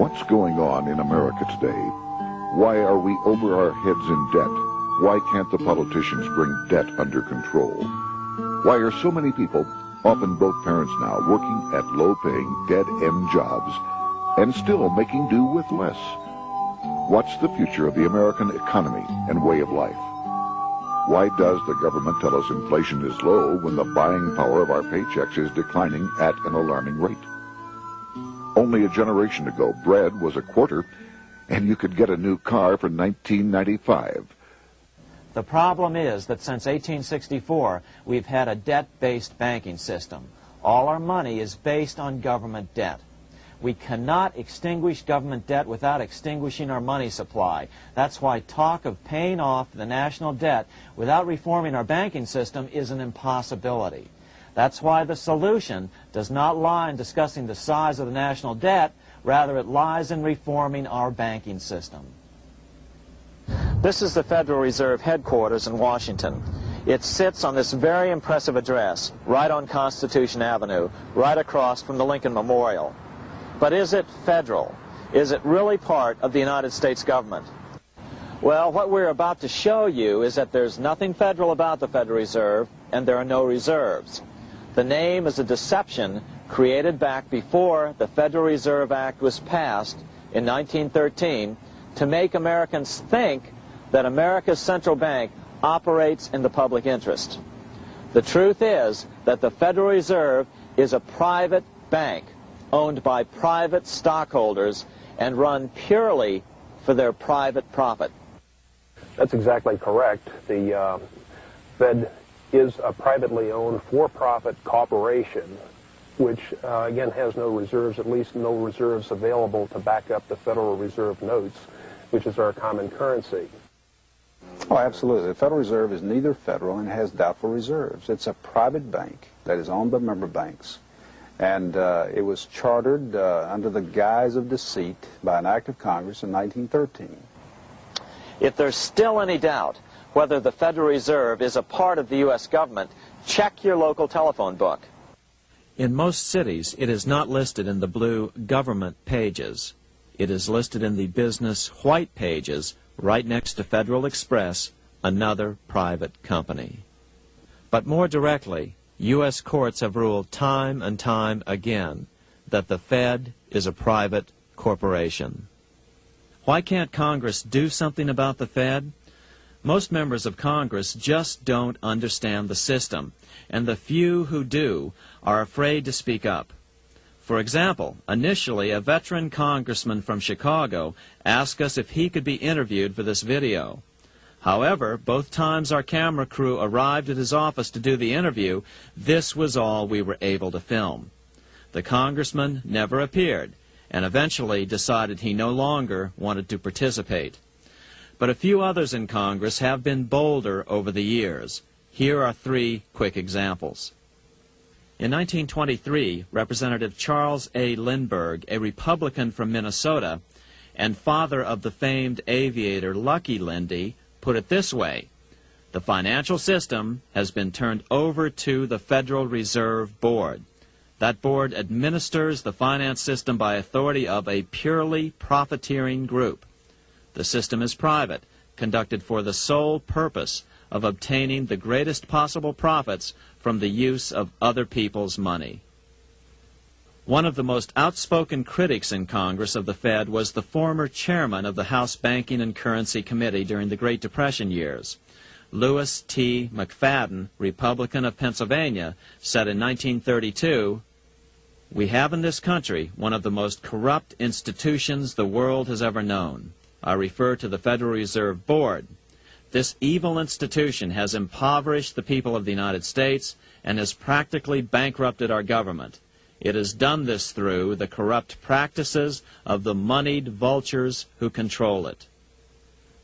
What's going on in America today? Why are we over our heads in debt? Why can't the politicians bring debt under control? Why are so many people, often both parents now, working at low-paying, dead-end jobs and still making do with less? What's the future of the American economy and way of life? Why does the government tell us inflation is low when the buying power of our paychecks is declining at an alarming rate? Only a generation ago, bread was a quarter, and you could get a new car for $19.95. The problem is that since 1864, we've had a debt-based banking system. All our money is based on government debt. We cannot extinguish government debt without extinguishing our money supply. That's why talk of paying off the national debt without reforming our banking system is an impossibility. That's why the solution does not lie in discussing the size of the national debt, rather it lies in reforming our banking system. This is the Federal Reserve headquarters in Washington. It sits on this very impressive address, right on Constitution Avenue, right across from the Lincoln Memorial. But is it federal? Is it really part of the United States government? Well, what we're about to show you is that there's nothing federal about the Federal Reserve, and there are no reserves. The name is a deception created back before the Federal Reserve Act was passed in 1913 to make Americans think that America's central bank operates in the public interest. The truth is that the Federal Reserve is a private bank owned by private stockholders and run purely for their private profit. That's exactly correct. The Fed is a privately owned for-profit corporation which, again, has no reserves, at least no reserves available to back up the Federal Reserve notes, which is our common currency. Oh, absolutely. The Federal Reserve is neither federal and has doubtful reserves. It's a private bank that is owned by member banks. And it was chartered under the guise of deceit by an act of Congress in 1913. If there's still any doubt whether the Federal Reserve is a part of the U.S. government, check your local telephone book. In most cities, it is not listed in the blue government pages. It is listed in the business white pages right next to Federal Express, another private company. But more directly, U.S. courts have ruled time and time again that the Fed is a private corporation. Why can't Congress do something about the Fed? Most members of Congress just don't understand the system, and the few who do are afraid to speak up. For example, initially a veteran congressman from Chicago asked us if he could be interviewed for this video. However, both times our camera crew arrived at his office to do the interview, this was all we were able to film. The congressman never appeared, and eventually decided he no longer wanted to participate. But a few others in Congress have been bolder over the years. Here are three quick examples. In 1923, Representative Charles A. Lindbergh, a Republican from Minnesota, and father of the famed aviator Lucky Lindy, put it this way: the financial system has been turned over to the Federal Reserve Board. That board administers the finance system by authority of a purely profiteering group. The system is private, conducted for the sole purpose of obtaining the greatest possible profits from the use of other people's money. One of the most outspoken critics in Congress of the Fed was the former chairman of the House Banking and Currency Committee during the Great Depression years. Lewis T. McFadden, Republican of Pennsylvania, said in 1932, "We have in this country one of the most corrupt institutions the world has ever known. I refer to the Federal Reserve Board. This evil institution has impoverished the people of the United States and has practically bankrupted our government. It has done this through the corrupt practices of the moneyed vultures who control it."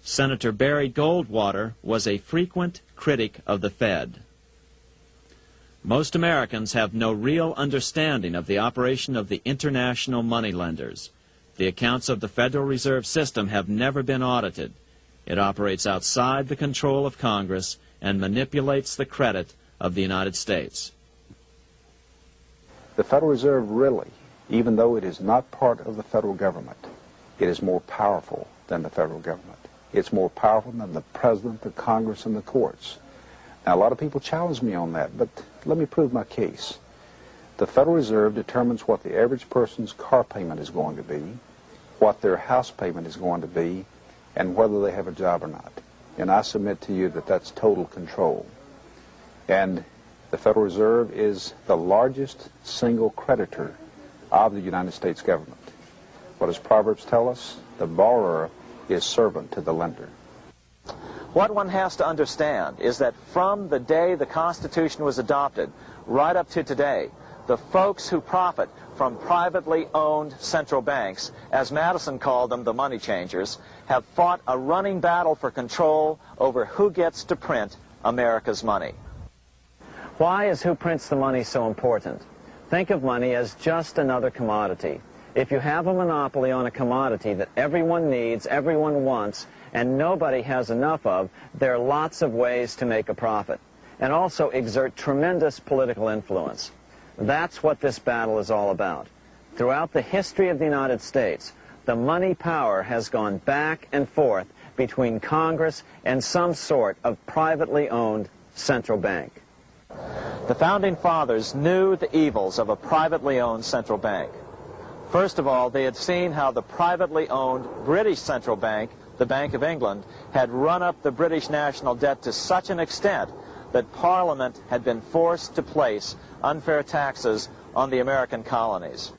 Senator Barry Goldwater was a frequent critic of the Fed. Most Americans have no real understanding of the operation of the international moneylenders. The accounts of the Federal Reserve System have never been audited. It operates outside the control of Congress and manipulates the credit of the United States. The Federal Reserve really even though it is not part of the federal government, it is more powerful than the federal government. It's more powerful than the president, the Congress, and the courts. Now, a lot of people challenge me on that, but let me prove my case. The Federal Reserve determines what the average person's car payment is going to be, what their house payment is going to be, and whether they have a job or not. And I submit to you that that's total control. And the Federal Reserve is the largest single creditor of the United States government. What does Proverbs tell us? The borrower is servant to the lender. What one has to understand is that from the day the Constitution was adopted right up to today, the folks who profit from privately owned central banks, as Madison called them, the money changers, have fought a running battle for control over who gets to print America's money. Why is who prints the money so important? Think of money as just another commodity. If you have a monopoly on a commodity that everyone needs, everyone wants, and nobody has enough of, there are lots of ways to make a profit, and also exert tremendous political influence. That's what this battle is all about. Throughout the history of the United States, the money power has gone back and forth between Congress and some sort of privately owned central bank. The Founding Fathers knew the evils of a privately owned central bank. First of all, they had seen how the privately owned British central bank, the Bank of England, had run up the British national debt to such an extent that Parliament had been forced to place unfair taxes on the American colonies.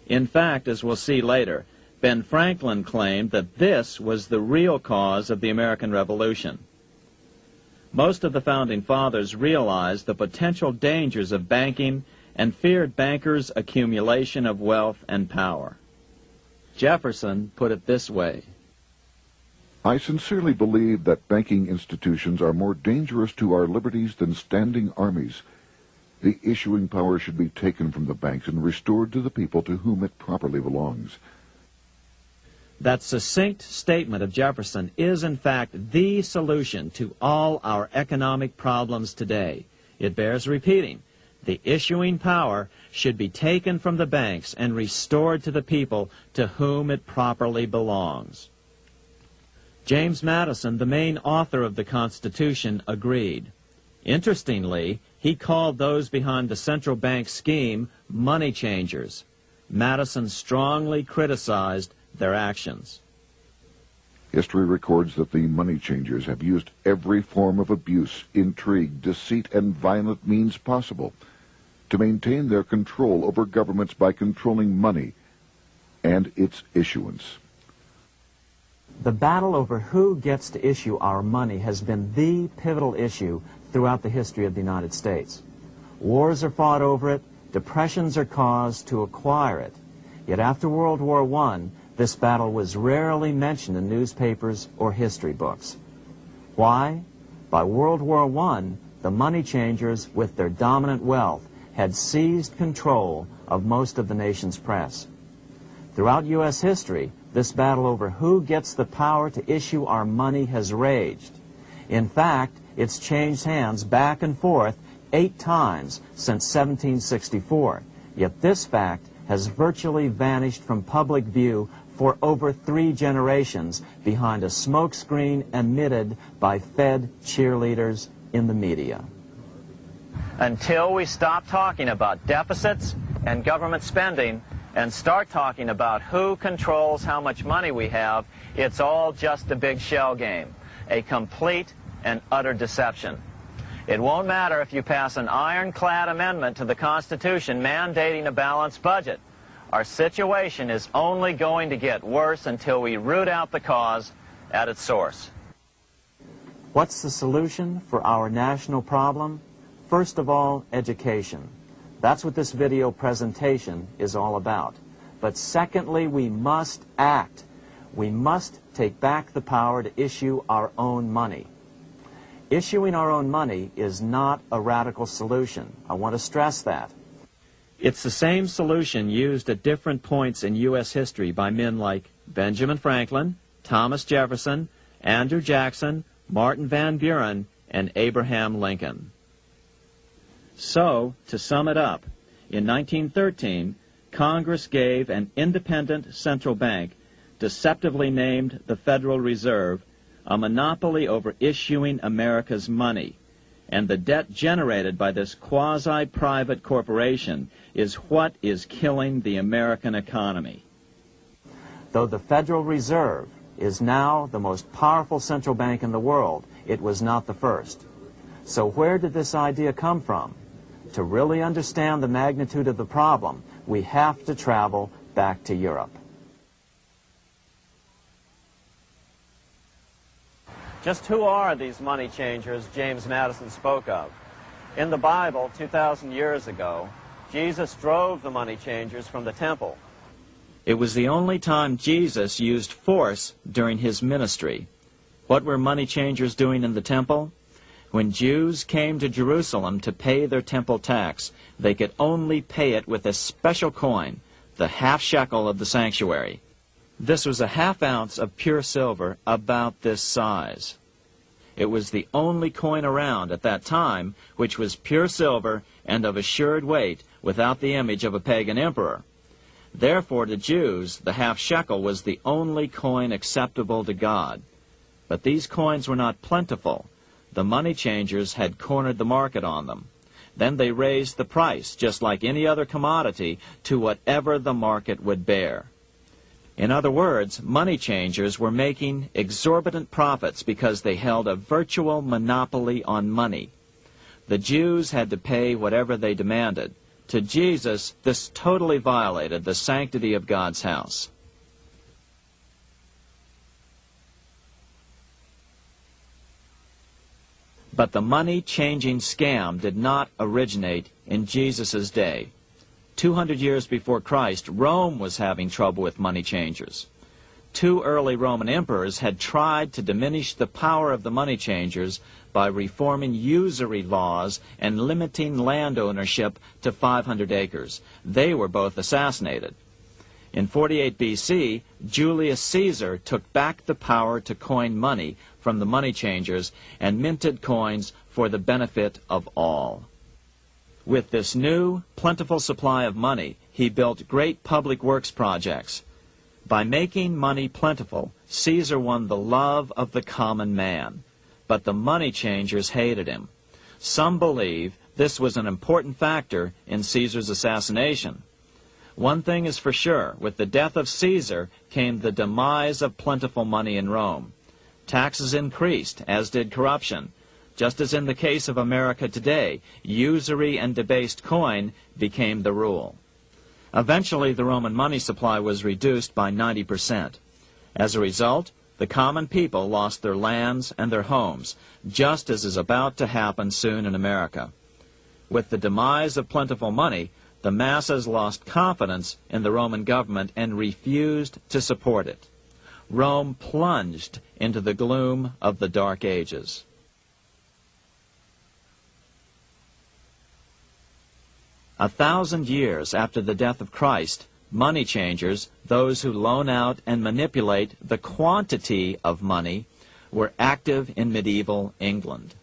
In fact, as we'll see later, Ben Franklin claimed that this was the real cause of the American Revolution. Most of the Founding Fathers realized the potential dangers of banking and feared bankers' accumulation of wealth and power. Jefferson put it this way: I sincerely believe that banking institutions are more dangerous to our liberties than standing armies. The issuing power should be taken from the banks and restored to the people to whom it properly belongs. That succinct statement of Jefferson is, in fact, the solution to all our economic problems today. It bears repeating. The issuing power should be taken from the banks and restored to the people to whom it properly belongs. James Madison, the main author of the Constitution, agreed. Interestingly, he called those behind the central bank scheme money changers. Madison strongly criticized their actions. History records that the money changers have used every form of abuse, intrigue, deceit, and violent means possible to maintain their control over governments by controlling money and its issuance. The battle over who gets to issue our money has been the pivotal issue throughout the history of the United States. Wars are fought over it, depressions are caused to acquire it. Yet after World War I, this battle was rarely mentioned in newspapers or history books. Why? By World War I, the money changers, with their dominant wealth, had seized control of most of the nation's press. Throughout U.S. history, this battle over who gets the power to issue our money has raged. In fact, it's changed hands back and forth 8 times since 1764. Yet this fact has virtually vanished from public view for over 3 generations behind a smokescreen emitted by Fed cheerleaders in the media. Until we stop talking about deficits and government spending and start talking about who controls how much money we have, it's all just a big shell game, a complete and utter deception. It won't matter if you pass an ironclad amendment to the Constitution mandating a balanced budget. Our situation is only going to get worse until we root out the cause at its source. What's the solution for our national problem? First of all, education. That's what this video presentation is all about. But secondly, we must act. We must take back the power to issue our own money. Issuing our own money is not a radical solution. I want to stress that. It's the same solution used at different points in U.S. history by men like Benjamin Franklin, Thomas Jefferson, Andrew Jackson, Martin Van Buren, and Abraham Lincoln. So, to sum it up, in 1913, Congress gave an independent central bank, deceptively named the Federal Reserve, a monopoly over issuing America's money, and the debt generated by this quasi-private corporation is what is killing the American economy. Though the Federal Reserve is now the most powerful central bank in the world, it was not the first. So where did this idea come from? To really understand the magnitude of the problem, we have to travel back to Europe. Just who are these money changers James Madison spoke of? In the Bible, 2,000 years ago, Jesus drove the money changers from the temple. It was the only time Jesus used force during his ministry. What were money changers doing in the temple? When Jews came to Jerusalem to pay their temple tax, they could only pay it with a special coin, the half shekel of the sanctuary. This was a half ounce of pure silver about this size. It was the only coin around at that time which was pure silver and of assured weight without the image of a pagan emperor. Therefore, to Jews, the half shekel was the only coin acceptable to God. But these coins were not plentiful. The money changers had cornered the market on them. Then they raised the price, just like any other commodity, to whatever the market would bear. In other words, money changers were making exorbitant profits because they held a virtual monopoly on money. The Jews had to pay whatever they demanded. To Jesus, this totally violated the sanctity of God's house. But the money-changing scam did not originate in Jesus' day. 200 years before Christ, Rome was having trouble with money changers. 2 early Roman emperors had tried to diminish the power of the money changers by reforming usury laws and limiting land ownership to 500 acres. They were both assassinated. In 48 BC, Julius Caesar took back the power to coin money from the money changers and minted coins for the benefit of all. With this new, plentiful supply of money, he built great public works projects. By making money plentiful, Caesar won the love of the common man. But the money changers hated him. Some believe this was an important factor in Caesar's assassination. One thing is for sure, with the death of Caesar came the demise of plentiful money in Rome. Taxes increased, as did corruption. Just as in the case of America today, usury and debased coin became the rule. Eventually, the Roman money supply was reduced by 90%. As a result, the common people lost their lands and their homes, just as is about to happen soon in America. With the demise of plentiful money, the masses lost confidence in the Roman government and refused to support it. Rome plunged into the gloom of the Dark Ages. A 1,000 years after the death of Christ, money changers, those who loan out and manipulate the quantity of money, were active in medieval England.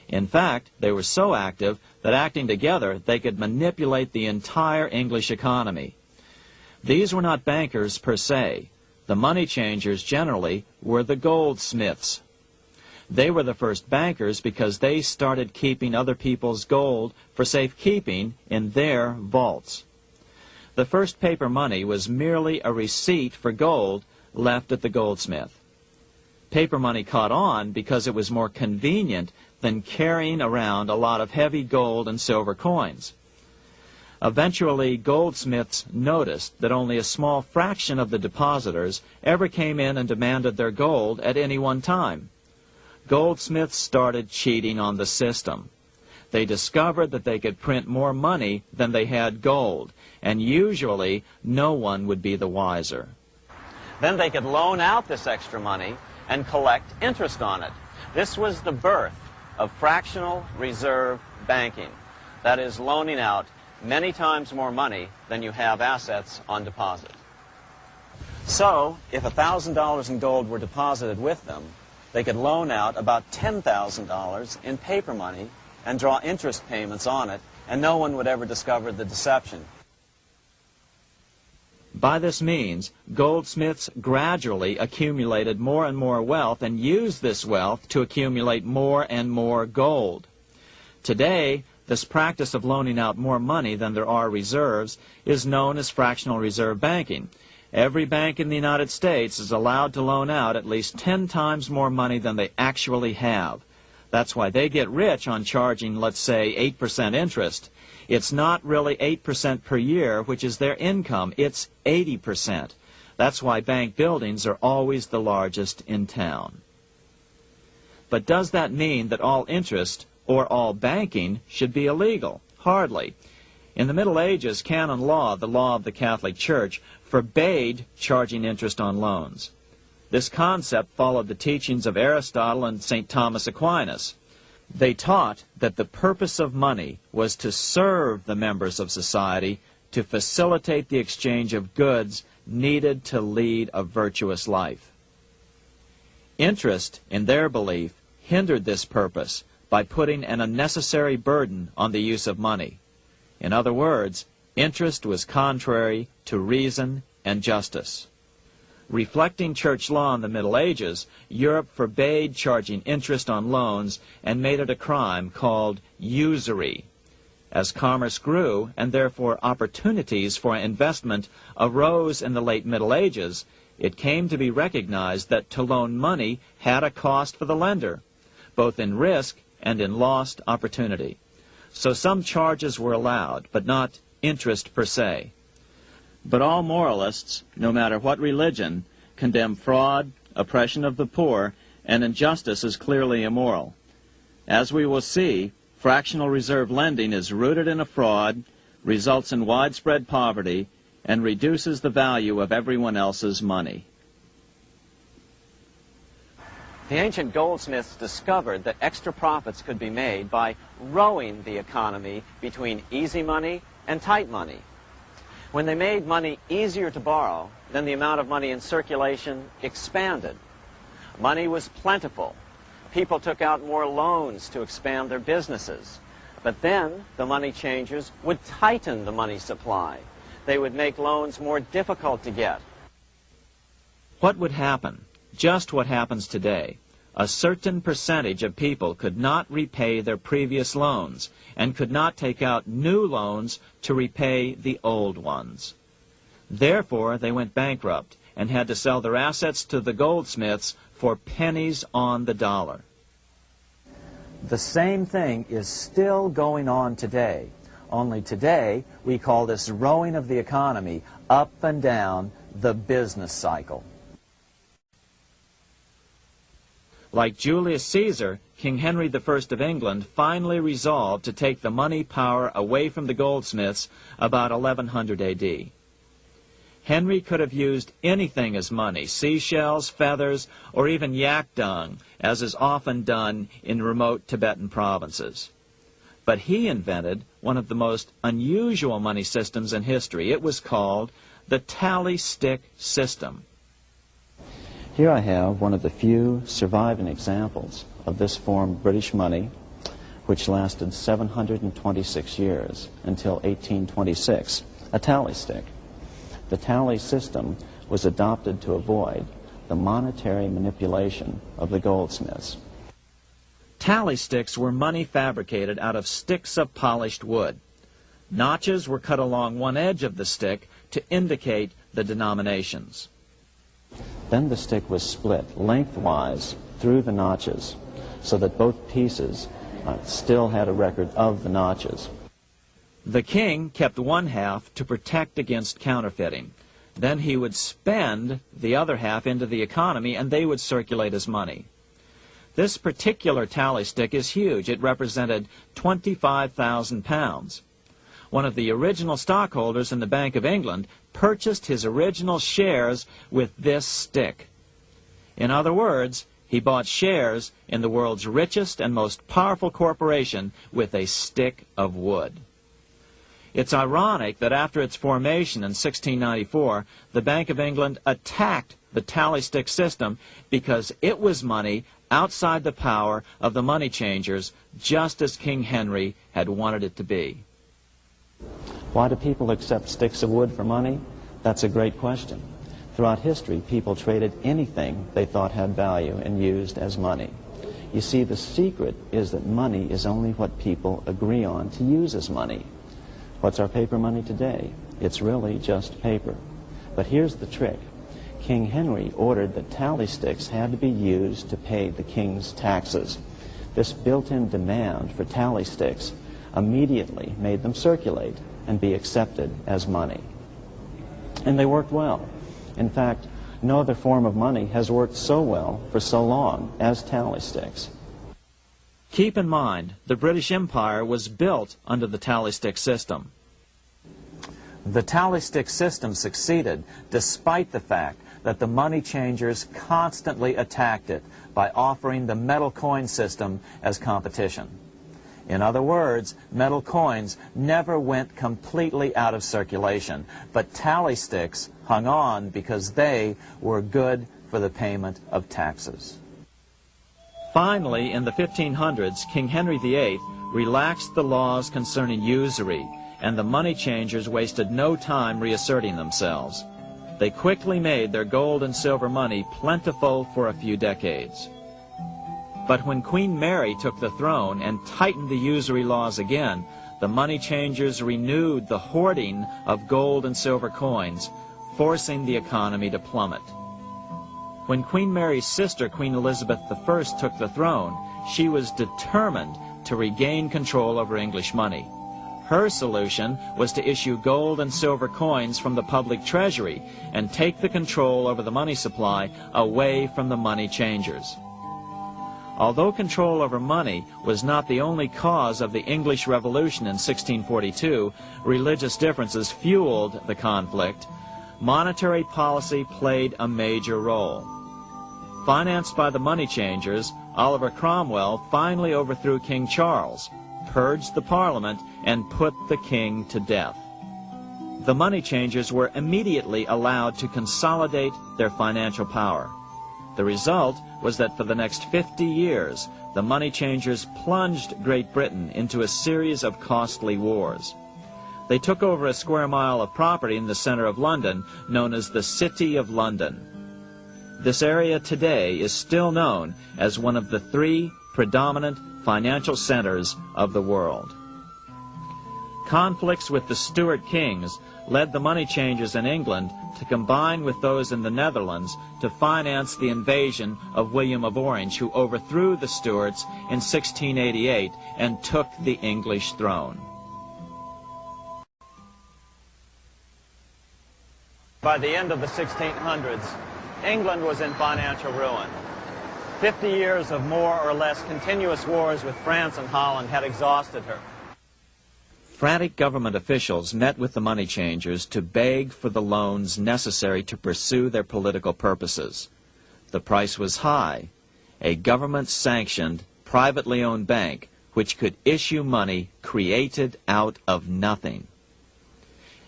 In fact, they were so active that acting together, they could manipulate the entire English economy. These were not bankers per se. The money changers generally were the goldsmiths. They were the first bankers because they started keeping other people's gold for safekeeping in their vaults. The first paper money was merely a receipt for gold left at the goldsmith. Paper money caught on because it was more convenient than carrying around a lot of heavy gold and silver coins. Eventually, goldsmiths noticed that only a small fraction of the depositors ever came in and demanded their gold at any one time. Goldsmiths started cheating on the system. They discovered that they could print more money than they had gold, and usually no one would be the wiser. Then they could loan out this extra money and collect interest on it. This was the birth of fractional reserve banking. That is, loaning out many times more money than you have assets on deposit. So, if $1,000 in gold were deposited with them, they could loan out about $10,000 in paper money and draw interest payments on it, and no one would ever discover the deception. By this means, goldsmiths gradually accumulated more and more wealth and used this wealth to accumulate more and more gold. Today, this practice of loaning out more money than there are reserves is known as fractional reserve banking. Every bank in the United States is allowed to loan out at least 10 times more money than they actually have. That's why they get rich on charging, let's say, 8% interest. It's not really 8% per year, which is their income. It's 80%. That's why bank buildings are always the largest in town. But does that mean that all interest or all banking should be illegal? Hardly. In the Middle Ages, canon law, the law of the Catholic Church, forbade charging interest on loans. This concept followed the teachings of Aristotle and St. Thomas Aquinas. They taught that the purpose of money was to serve the members of society, to facilitate the exchange of goods needed to lead a virtuous life. Interest, in their belief, hindered this purpose by putting an unnecessary burden on the use of money. In other words, interest was contrary to reason and justice. Reflecting church law in the Middle Ages, Europe forbade charging interest on loans and made it a crime called usury. As commerce grew, and therefore opportunities for investment arose in the late Middle Ages, it came to be recognized that to loan money had a cost for the lender, both in risk and in lost opportunity. So some charges were allowed, but not interest per se. But all moralists, no matter what religion, condemn fraud, oppression of the poor, and injustice as clearly immoral. As we will see, fractional reserve lending is rooted in a fraud, results in widespread poverty, and reduces the value of everyone else's money. The ancient goldsmiths discovered that extra profits could be made by rowing the economy between easy money and tight money. When they made money easier to borrow, then the amount of money in circulation expanded. Money was plentiful. People took out more loans to expand their businesses. But then the money changers would tighten the money supply. They would make loans more difficult to get. What would happen? Just what happens today. A certain percentage of people could not repay their previous loans and could not take out new loans to repay the old ones. Therefore, they went bankrupt and had to sell their assets to the goldsmiths for pennies on the dollar. The same thing is still going on today. Only today, we call this rowing of the economy up and down the business cycle. Like Julius Caesar, King Henry I of England finally resolved to take the money power away from the goldsmiths about 1100 A.D. Henry could have used anything as money, seashells, feathers, or even yak dung, as is often done in remote Tibetan provinces. But he invented one of the most unusual money systems in history. It was called the tally stick system. Here I have one of the few surviving examples of this form of British money, which lasted 726 years until 1826, a tally stick. The tally system was adopted to avoid the monetary manipulation of the goldsmiths. Tally sticks were money fabricated out of sticks of polished wood. Notches were cut along one edge of the stick to indicate the denominations. Then the stick was split lengthwise through the notches so that both pieces still had a record of the notches. The king kept one half to protect against counterfeiting. Then he would spend the other half into the economy and they would circulate as money. This particular tally stick is huge. It represented 25,000 pounds. One of the original stockholders in the Bank of England purchased his original shares with this stick. In other words, he bought shares in the world's richest and most powerful corporation with a stick of wood. It's ironic that after its formation in 1694, the Bank of England attacked the tally stick system because it was money outside the power of the money changers, just as King Henry had wanted it to be. Why do people accept sticks of wood for money? That's a great question. Throughout history, people traded anything they thought had value and used as money. You see, the secret is that money is only what people agree on to use as money. What's our paper money today? It's really just paper. But here's the trick. King Henry ordered that tally sticks had to be used to pay the king's taxes. This built-in demand for tally sticks immediately made them circulate and be accepted as money. And they worked well. In fact, no other form of money has worked so well for so long as tally sticks. Keep in mind, the British Empire was built under the tally stick system. The tally stick system succeeded despite the fact that the money changers constantly attacked it by offering the metal coin system as competition. In other words, metal coins never went completely out of circulation, but tally sticks hung on because they were good for the payment of taxes. Finally, in the 1500s, King Henry VIII relaxed the laws concerning usury, and the money changers wasted no time reasserting themselves. They quickly made their gold and silver money plentiful for a few decades. But when Queen Mary took the throne and tightened the usury laws again, the money changers renewed the hoarding of gold and silver coins, forcing the economy to plummet. When Queen Mary's sister, Queen Elizabeth I, took the throne, she was determined to regain control over English money. Her solution was to issue gold and silver coins from the public treasury and take the control over the money supply away from the money changers. Although control over money was not the only cause of the English Revolution in 1642, religious differences fueled the conflict. Monetary policy played a major role. Financed by the money changers, Oliver Cromwell finally overthrew King Charles, purged the Parliament, and put the king to death. The money changers were immediately allowed to consolidate their financial power. The result was that for the next 50 years, the money changers plunged Great Britain into a series of costly wars. They took over a square mile of property in the center of London, known as the City of London. This area today is still known as one of the 3 predominant financial centers of the world. Conflicts with the Stuart kings led the money changers in England to combine with those in the Netherlands to finance the invasion of William of Orange, who overthrew the Stuarts in 1688 and took the English throne. By the end of the 1600s, England was in financial ruin. 50 years of more or less continuous wars with France and Holland had exhausted her. Frantic government officials met with the money changers to beg for the loans necessary to pursue their political purposes. The price was high. A government-sanctioned, privately owned bank which could issue money created out of nothing.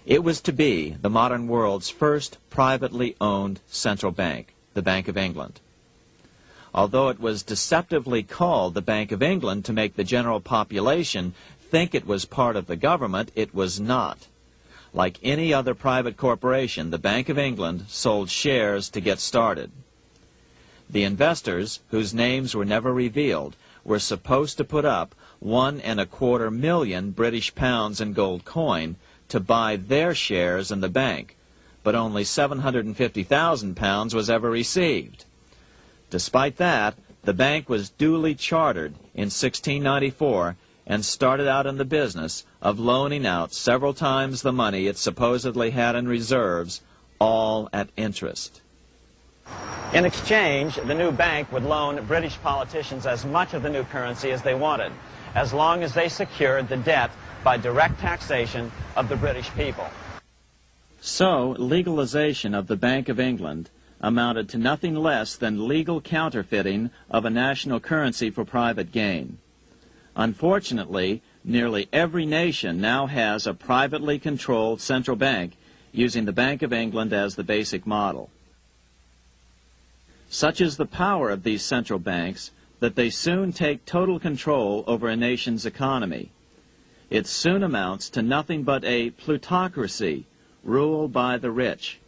It was to be the modern world's first privately owned central bank, the Bank of England. Although it was deceptively called the Bank of England to make the general population think it was part of the government, it was not. Like any other private corporation, the Bank of England sold shares to get started. The investors, whose names were never revealed, were supposed to put up £1.25 million British pounds in gold coin to buy their shares in the bank, but only £750,000 was ever received. Despite that, the bank was duly chartered in 1694 and started out in the business of loaning out several times the money it supposedly had in reserves, all at interest. In exchange, the new bank would loan British politicians as much of the new currency as they wanted, as long as they secured the debt by direct taxation of the British people. So, legalization of the Bank of England amounted to nothing less than legal counterfeiting of a national currency for private gain. Unfortunately, nearly every nation now has a privately controlled central bank using the Bank of England as the basic model. Such is the power of these central banks that they soon take total control over a nation's economy. It soon amounts to nothing but a plutocracy, rule by the rich.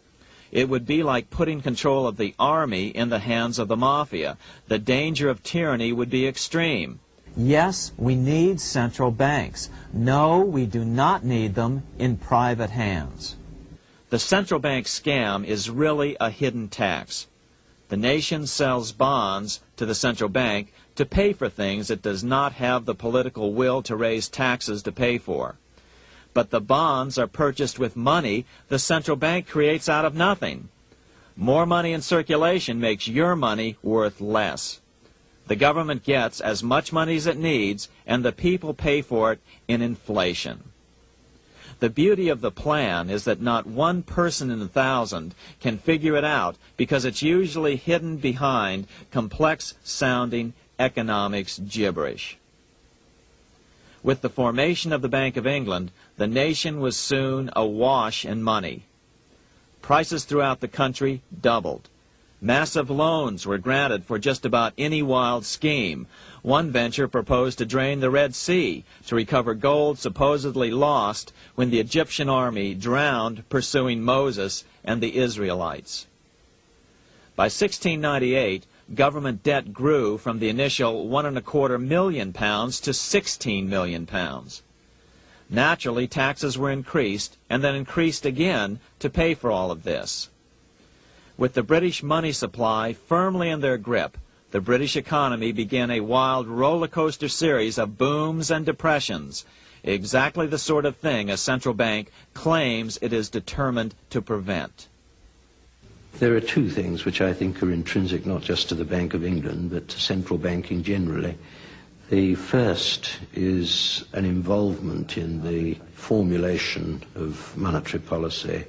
It would be like putting control of the army in the hands of the mafia. The danger of tyranny would be extreme. Yes, we need central banks. No, we do not need them in private hands. The central bank scam is really a hidden tax. The nation sells bonds to the central bank to pay for things it does not have the political will to raise taxes to pay for. But the bonds are purchased with money the central bank creates out of nothing. More money in circulation makes your money worth less. The government gets as much money as it needs, and the people pay for it in inflation. The beauty of the plan is that not one person in 1,000 can figure it out because it's usually hidden behind complex-sounding economics gibberish. With the formation of the Bank of England, the nation was soon awash in money. Prices throughout the country doubled. Massive loans were granted for just about any wild scheme. One venture proposed to drain the Red Sea to recover gold supposedly lost when the Egyptian army drowned pursuing Moses and the Israelites. By 1698, government debt grew from the initial £1.25 million to £16 million. Naturally, taxes were increased and then increased again to pay for all of this. With the British money supply firmly in their grip, the British economy began a wild roller coaster series of booms and depressions, exactly the sort of thing a central bank claims it is determined to prevent. There are two things which I think are intrinsic not just to the Bank of England but to central banking generally. The first is an involvement in the formulation of monetary policy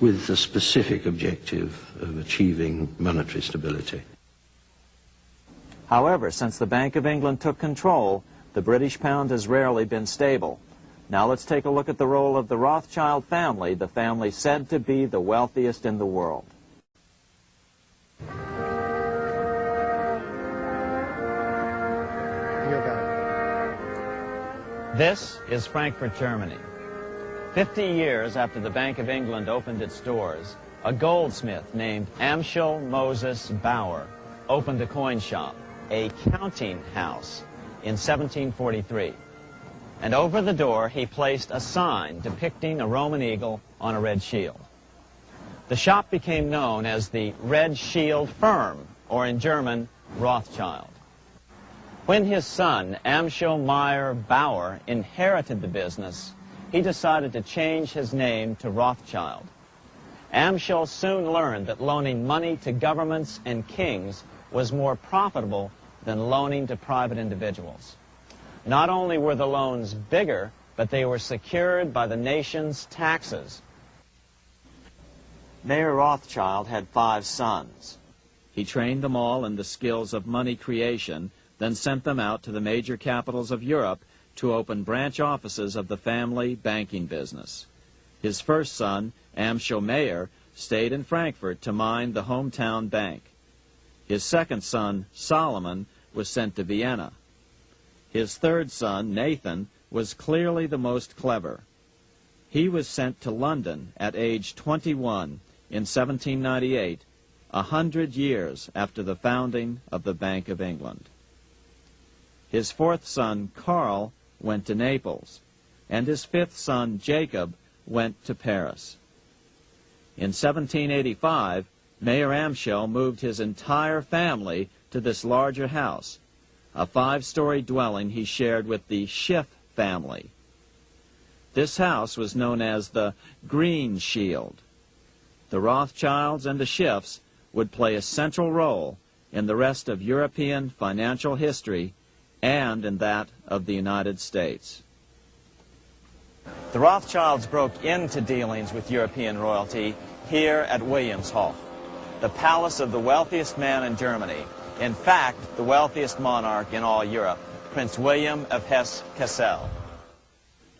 with the specific objective of achieving monetary stability. However, since the Bank of England took control, the British pound has rarely been stable. Now let's take a look at the role of the Rothschild family, the family said to be the wealthiest in the world. This is Frankfurt, Germany. 50 years after the Bank of England opened its doors, a goldsmith named Amschel Moses Bauer opened a coin shop, a counting house, in 1743. And over the door he placed a sign depicting a Roman eagle on a red shield. The shop became known as the Red Shield Firm, or in German, Rothschild. When his son, Amschel Meyer Bauer, inherited the business, he decided to change his name to Rothschild. Amschel soon learned that loaning money to governments and kings was more profitable than loaning to private individuals. Not only were the loans bigger, but they were secured by the nation's taxes. Mayer Rothschild had 5 sons. He trained them all in the skills of money creation, then sent them out to the major capitals of Europe to open branch offices of the family banking business. His first son, Amschel Meyer, stayed in Frankfurt to mind the hometown bank. His second son, Solomon, was sent to Vienna. His third son, Nathan, was clearly the most clever. He was sent to London at age 21 in 1798, 100 years after the founding of the Bank of England. His fourth son, Karl, went to Naples, and his fifth son, Jacob, went to Paris. In 1785, Mayer Amschel moved his entire family to this larger house, a 5-story dwelling he shared with the Schiff family. This house was known as the Green Shield. The Rothschilds and the Schiffs would play a central role in the rest of European financial history and in that of the United States. The Rothschilds broke into dealings with European royalty here at Wilhelmshof, the palace of the wealthiest man in Germany, in fact, the wealthiest monarch in all Europe, Prince William of Hesse-Kassel.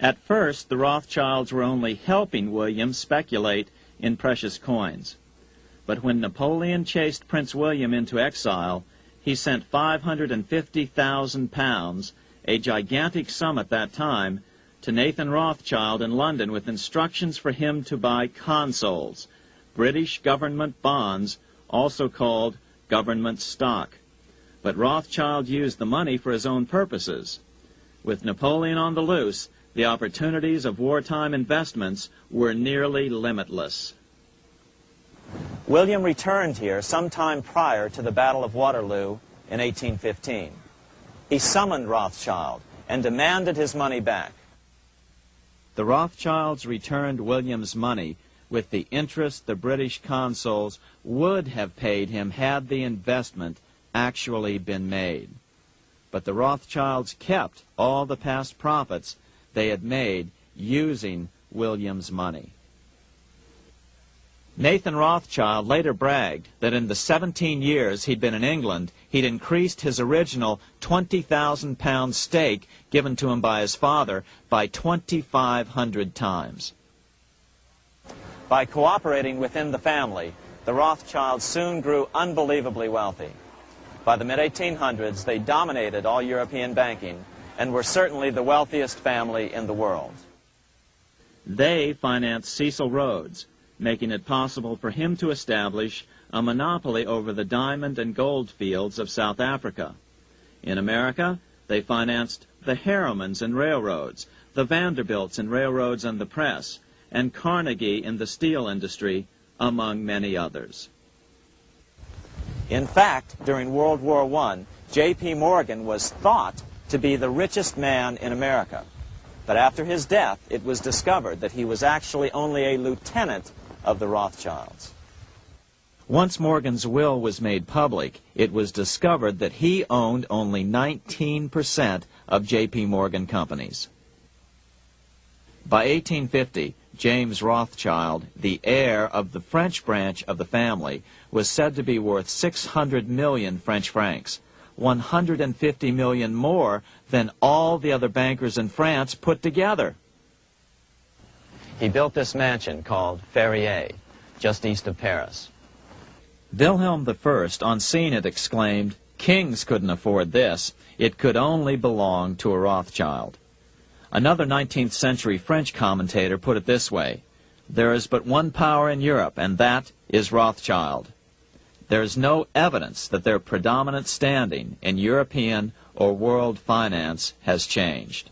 At first, the Rothschilds were only helping William speculate in precious coins. But when Napoleon chased Prince William into exile, he sent £550,000, a gigantic sum at that time, to Nathan Rothschild in London with instructions for him to buy consols, British government bonds, also called government stock. But Rothschild used the money for his own purposes. With Napoleon on the loose, the opportunities of wartime investments were nearly limitless. William returned here sometime prior to the Battle of Waterloo in 1815. He summoned Rothschild and demanded his money back. The Rothschilds returned William's money with the interest the British consuls would have paid him had the investment actually been made. But the Rothschilds kept all the past profits they had made using William's money. Nathan Rothschild later bragged that in the 17 years he'd been in England, he'd increased his original £20,000 stake given to him by his father by 2,500 times. By cooperating within the family, the Rothschilds soon grew unbelievably wealthy. By the mid-1800s, they dominated all European banking and were certainly the wealthiest family in the world. They financed Cecil Rhodes, making it possible for him to establish a monopoly over the diamond and gold fields of South Africa. In America, they financed the Harrimans and railroads, the Vanderbilts in railroads and the press, and Carnegie in the steel industry, among many others. In fact, during World War I, J.P. Morgan was thought to be the richest man in America. But after his death, it was discovered that he was actually only a lieutenant of the Rothschilds. Once Morgan's will was made public, it was discovered that he owned only 19% of J.P. Morgan companies. By 1850, James Rothschild, the heir of the French branch of the family, was said to be worth 600 million French francs, 150 million more than all the other bankers in France put together. He built this mansion called Ferrier, just east of Paris. Wilhelm I, on seeing it, exclaimed, "Kings couldn't afford this. It could only belong to a Rothschild." Another 19th century French commentator put it this way: "There is but one power in Europe, and that is Rothschild." There is no evidence that their predominant standing in European or world finance has changed.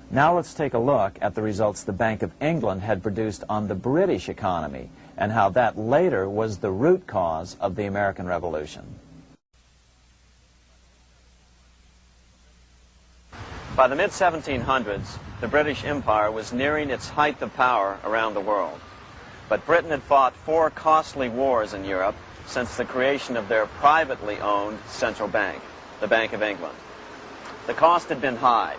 Now let's take a look at the results the Bank of England had produced on the British economy and how that later was the root cause of the American Revolution. By the mid-1700s, the British Empire was nearing its height of power around the world. But Britain had fought 4 costly wars in Europe since the creation of their privately owned central bank, the Bank of England. The cost had been high.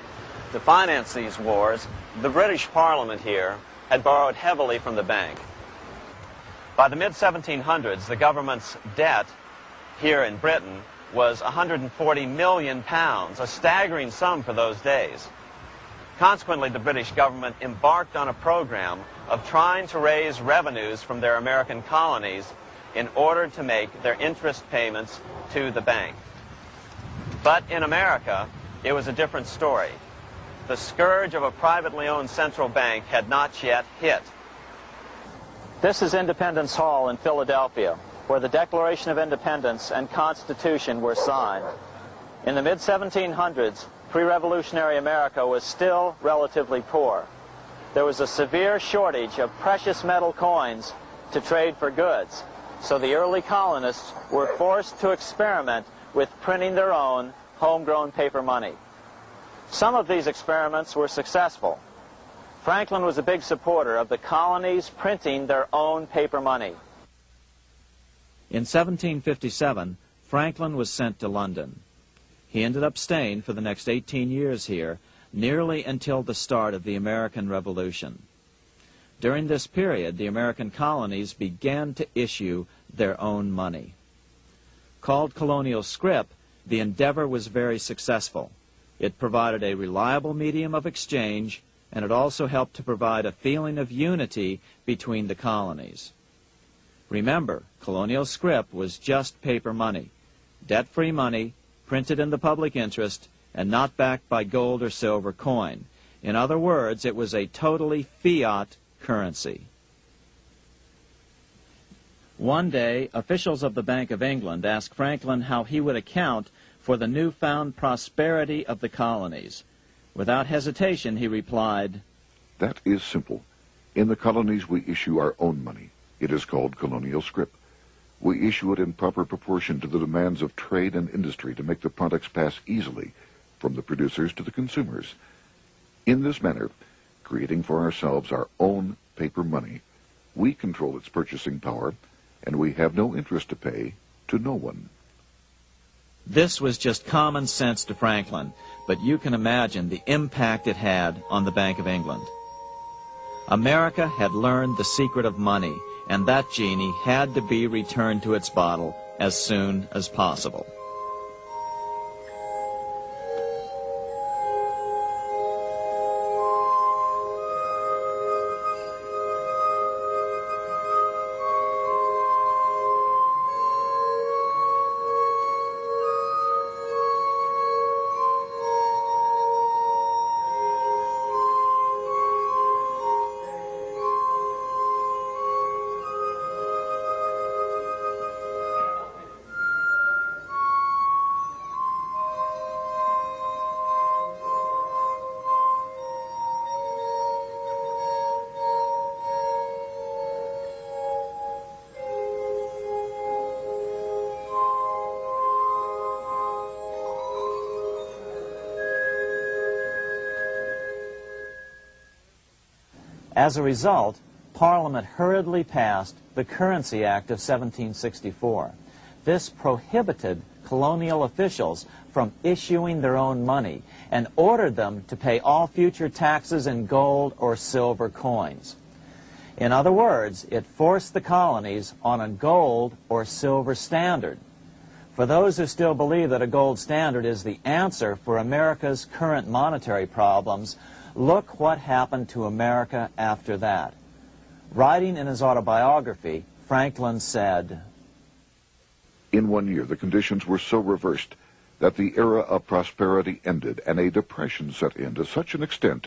To finance these wars, the British Parliament here had borrowed heavily from the bank. By the mid-1700s, the government's debt here in Britain was £140 million, a staggering sum for those days. Consequently, the British government embarked on a program of trying to raise revenues from their American colonies in order to make their interest payments to the bank. But in America, it was a different story. The scourge of a privately owned central bank had not yet hit. This is Independence Hall in Philadelphia, where the Declaration of Independence and Constitution were signed. In the mid-1700s, pre-revolutionary America was still relatively poor. There was a severe shortage of precious metal coins to trade for goods, so the early colonists were forced to experiment with printing their own homegrown paper money. Some of these experiments were successful. Franklin was a big supporter of the colonies printing their own paper money. In 1757, Franklin was sent to London. He ended up staying for the next 18 years here, nearly until the start of the American Revolution. During this period, the American colonies began to issue their own money. Called colonial scrip, the endeavor was very successful. It provided a reliable medium of exchange, and it also helped to provide a feeling of unity between the colonies. Remember, colonial scrip was just paper money, debt-free money, printed in the public interest, and not backed by gold or silver coin. In other words, it was a totally fiat currency. One day, officials of the Bank of England asked Franklin how he would account for the newfound prosperity of the colonies. Without hesitation, he replied, "That is simple. In the colonies we issue our own money. It is called colonial scrip. We issue it in proper proportion to the demands of trade and industry to make the products pass easily from the producers to the consumers. In this manner, creating for ourselves our own paper money, we control its purchasing power, and we have no interest to pay to no one." This was just common sense to Franklin, but you can imagine the impact it had on the Bank of England. America had learned the secret of money, and that genie had to be returned to its bottle as soon as possible. As a result, Parliament hurriedly passed the Currency Act of 1764. This prohibited colonial officials from issuing their own money and ordered them to pay all future taxes in gold or silver coins. In other words, it forced the colonies on a gold or silver standard. For those who still believe that a gold standard is the answer for America's current monetary problems, look what happened to America after that. Writing in his autobiography, Franklin said, "In 1 year, the conditions were so reversed that the era of prosperity ended and a depression set in to such an extent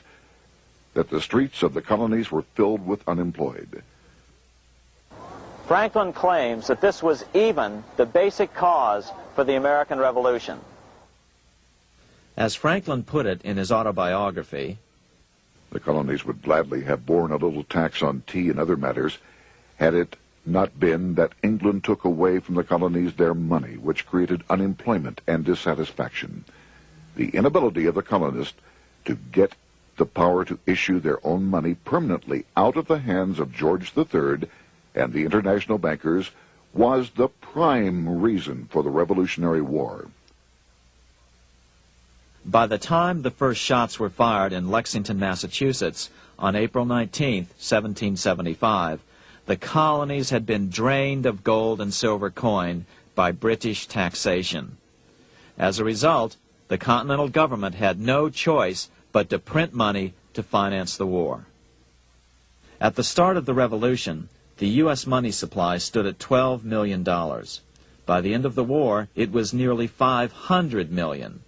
that the streets of the colonies were filled with unemployed." Franklin claims that this was even the basic cause for the American Revolution. As Franklin put it in his autobiography, "The colonies would gladly have borne a little tax on tea and other matters had it not been that England took away from the colonies their money, which created unemployment and dissatisfaction. The inability of the colonists to get the power to issue their own money permanently out of the hands of George III and the international bankers was the prime reason for the Revolutionary War." By the time the first shots were fired in Lexington, Massachusetts, on April 19, 1775, the colonies had been drained of gold and silver coin by British taxation. As a result, the Continental government had no choice but to print money to finance the war. At the start of the Revolution, the U.S. money supply stood at $12 million. By the end of the war, it was nearly $500 million.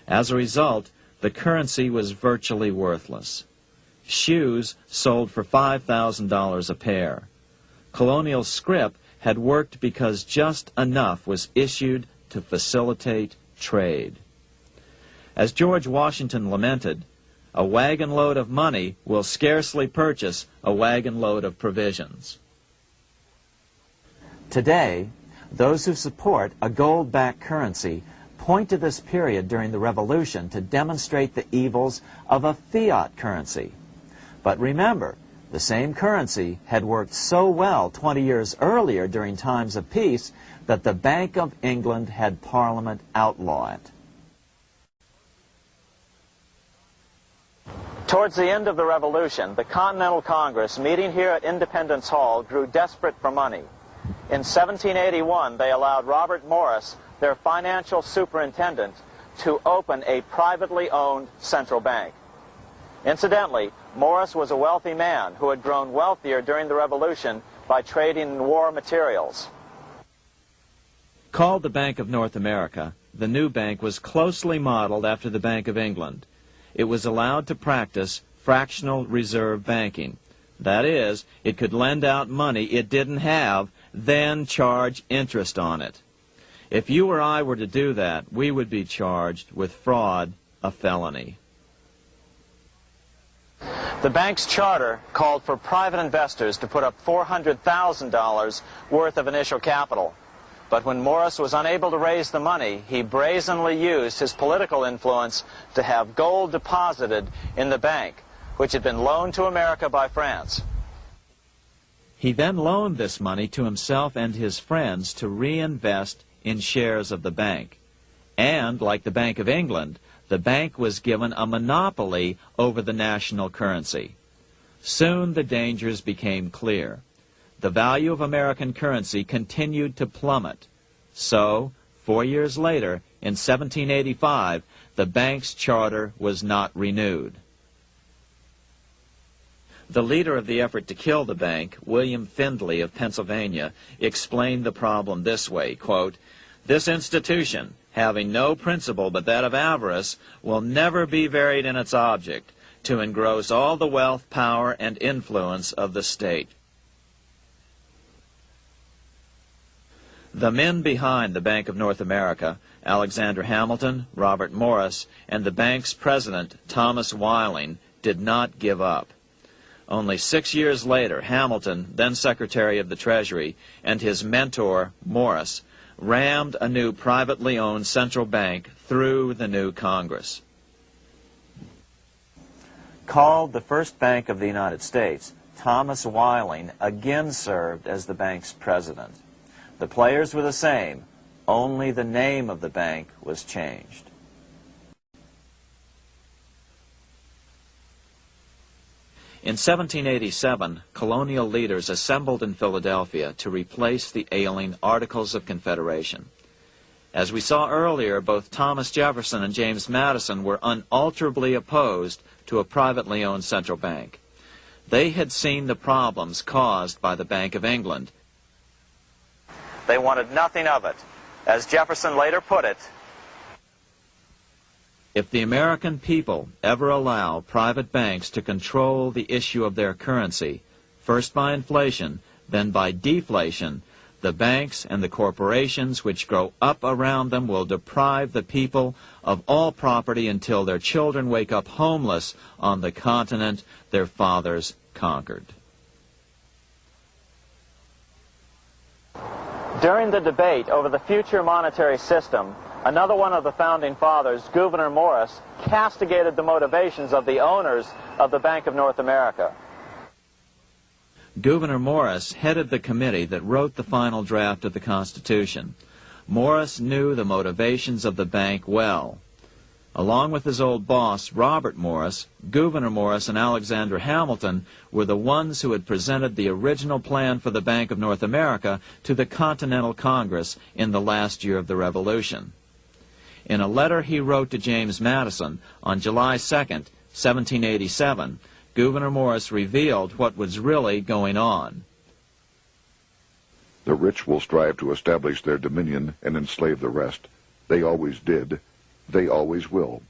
As a result, the currency was virtually worthless. Shoes sold for $5,000 a pair. Colonial scrip had worked because just enough was issued to facilitate trade. As George Washington lamented, "A wagon load of money will scarcely purchase a wagon load of provisions." Today, those who support a gold-backed currency point to this period during the Revolution to demonstrate the evils of a fiat currency. But remember, the same currency had worked so well 20 years earlier during times of peace that the Bank of England had Parliament outlaw it. Towards the end of the Revolution, the Continental Congress, meeting here at Independence Hall, grew desperate for money. In 1781, they allowed Robert Morris, their financial superintendent, to open a privately owned central bank. Incidentally, Morris was a wealthy man who had grown wealthier during the Revolution by trading in war materials. Called the Bank of North America, the new bank was closely modeled after the Bank of England. it was allowed to practice fractional reserve banking. That is, it could lend out money it didn't have, then charge interest on it. If you or I were to do that, we would be charged with fraud, a felony. The bank's charter called for private investors to put up $400,000 worth of initial capital. But when Morris was unable to raise the money, he brazenly used his political influence to have gold deposited in the bank, which had been loaned to America by France. He then loaned this money to himself and his friends to reinvest in shares of the bank. And, like the Bank of England, the bank was given a monopoly over the national currency. Soon the dangers became clear. The value of American currency continued to plummet. So, 4 years later, in 1785, the bank's charter was not renewed. The leader of the effort to kill the bank, William Findley of Pennsylvania, explained the problem this way, quote, "This institution, having no principle but that of avarice, will never be varied in its object, to engross all the wealth, power, and influence of the state." The men behind the Bank of North America, Alexander Hamilton, Robert Morris, and the bank's president, Thomas Whiling, did not give up. Only 6 years later, Hamilton, then Secretary of the Treasury, and his mentor, Morris, rammed a new privately owned central bank through the new Congress. Called the first bank of the United States, Thomas Whiling again served as the bank's president. The players were the same, only the name of the bank was changed. In 1787, colonial leaders assembled in Philadelphia to replace the ailing Articles of Confederation. As we saw earlier, both Thomas Jefferson and James Madison were unalterably opposed to a privately owned central bank. They had seen the problems caused by the Bank of England. They wanted nothing of it. As Jefferson later put it, "If the American people ever allow private banks to control the issue of their currency, first by inflation, then by deflation, the banks and the corporations which grow up around them will deprive the people of all property until their children wake up homeless on the continent their fathers conquered." during the debate over the future monetary system, another one of the founding fathers, Gouverneur Morris, castigated the motivations of the owners of the Bank of North America. Gouverneur Morris headed the committee that wrote the final draft of the Constitution. Morris knew the motivations of the bank well. Along with his old boss, Robert Morris, Gouverneur Morris and Alexander Hamilton were the ones who had presented the original plan for the Bank of North America to the Continental Congress in the last year of the Revolution. In a letter he wrote to James Madison on July 2nd, 1787, Gouverneur Morris revealed what was really going on. "The rich will strive to establish their dominion and enslave the rest. They always did. They always will.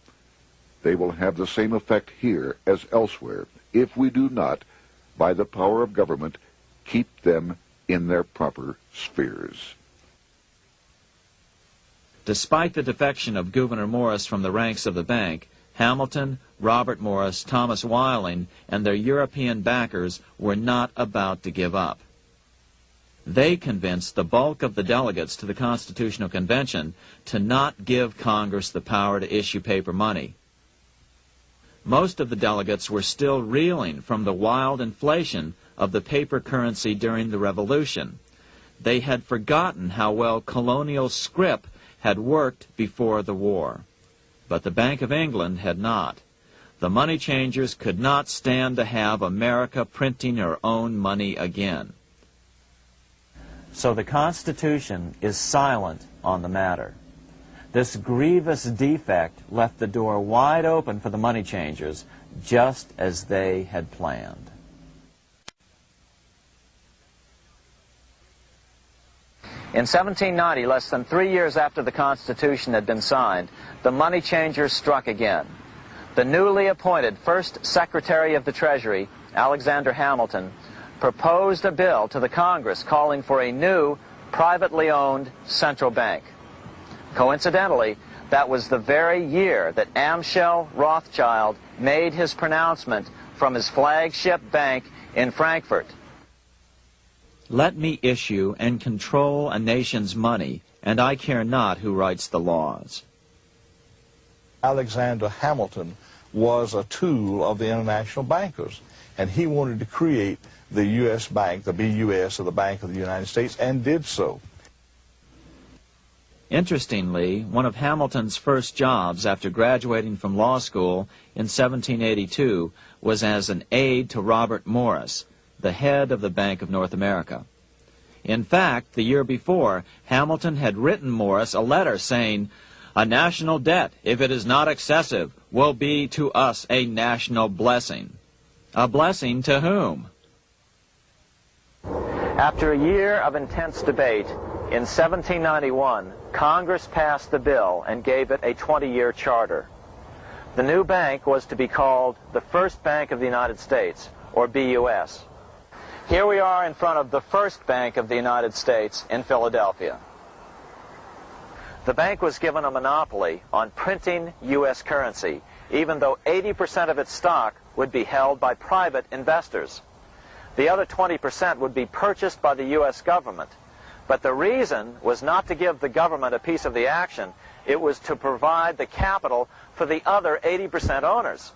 They will have the same effect here as elsewhere if we do not, by the power of government, keep them in their proper spheres." Despite the defection of Gouverneur Morris from the ranks of the bank, Hamilton, Robert Morris, Thomas Whiling, and their European backers were not about to give up. They convinced the bulk of the delegates to the Constitutional Convention to not give Congress the power to issue paper money. Most of the delegates were still reeling from the wild inflation of the paper currency during the Revolution. They had forgotten how well colonial scrip had worked before the war. But the Bank of England had not. The money changers could not stand to have America printing her own money again. So the Constitution is silent on the matter. This grievous defect left the door wide open for the money changers, just as they had planned. In 1790, less than 3 years after the Constitution had been signed, the money changers struck again. The newly appointed first Secretary of the Treasury, Alexander Hamilton, proposed a bill to the Congress calling for a new, privately owned central bank. Coincidentally, that was the very year that Amschel Rothschild made his pronouncement from his flagship bank in Frankfurt. Let me issue and control a nation's money, and I care not who writes the laws. Alexander Hamilton was a tool of the international bankers, and he wanted to create the U.S. Bank, the BUS, or the Bank of the United States, and did so. Interestingly, one of Hamilton's first jobs after graduating from law school in 1782 was as an aide to Robert Morris, the head of the Bank of North America. In fact, the year before, Hamilton had written Morris a letter saying, "A national debt, if it is not excessive, will be to us a national blessing." A blessing to whom? After a year of intense debate, in 1791, Congress passed the bill and gave it a 20-year charter. The new bank was to be called the First Bank of the United States, or BUS. Here we are in front of the First Bank of the United States in Philadelphia. The bank was given a monopoly on printing U.S. currency, even though 80% of its stock would be held by private investors. The other 20% would be purchased by the U.S. government. But the reason was not to give the government a piece of the action. It was to provide the capital for the other 80% owners.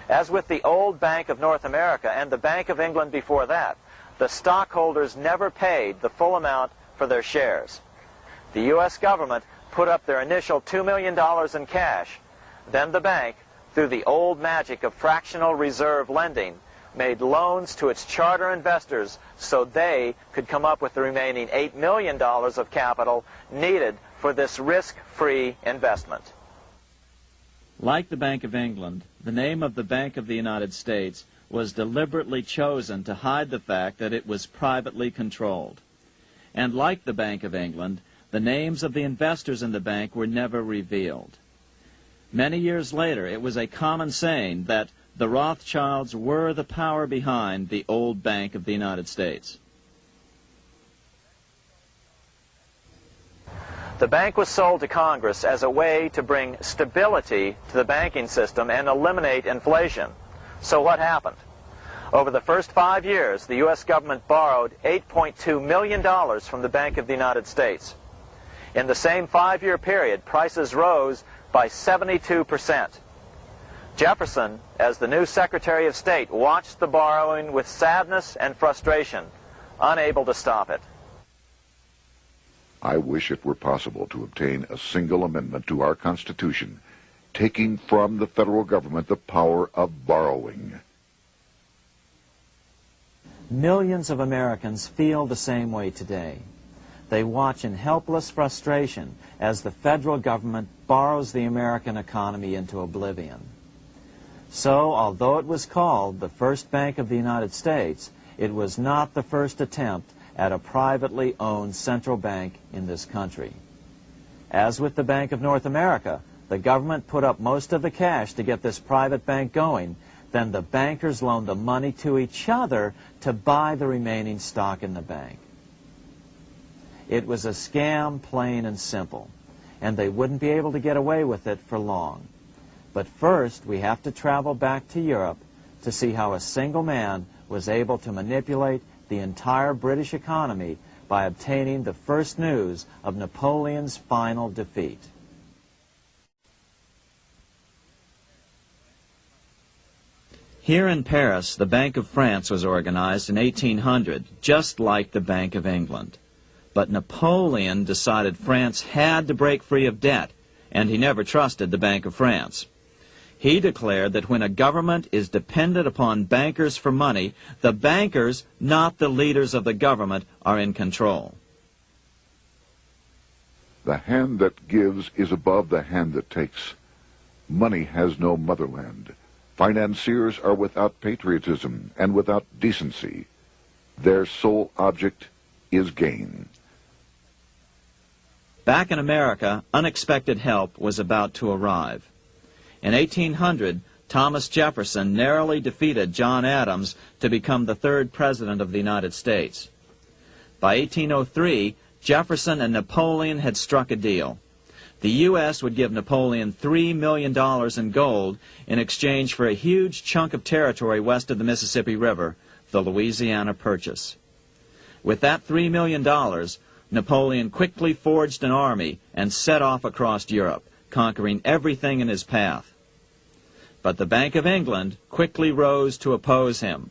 As with the old Bank of North America and the Bank of England before that, the stockholders never paid the full amount for their shares. The U.S. government put up their initial $2 million in cash. Then the bank, through the old magic of fractional reserve lending, made loans to its charter investors so they could come up with the remaining $8 million of capital needed for this risk-free investment. Like the Bank of England, the name of the Bank of the United States was deliberately chosen to hide the fact that it was privately controlled. And like the Bank of England, the names of the investors in the bank were never revealed. Many years later, it was a common saying that the Rothschilds were the power behind the old Bank of the United States. The bank was sold to Congress as a way to bring stability to the banking system and eliminate inflation. So what happened? Over the first 5 years, the U.S. government borrowed $8.2 million from the Bank of the United States. In the same 5-year period, prices rose by 72%. Jefferson, as the new Secretary of State, watched the borrowing with sadness and frustration, unable to stop it. I wish it were possible to obtain a single amendment to our Constitution, taking from the federal government the power of borrowing. Millions of Americans feel the same way today. They watch in helpless frustration as the federal government borrows the American economy into oblivion. So, although it was called the First Bank of the United States, it was not the first attempt at a privately owned central bank in this country. As with the Bank of North America, the government put up most of the cash to get this private bank going, then the bankers loaned the money to each other to buy the remaining stock in the bank. It was a scam, plain and simple, and they wouldn't be able to get away with it for long. But first, we have to travel back to Europe to see how a single man was able to manipulate the entire British economy by obtaining the first news of Napoleon's final defeat. Here in Paris, the Bank of France was organized in 1800, just like the Bank of England. But Napoleon decided France had to break free of debt, and he never trusted the Bank of France. He declared that when a government is dependent upon bankers for money, the bankers, not the leaders of the government, are in control. The hand that gives is above the hand that takes. Money has no motherland. Financiers are without patriotism and without decency. Their sole object is gain. Back in America, unexpected help was about to arrive. In 1800, Thomas Jefferson narrowly defeated John Adams to become the third president of the United States. By 1803, Jefferson and Napoleon had struck a deal. The U.S. would give Napoleon $3 million in gold in exchange for a huge chunk of territory west of the Mississippi River, the Louisiana Purchase. With that $3 million, Napoleon quickly forged an army and set off across Europe, conquering everything in his path. But the Bank of England quickly rose to oppose him.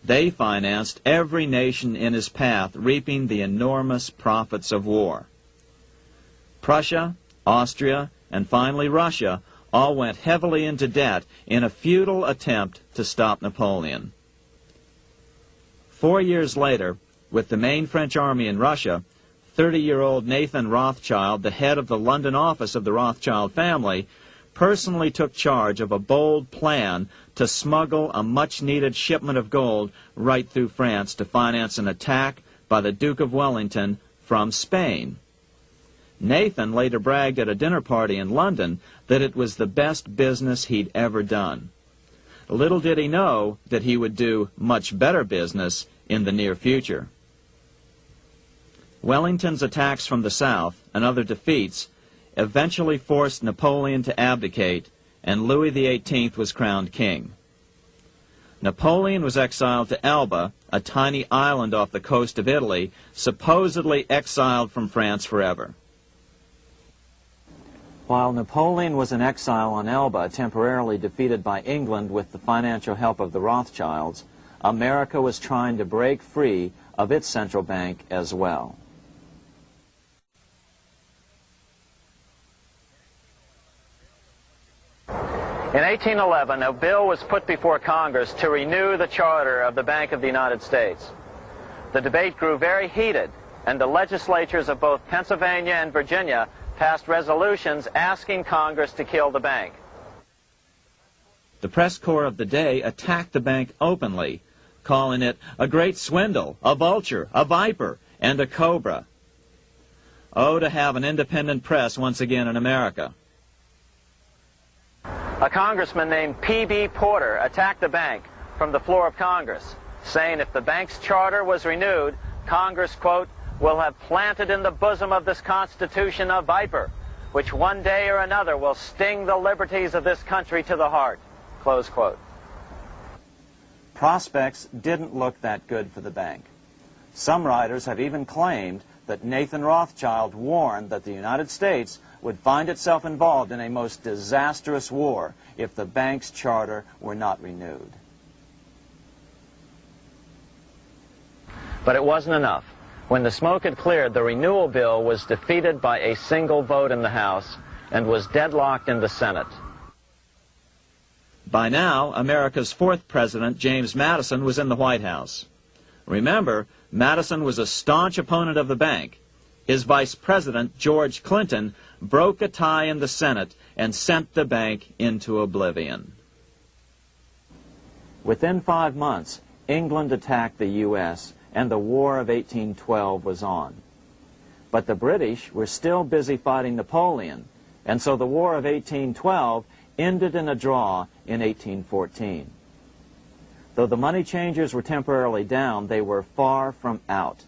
They financed every nation in his path, reaping the enormous profits of war. Prussia, Austria, and finally Russia all went heavily into debt in a futile attempt to stop Napoleon. 4 years later, with the main French army in Russia, 30-year-old Nathan Rothschild, the head of the London office of the Rothschild family, personally took charge of a bold plan to smuggle a much-needed shipment of gold right through France to finance an attack by the Duke of Wellington from Spain. Nathan later bragged at a dinner party in London that it was the best business he'd ever done. Little did he know that he would do much better business in the near future. Wellington's attacks from the south and other defeats eventually forced Napoleon to abdicate, and Louis XVIII was crowned king. Napoleon was exiled to Elba, a tiny island off the coast of Italy, supposedly exiled from France forever. While Napoleon was in exile on Elba, temporarily defeated by England with the financial help of the Rothschilds, America was trying to break free of its central bank as well. In 1811, a bill was put before Congress to renew the charter of the Bank of the United States. The debate grew very heated, and the legislatures of both Pennsylvania and Virginia passed resolutions asking Congress to kill the bank. The press corps of the day attacked the bank openly, calling it a great swindle, a vulture, a viper, and a cobra. Oh, to have an independent press once again in America. A congressman named P.B. Porter attacked the bank from the floor of Congress, saying if the bank's charter was renewed, Congress, quote, will have planted in the bosom of this Constitution a viper, which one day or another will sting the liberties of this country to the heart, close quote. Prospects didn't look that good for the bank. Some writers have even claimed that Nathan Rothschild warned that the United States would find itself involved in a most disastrous war if the bank's charter were not renewed. But it wasn't enough. When the smoke had cleared, the renewal bill was defeated by a single vote in the House and was deadlocked in the Senate. By now, America's fourth president, James Madison, was in the White House. Remember, Madison was a staunch opponent of the bank. His vice president, George Clinton, broke a tie in the Senate and sent the bank into oblivion. Within 5 months, England attacked the U.S., and the War of 1812 was on. But the British were still busy fighting Napoleon, and so the War of 1812 ended in a draw in 1814. Though the money changers were temporarily down, they were far from out.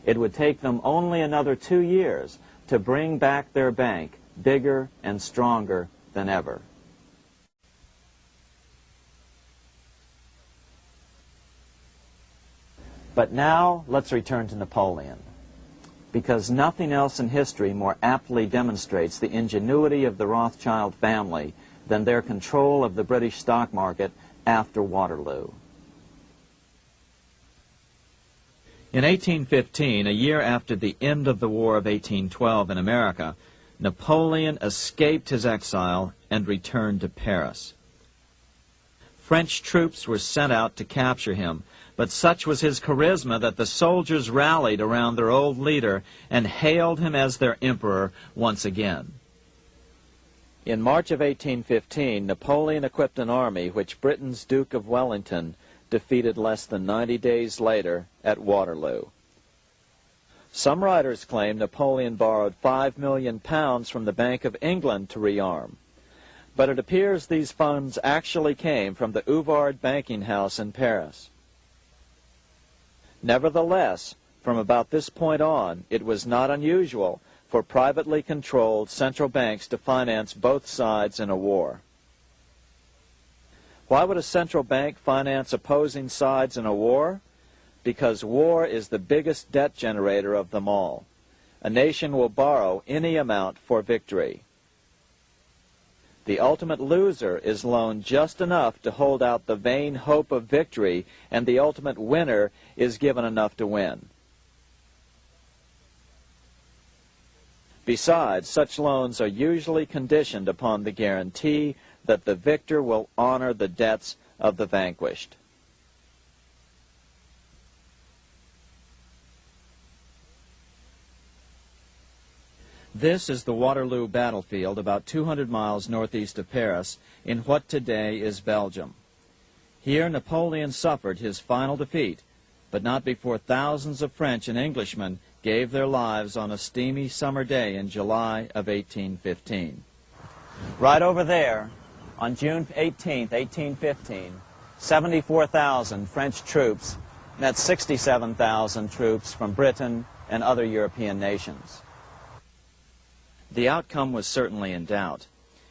It would take them only another 2 years to bring back their bank bigger and stronger than ever. But now let's return to Napoleon, because nothing else in history more aptly demonstrates the ingenuity of the Rothschild family than their control of the British stock market after Waterloo. In 1815, a year after the end of the War of 1812 in America, Napoleon escaped his exile and returned to Paris. French troops were sent out to capture him, but such was his charisma that the soldiers rallied around their old leader and hailed him as their emperor once again. In March of 1815, Napoleon equipped an army which Britain's Duke of Wellington defeated less than 90 days later at Waterloo. Some writers claim Napoleon borrowed £5 million from the Bank of England to rearm. But it appears these funds actually came from the Ouvard banking house in Paris. Nevertheless, from about this point on, it was not unusual for privately controlled central banks to finance both sides in a war. Why would a central bank finance opposing sides in a war? Because war is the biggest debt generator of them all. A nation will borrow any amount for victory. The ultimate loser is loaned just enough to hold out the vain hope of victory, and the ultimate winner is given enough to win. Besides, such loans are usually conditioned upon the guarantee that the victor will honor the debts of the vanquished. This is the Waterloo battlefield about 200 miles northeast of Paris in what today is Belgium. Here Napoleon suffered his final defeat, but not before thousands of French and Englishmen gave their lives on a steamy summer day in July of 1815. Right over there, on June 18, 1815, 74,000 French troops met 67,000 troops from Britain and other European nations. The outcome was certainly in doubt.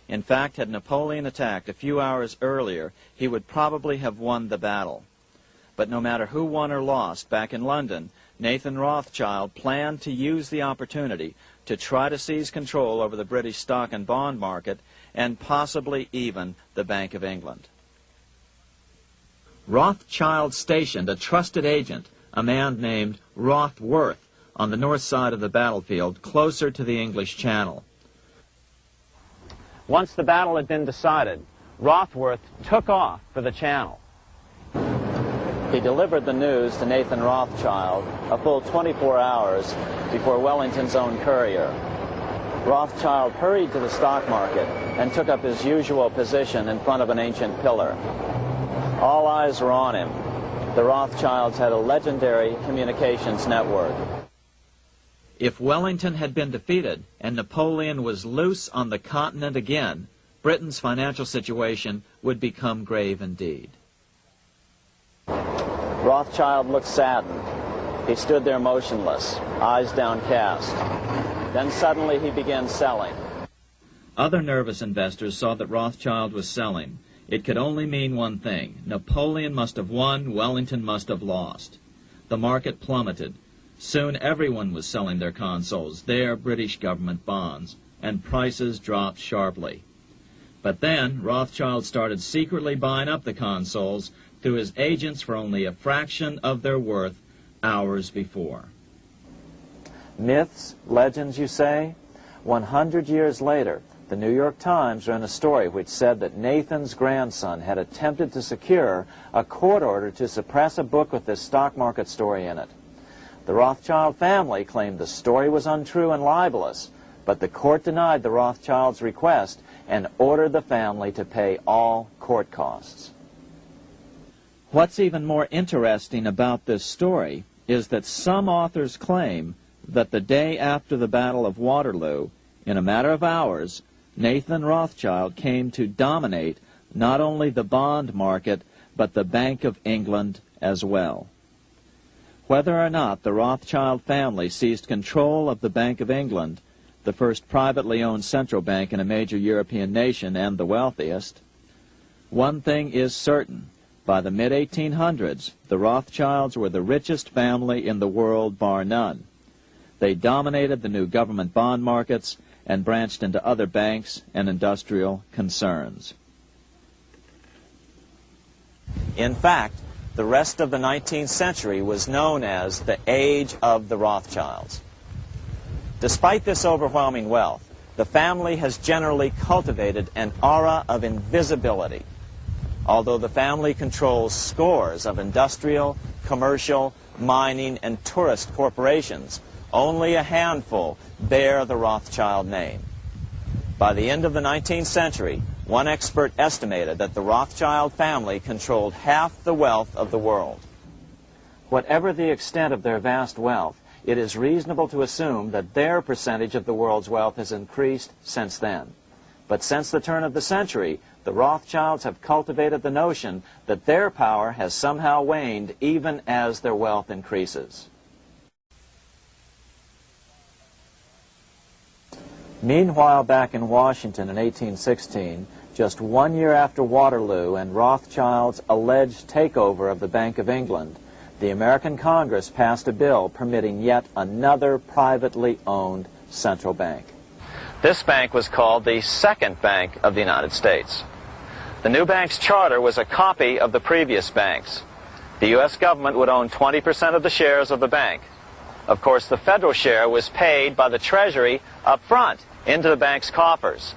In fact, had Napoleon attacked a few hours earlier, he would probably have won the battle. But no matter who won or lost, back in London, Nathan Rothschild planned to use the opportunity to try to seize control over the British stock and bond market and possibly even the Bank of England. Rothschild stationed a trusted agent, a man named Rothworth, on the north side of the battlefield, closer to the English Channel. Once the battle had been decided, Rothworth took off for the Channel. He delivered the news to Nathan Rothschild a full 24 hours before Wellington's own courier. Rothschild hurried to the stock market and took up his usual position in front of an ancient pillar. All eyes were on him. The Rothschilds had a legendary communications network. If Wellington had been defeated and Napoleon was loose on the continent again, Britain's financial situation would become grave indeed. Rothschild looked saddened. He stood there motionless, eyes downcast. Then suddenly he began selling. Other nervous investors saw that Rothschild was selling. It could only mean one thing. Napoleon must have won, Wellington must have lost. The market plummeted. Soon everyone was selling their consols, their British government bonds, and prices dropped sharply. But then Rothschild started secretly buying up the consols through his agents for only a fraction of their worth hours before. Myths, legends, you say? 100 years later, the New York Times ran a story which said that Nathan's grandson had attempted to secure a court order to suppress a book with this stock market story in it. The Rothschild family claimed the story was untrue and libelous, but the court denied the Rothschilds' request and ordered the family to pay all court costs. What's even more interesting about this story is that some authors claim that the day after the Battle of Waterloo, in a matter of hours, Nathan Rothschild came to dominate not only the bond market, but the Bank of England as well. Whether or not the Rothschild family seized control of the Bank of England, the first privately owned central bank in a major European nation and the wealthiest, one thing is certain. By the mid-1800s, the Rothschilds were the richest family in the world, bar none. They dominated the new government bond markets and branched into other banks and industrial concerns. In fact, the rest of the 19th century was known as the Age of the Rothschilds. Despite this overwhelming wealth, the family has generally cultivated an aura of invisibility. Although the family controls scores of industrial, commercial, mining, and tourist corporations, only a handful bear the Rothschild name. By the end of the 19th century, one expert estimated that the Rothschild family controlled half the wealth of the world. Whatever the extent of their vast wealth, it is reasonable to assume that their percentage of the world's wealth has increased since then. But since the turn of the century, the Rothschilds have cultivated the notion that their power has somehow waned even as their wealth increases. Meanwhile, back in Washington in 1816, just 1 year after Waterloo and Rothschild's alleged takeover of the Bank of England, the American Congress passed a bill permitting yet another privately owned central bank. This bank was called the Second Bank of the United States. The new bank's charter was a copy of the previous bank's. The U.S. government would own 20% of the shares of the bank. Of course, the federal share was paid by the Treasury up front into the bank's coffers.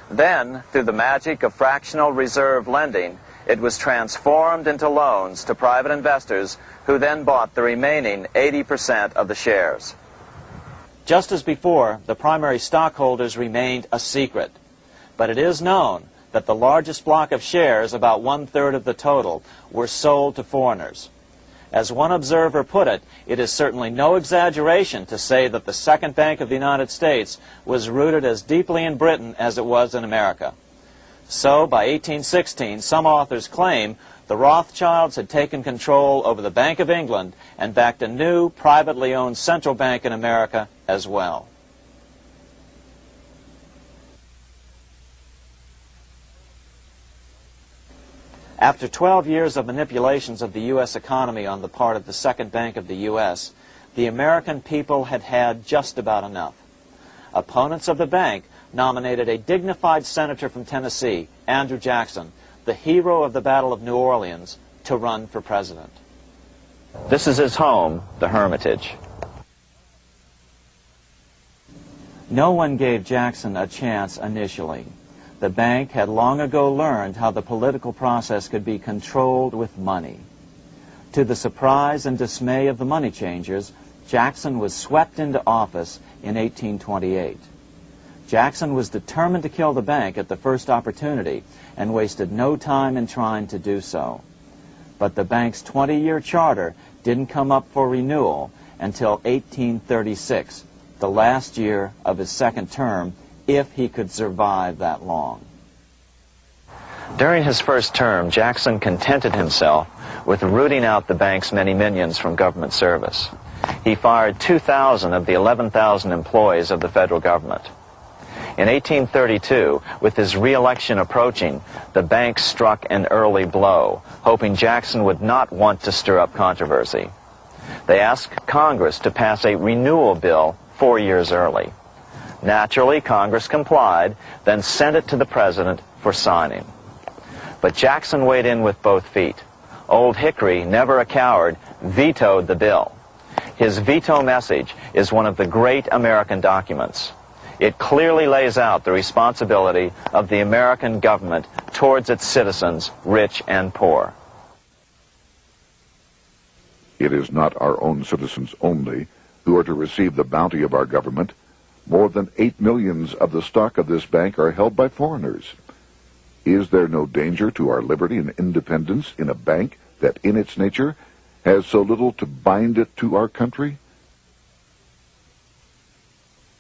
Then, through the magic of fractional reserve lending, it was transformed into loans to private investors who then bought the remaining 80% of the shares. Just as before, the primary stockholders remained a secret. But it is known that the largest block of shares, about 1/3 of the total, were sold to foreigners. As one observer put it, it is certainly no exaggeration to say that the Second Bank of the United States was rooted as deeply in Britain as it was in America. So, by 1816, some authors claim the Rothschilds had taken control over the Bank of England and backed a new, privately owned central bank in America as well. After 12 years of manipulations of the U.S. economy on the part of the Second Bank of the U.S., the American people had had just about enough. Opponents of the bank nominated a dignified senator from Tennessee, Andrew Jackson, the hero of the Battle of New Orleans, to run for president. This is his home, the Hermitage. No one gave Jackson a chance initially. The bank had long ago learned how the political process could be controlled with money. To the surprise and dismay of the money changers, Jackson was swept into office in 1828. Jackson was determined to kill the bank at the first opportunity and wasted no time in trying to do so. But the bank's 20-year charter didn't come up for renewal until 1836, the last year of his second term, if he could survive that long. During his first term, Jackson contented himself with rooting out the bank's many minions from government service. He fired 2,000 of the 11,000 employees of the federal government. In 1832, with his re-election approaching, the bank struck an early blow, hoping Jackson would not want to stir up controversy. They asked Congress to pass a renewal bill 4 years early. Naturally, Congress complied, then sent it to the president for signing. But Jackson weighed in with both feet. Old Hickory, never a coward, vetoed the bill. His veto message is one of the great American documents. It clearly lays out the responsibility of the American government towards its citizens, rich and poor. It is not our own citizens only who are to receive the bounty of our government. More than 8 million of the stock of this bank are held by foreigners. Is there no danger to our liberty and independence in a bank that in its nature has so little to bind it to our country?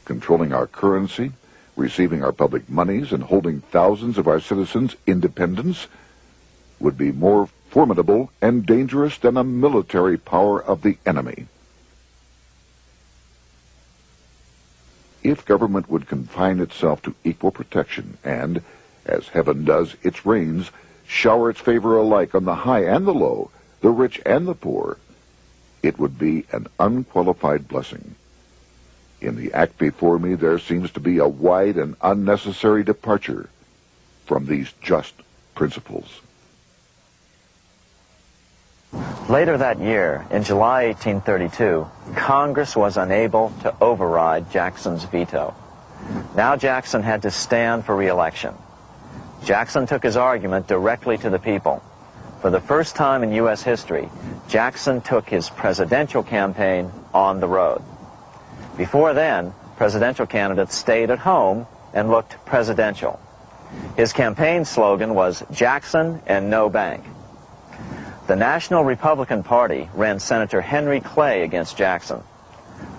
Controlling our currency, receiving our public monies, and holding thousands of our citizens' independence would be more formidable and dangerous than a military power of the enemy. If government would confine itself to equal protection and, as heaven does its rains, shower its favor alike on the high and the low, the rich and the poor, it would be an unqualified blessing. In the act before me, there seems to be a wide and unnecessary departure from these just principles. Later that year, in July 1832, Congress was unable to override Jackson's veto. Now Jackson had to stand for re-election. Jackson took his argument directly to the people. For the first time in U.S. history, Jackson took his presidential campaign on the road. Before then, presidential candidates stayed at home and looked presidential. His campaign slogan was "Jackson and no bank." The National Republican Party ran Senator Henry Clay against Jackson.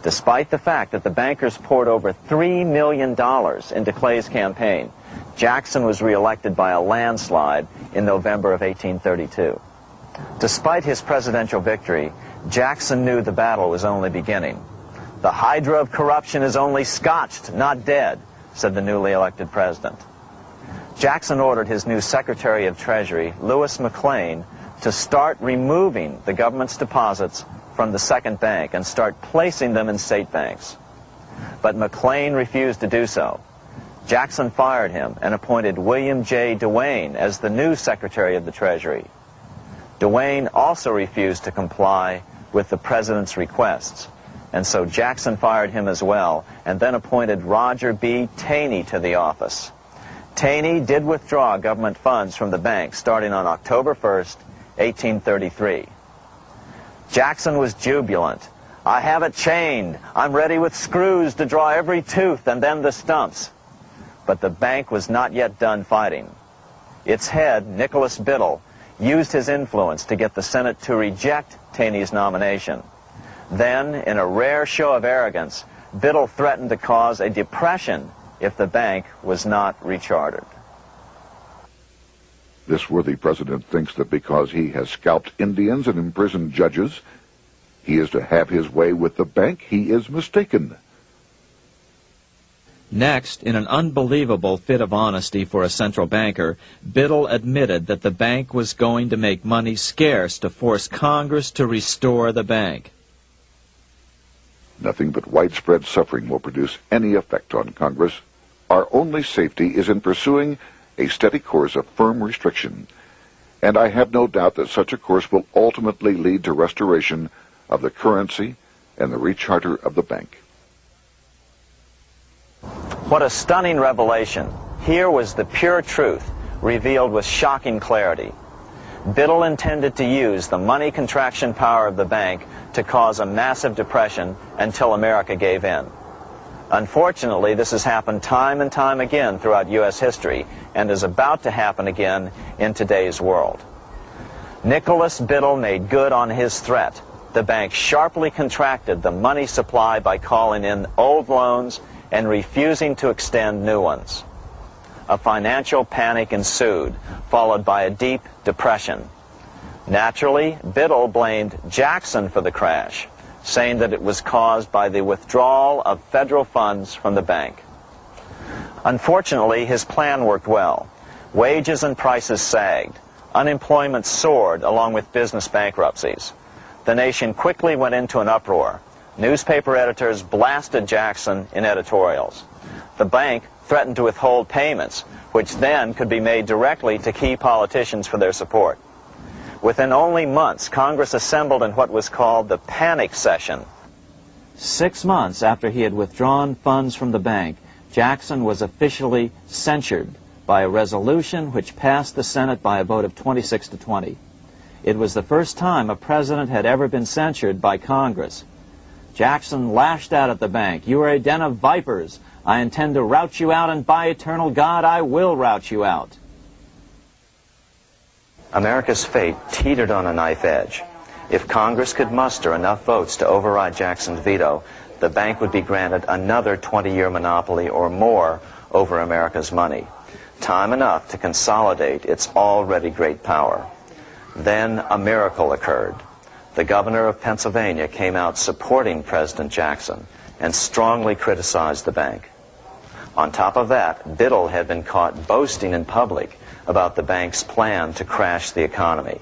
Despite the fact that the bankers poured over $3 million into Clay's campaign, Jackson was reelected by a landslide in November of 1832. Despite his presidential victory, Jackson knew the battle was only beginning. "The hydra of corruption is only scotched, not dead," said the newly elected president. Jackson ordered his new Secretary of Treasury, Lewis McLean, to start removing the government's deposits from the second bank and start placing them in state banks. But McLean refused to do so. Jackson fired him and appointed William J. Duane as the new Secretary of the Treasury. Duane also refused to comply with the president's requests, and so Jackson fired him as well and then appointed Roger B. Taney to the office. Taney did withdraw government funds from the bank starting on October 1st, 1833. Jackson was jubilant. "I have it chained. I'm ready with screws to draw every tooth and then the stumps." But the bank was not yet done fighting. Its head, Nicholas Biddle, used his influence to get the Senate to reject Taney's nomination. Then, in a rare show of arrogance, Biddle threatened to cause a depression if the bank was not rechartered. This worthy president thinks that because he has scalped Indians and imprisoned judges, he is to have his way with the bank. He is mistaken. Next, in an unbelievable fit of honesty for a central banker, Biddle admitted that the bank was going to make money scarce to force Congress to restore the bank. Nothing but widespread suffering will produce any effect on Congress. Our only safety is in pursuing a steady course of firm restriction, and I have no doubt that such a course will ultimately lead to restoration of the currency and the recharter of the bank. What a stunning revelation. Here was the pure truth, revealed with shocking clarity. Biddle intended to use the money contraction power of the bank to cause a massive depression until America gave in. Unfortunately, this has happened time and time again throughout U.S. history and is about to happen again in today's world. Nicholas Biddle made good on his threat. The bank sharply contracted the money supply by calling in old loans and refusing to extend new ones. A financial panic ensued, followed by a deep depression. Naturally, Biddle blamed Jackson for the crash, saying that it was caused by the withdrawal of federal funds from the bank. Unfortunately, his plan worked well. Wages and prices sagged. Unemployment soared along with business bankruptcies. The nation quickly went into an uproar. Newspaper editors blasted Jackson in editorials. The bank threatened to withhold payments, which then could be made directly to key politicians for their support. Within only months, Congress assembled in what was called the panic session. 6 months after he had withdrawn funds from the bank, Jackson was officially censured by a resolution which passed the Senate by a vote of 26 to 20. It was the first time a president had ever been censured by Congress. Jackson lashed out at the bank. "You are a den of vipers. I intend to rout you out, and by eternal God, I will rout you out." America's fate teetered on a knife edge. If Congress could muster enough votes to override Jackson's veto, the bank would be granted another 20-year monopoly or more over America's money, time enough to consolidate its already great power. Then a miracle occurred. The governor of Pennsylvania came out supporting President Jackson and strongly criticized the bank. On top of that, Biddle had been caught boasting in public about the bank's plan to crash the economy.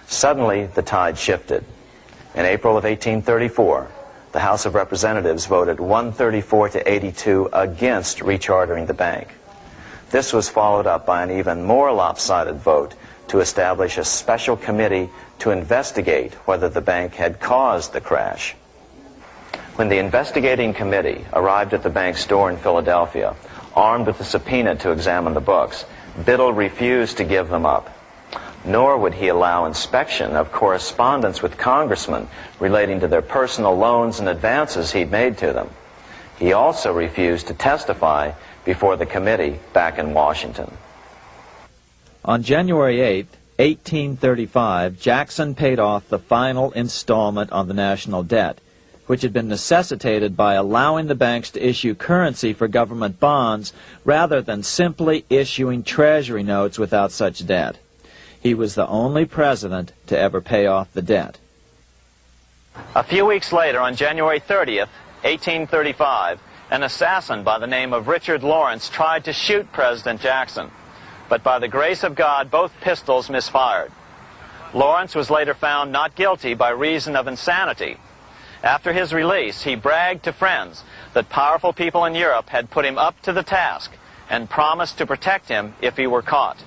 Suddenly, the tide shifted. In April of 1834, the House of Representatives voted 134 to 82 against rechartering the bank. This was followed up by an even more lopsided vote to establish a special committee to investigate whether the bank had caused the crash. When the investigating committee arrived at the bank's door in Philadelphia, armed with a subpoena to examine the books, Biddle refused to give them up. Nor would he allow inspection of correspondence with congressmen relating to their personal loans and advances he'd made to them. He also refused to testify before the committee back in Washington. On January 8, 1835, Jackson paid off the final installment on the national debt. which had been necessitated by allowing the banks to issue currency for government bonds rather than simply issuing treasury notes without such debt. He was the only president to ever pay off the debt. A few weeks later, on January 30th, 1835, an assassin by the name of Richard Lawrence tried to shoot President Jackson, but by the grace of God, both pistols misfired. Lawrence was later found not guilty by reason of insanity. After his release, he bragged to friends that powerful people in Europe had put him up to the task and promised to protect him if he were caught.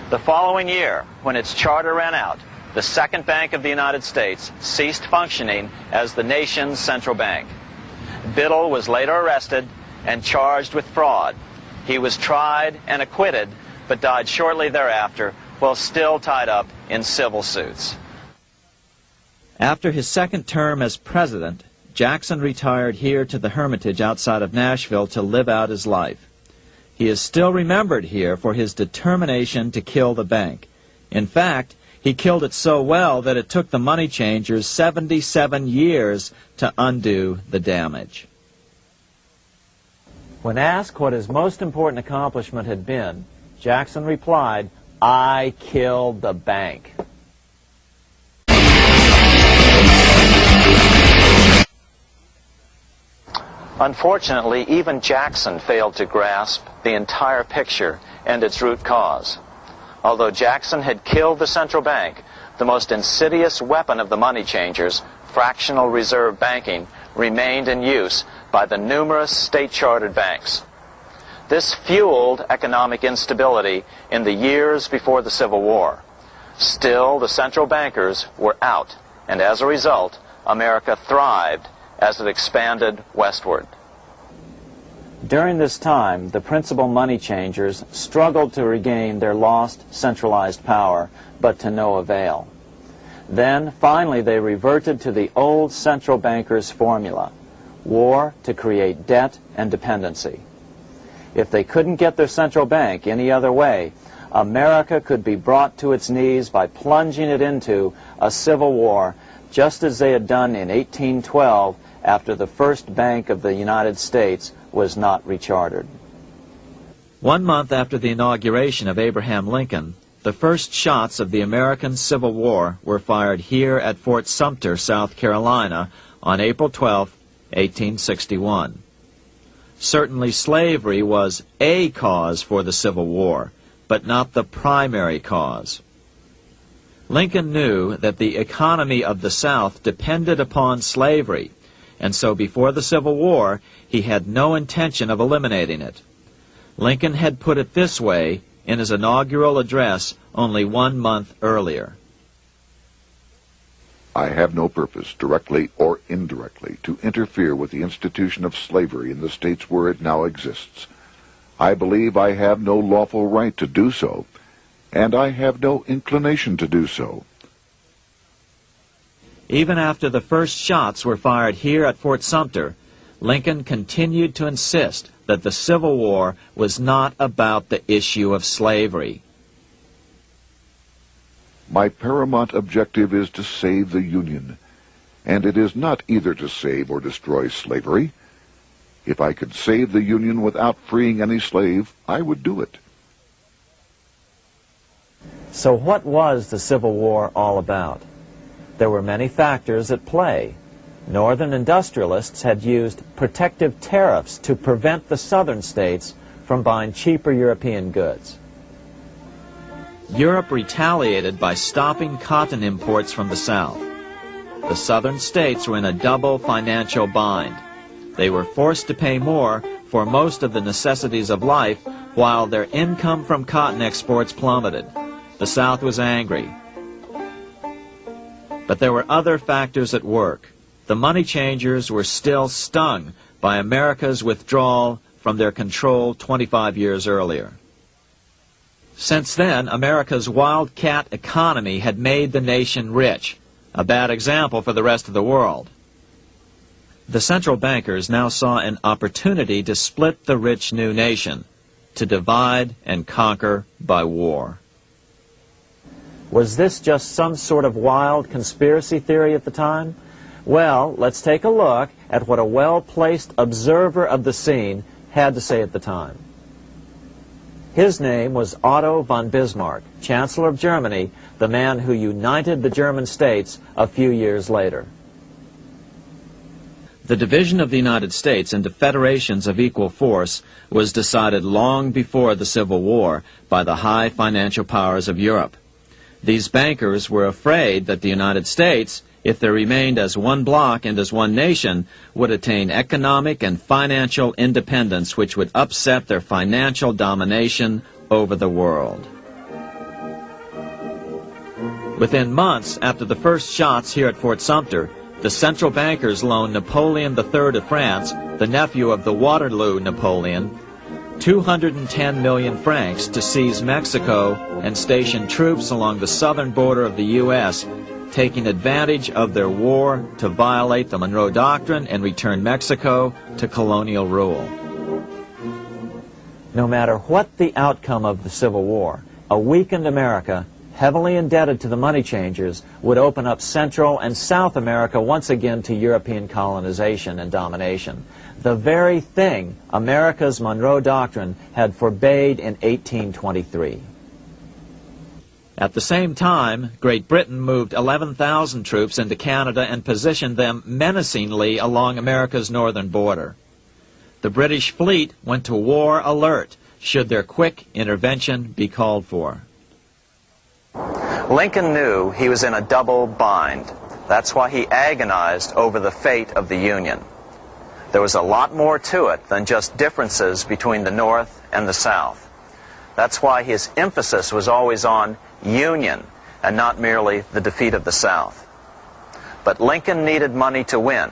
The following year, when its charter ran out, the Second Bank of the United States ceased functioning as the nation's central bank. Biddle was later arrested and charged with fraud. He was tried and acquitted, but died shortly thereafter while still tied up in civil suits. After his second term as president, Jackson retired here to the Hermitage outside of Nashville to live out his life. He is still remembered here for his determination to kill the bank. In fact, he killed it so well that it took the money changers 77 years to undo the damage. When asked what his most important accomplishment had been, Jackson replied, "I killed the bank." Unfortunately, even Jackson failed to grasp the entire picture and its root cause. Although Jackson had killed the central bank, the most insidious weapon of the money changers, fractional reserve banking, remained in use by the numerous state-chartered banks. This fueled economic instability in the years before the Civil War. Still, the central bankers were out, and as a result, America thrived as it expanded westward. During this time, the principal money changers struggled to regain their lost centralized power, but to no avail. Then, finally, they reverted to the old central bankers' formula: war to create debt and dependency. If they couldn't get their central bank any other way, America could be brought to its knees by plunging it into a civil war, just as they had done in 1812 after the first Bank of the United States was not rechartered. 1 month after the inauguration of Abraham Lincoln, the first shots of the American Civil War were fired here at Fort Sumter, South Carolina, on April 12, 1861. Certainly slavery was a cause for the Civil War, but not the primary cause. Lincoln knew that the economy of the South depended upon slavery, and so before the Civil War, he had no intention of eliminating it. Lincoln had put it this way in his inaugural address only 1 month earlier. I have no purpose, directly or indirectly, to interfere with the institution of slavery in the states where it now exists. I believe I have no lawful right to do so, and I have no inclination to do so. Even after the first shots were fired here at Fort Sumter, Lincoln continued to insist that the Civil War was not about the issue of slavery. My paramount objective is to save the Union, and it is not either to save or destroy slavery. If I could save the Union without freeing any slave, I would do it. So what was the Civil War all about? There were many factors at play. Northern industrialists had used protective tariffs to prevent the southern states from buying cheaper European goods. Europe retaliated by stopping cotton imports from the South. The southern states were in a double financial bind. They were forced to pay more for most of the necessities of life, while their income from cotton exports plummeted. The South was angry. But there were other factors at work. The money changers were still stung by America's withdrawal from their control 25 years earlier. Since then, America's wildcat economy had made the nation rich, a bad example for the rest of the world. The central bankers now saw an opportunity to split the rich new nation, to divide and conquer by war. Was this just some sort of wild conspiracy theory at the time? Well, let's take a look at what a well-placed observer of the scene had to say at the time. His name was Otto von Bismarck, Chancellor of Germany, the man who united the German states a few years later. The division of the United States into federations of equal force was decided long before the Civil War by the high financial powers of Europe. These bankers were afraid that the United States, if they remained as one bloc and as one nation, would attain economic and financial independence which would upset their financial domination over the world. Within months after the first shots here at Fort Sumter, the central bankers loaned Napoleon III of France, the nephew of the Waterloo Napoleon, 210 million francs to seize Mexico and station troops along the southern border of the U.S., taking advantage of their war to violate the Monroe Doctrine and return Mexico to colonial rule. No matter what the outcome of the Civil War, a weakened America, heavily indebted to the money changers, would open up Central and South America once again to European colonization and domination. The very thing America's Monroe Doctrine had forbade in 1823. At the same time, Great Britain moved 11,000 troops into Canada and positioned them menacingly along America's northern border. The British fleet went to war alert should their quick intervention be called for. Lincoln knew he was in a double bind. That's why he agonized over the fate of the Union. There was a lot more to it than just differences between the North and the South. That's why his emphasis was always on union and not merely the defeat of the South. But Lincoln needed money to win.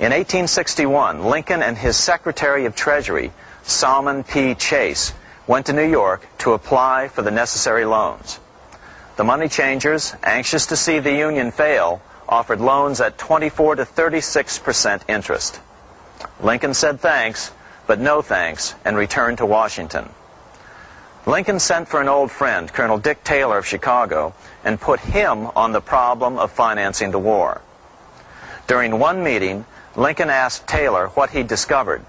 In 1861, Lincoln and his Secretary of Treasury, Salmon P. Chase, went to New York to apply for the necessary loans. The money changers, anxious to see the Union fail, offered loans at 24 to 36% interest. Lincoln said thanks, but no thanks, and returned to Washington. Lincoln sent for an old friend, Colonel Dick Taylor of Chicago, and put him on the problem of financing the war. During one meeting, Lincoln asked Taylor what he'd discovered.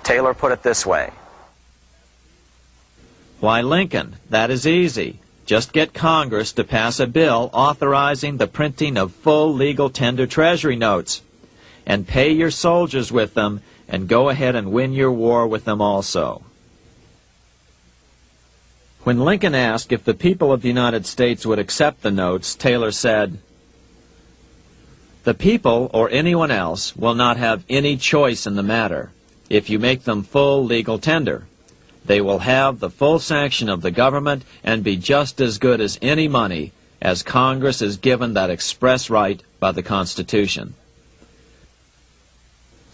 Taylor put it this way. Why, Lincoln, that is easy. Just get Congress to pass a bill authorizing the printing of full legal tender treasury notes, and pay your soldiers with them, and go ahead and win your war with them also. When Lincoln asked if the people of the United States would accept the notes, Taylor said, "The people, or anyone else, will not have any choice in the matter if you make them full legal tender. They will have the full sanction of the government and be just as good as any money, as Congress is given that express right by the Constitution."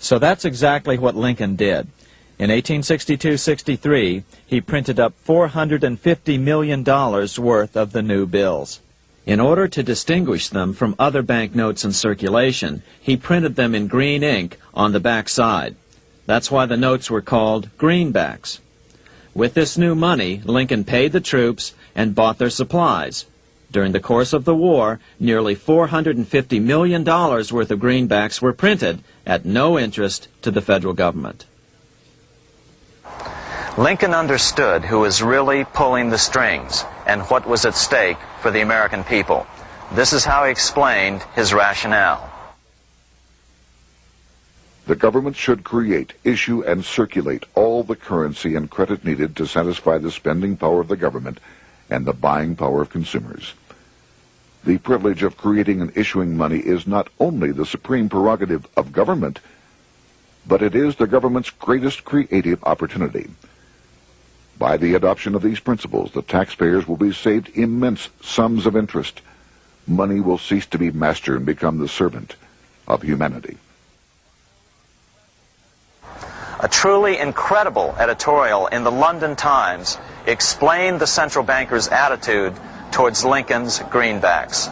So that's exactly what Lincoln did. In 1862-63, he printed up $450 million worth of the new bills. In order to distinguish them from other banknotes in circulation, he printed them in green ink on the back side. That's why the notes were called greenbacks. With this new money, Lincoln paid the troops and bought their supplies. During the course of the war, nearly $450 million worth of greenbacks were printed at no interest to the federal government. Lincoln understood who was really pulling the strings and what was at stake for the American people. This is how he explained his rationale. The government should create, issue, and circulate all the currency and credit needed to satisfy the spending power of the government and the buying power of consumers. The privilege of creating and issuing money is not only the supreme prerogative of government, but it is the government's greatest creative opportunity. By the adoption of these principles, the taxpayers will be saved immense sums of interest. Money will cease to be master and become the servant of humanity. A truly incredible editorial in the London Times explained the central bankers' attitude towards Lincoln's greenbacks.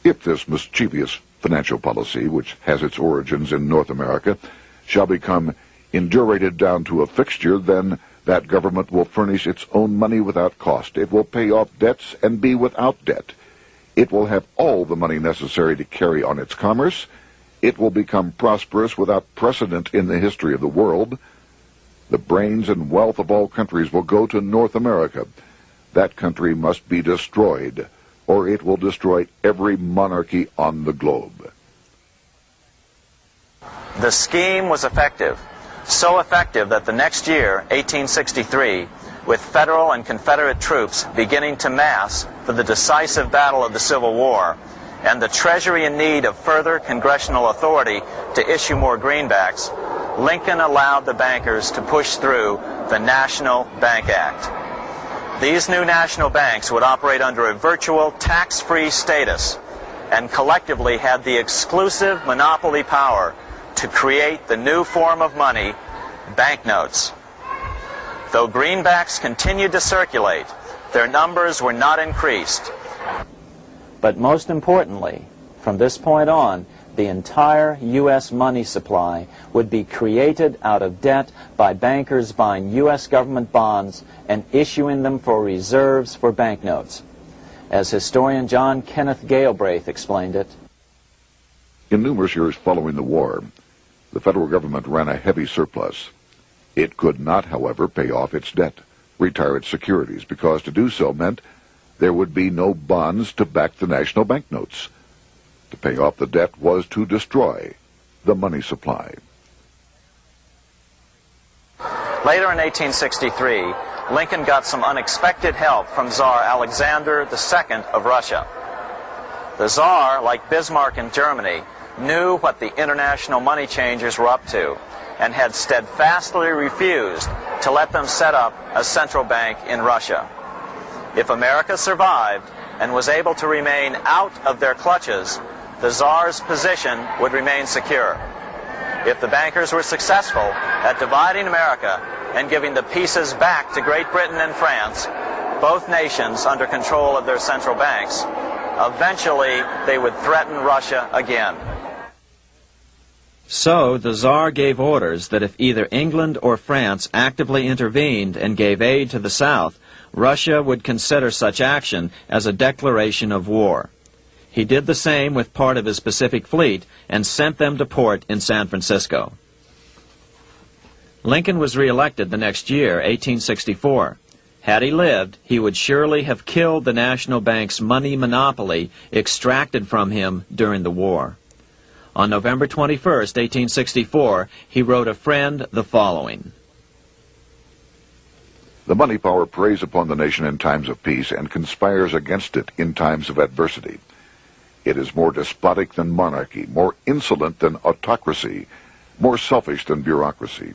If this mischievous financial policy, which has its origins in North America, shall become indurated down to a fixture, then that government will furnish its own money without cost. It will pay off debts and be without debt. It will have all the money necessary to carry on its commerce. It will become prosperous without precedent in the history of the world. The brains and wealth of all countries will go to North America. That country must be destroyed, or it will destroy every monarchy on the globe. The scheme was effective, so effective that the next year, 1863, with Federal and Confederate troops beginning to mass for the decisive battle of the Civil War, and the Treasury in need of further congressional authority to issue more greenbacks, Lincoln allowed the bankers to push through the National Bank Act. These new national banks would operate under a virtual tax-free status and collectively had the exclusive monopoly power to create the new form of money, banknotes. Though greenbacks continued to circulate, their numbers were not increased. But most importantly, from this point on, the entire U.S. money supply would be created out of debt by bankers buying U.S. government bonds and issuing them for reserves for banknotes. As historian John Kenneth Galbraith explained it, in numerous years following the war, the federal government ran a heavy surplus. It could not, however, pay off its debt, retire its securities, because to do so meant there would be no bonds to back the national banknotes. To pay off the debt was to destroy the money supply. Later in 1863, Lincoln got some unexpected help from Tsar Alexander II of Russia. The Tsar, like Bismarck in Germany, knew what the international money changers were up to and had steadfastly refused to let them set up a central bank in Russia. If America survived and was able to remain out of their clutches, the Tsar's position would remain secure. If the bankers were successful at dividing America and giving the pieces back to Great Britain and France, both nations under control of their central banks, eventually they would threaten Russia again. So the Tsar gave orders that if either England or France actively intervened and gave aid to the South, Russia would consider such action as a declaration of war. He did the same with part of his Pacific Fleet and sent them to port in San Francisco. Lincoln was reelected the next year, 1864. Had he lived, he would surely have killed the national bank's money monopoly extracted from him during the war. On November 21, 1864, he wrote a friend the following: The money power preys upon the nation in times of peace and conspires against it in times of adversity. It is more despotic than monarchy, more insolent than autocracy, more selfish than bureaucracy.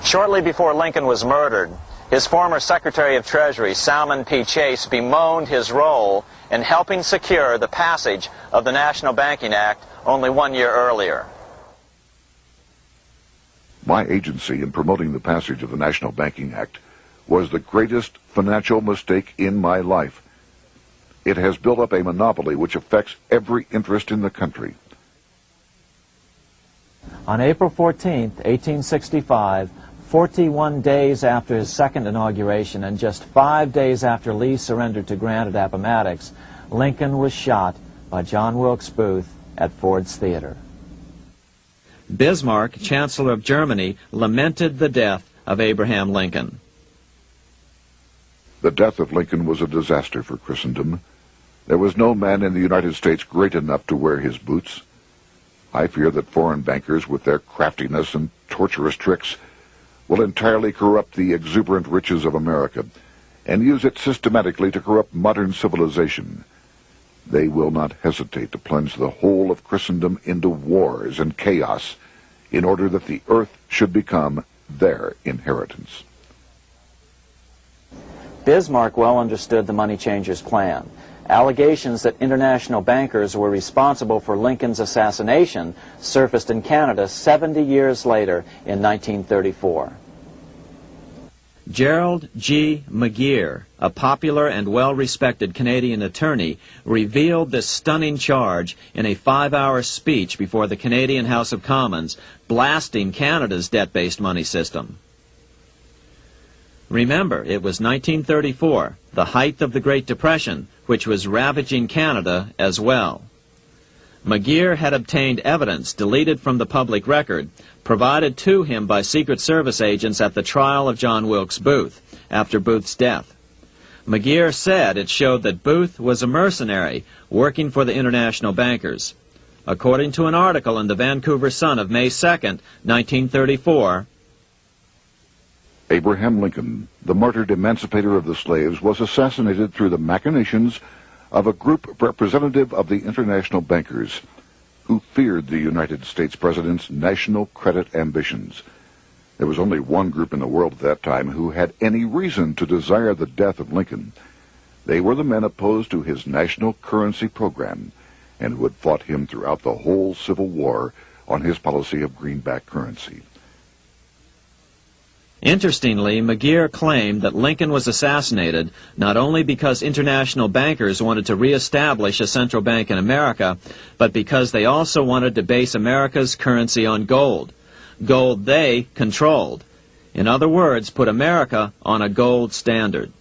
Shortly before Lincoln was murdered, his former Secretary of Treasury, Salmon P. Chase, bemoaned his role in helping secure the passage of the National Banking Act only 1 year earlier. My agency in promoting the passage of the National Banking Act was the greatest financial mistake in my life. It has built up a monopoly which affects every interest in the country. On April 14, 1865, 41 days after his second inauguration and just 5 days after Lee surrendered to Grant at Appomattox, Lincoln was shot by John Wilkes Booth at Ford's Theater. Bismarck, Chancellor of Germany, lamented the death of Abraham Lincoln. The death of Lincoln was a disaster for Christendom. There was no man in the United States great enough to wear his boots. I fear that foreign bankers, with their craftiness and torturous tricks, will entirely corrupt the exuberant riches of America and use it systematically to corrupt modern civilization. They will not hesitate to plunge the whole of Christendom into wars and chaos in order that the earth should become their inheritance. Bismarck well understood the money changers' plan. Allegations that international bankers were responsible for Lincoln's assassination surfaced in Canada 70 years later in 1934. Gerald G. McGeer, a popular and well-respected Canadian attorney, revealed this stunning charge in a 5-hour speech before the Canadian House of Commons, blasting Canada's debt-based money system. Remember, it was 1934, the height of the Great Depression, which was ravaging Canada as well. McGeer had obtained evidence deleted from the public record, provided to him by Secret Service agents at the trial of John Wilkes Booth, after Booth's death. McGeer said it showed that Booth was a mercenary working for the international bankers. According to an article in the Vancouver Sun of May 2nd, 1934, Abraham Lincoln, the martyred emancipator of the slaves, was assassinated through the machinations of a group representative of the international bankers who feared the United States president's national credit ambitions. There was only one group in the world at that time who had any reason to desire the death of Lincoln. They were the men opposed to his national currency program and who had fought him throughout the whole Civil War on his policy of greenback currency. Interestingly, McGeer claimed that Lincoln was assassinated not only because international bankers wanted to reestablish a central bank in America, but because they also wanted to base America's currency on gold. Gold they controlled. In other words, put America on a gold standard.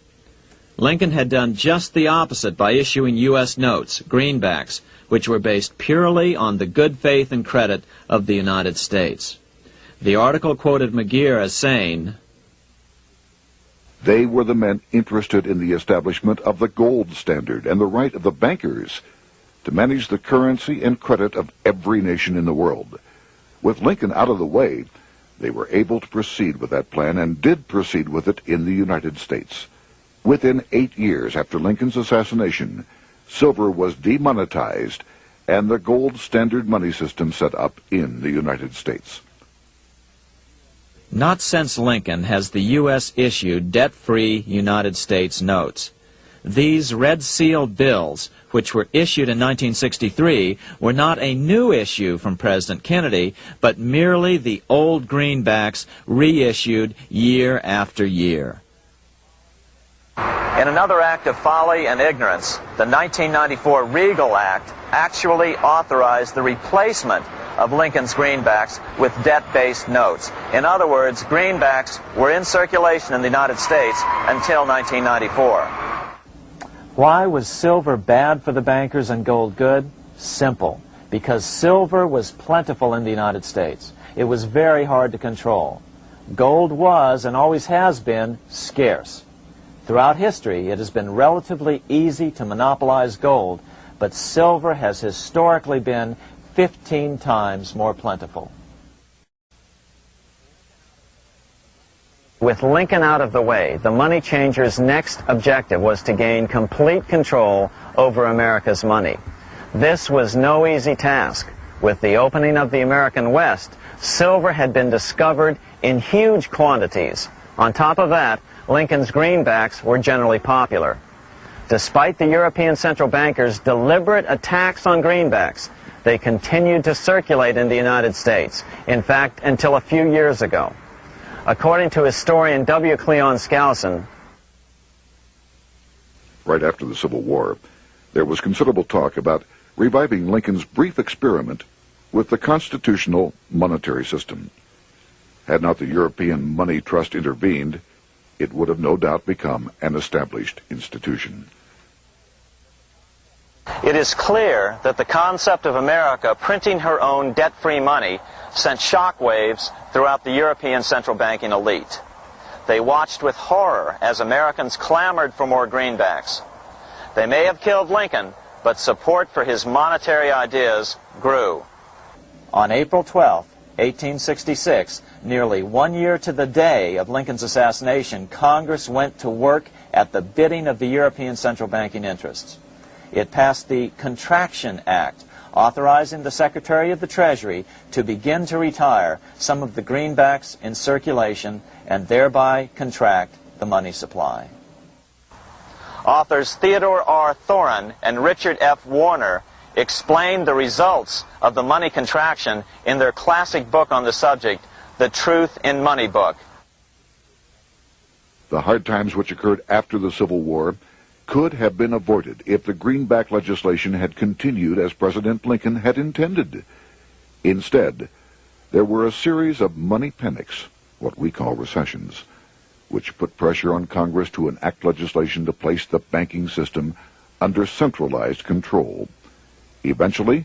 Lincoln had done just the opposite by issuing U.S. notes, greenbacks, which were based purely on the good faith and credit of the United States. The article quoted McGeer as saying, "They were the men interested in the establishment of the gold standard and the right of the bankers to manage the currency and credit of every nation in the world. With Lincoln out of the way, they were able to proceed with that plan and did proceed with it in the United States. Within 8 years after Lincoln's assassination, silver was demonetized and the gold standard money system set up in the United States." Not since Lincoln has the U.S. issued debt-free United States notes. These red-sealed bills, which were issued in 1963, were not a new issue from President Kennedy, but merely the old greenbacks reissued year after year. In another act of folly and ignorance, the 1994 Regal Act actually authorized the replacement of Lincoln's greenbacks with debt-based notes. In other words, greenbacks were in circulation in the United States until 1994. Why was silver bad for the bankers and gold good? Simple. Because silver was plentiful in the United States. It was very hard to control. Gold was, and always has been, scarce. Throughout history, it has been relatively easy to monopolize gold, but silver has historically been 15 times more plentiful. With Lincoln out of the way, the money changers' next objective was to gain complete control over America's money. This was no easy task. With the opening of the American West, silver had been discovered in huge quantities. On top of that, Lincoln's greenbacks were generally popular. Despite the European central bankers' deliberate attacks on greenbacks, they continued to circulate in the United States, in fact, until a few years ago. According to historian W. Cleon Skousen, right after the Civil War, there was considerable talk about reviving Lincoln's brief experiment with the constitutional monetary system. Had not the European Money Trust intervened, it would have no doubt become an established institution. It is clear that the concept of America printing her own debt-free money sent shockwaves throughout the European central banking elite. They watched with horror as Americans clamored for more greenbacks. They may have killed Lincoln, but support for his monetary ideas grew. On April 12, 1866, nearly 1 year to the day of Lincoln's assassination, Congress went to work at the bidding of the European central banking interests. It passed the Contraction Act, authorizing the Secretary of the Treasury to begin to retire some of the greenbacks in circulation and thereby contract the money supply. Authors Theodore R. Thorin and Richard F. Warner explained the results of the money contraction in their classic book on the subject, The Truth in Money Book. The hard times which occurred after the Civil War could have been avoided if the greenback legislation had continued as President Lincoln had intended. Instead, there were a series of money panics, what we call recessions. which put pressure on Congress to enact legislation to place the banking system under centralized control. Eventually,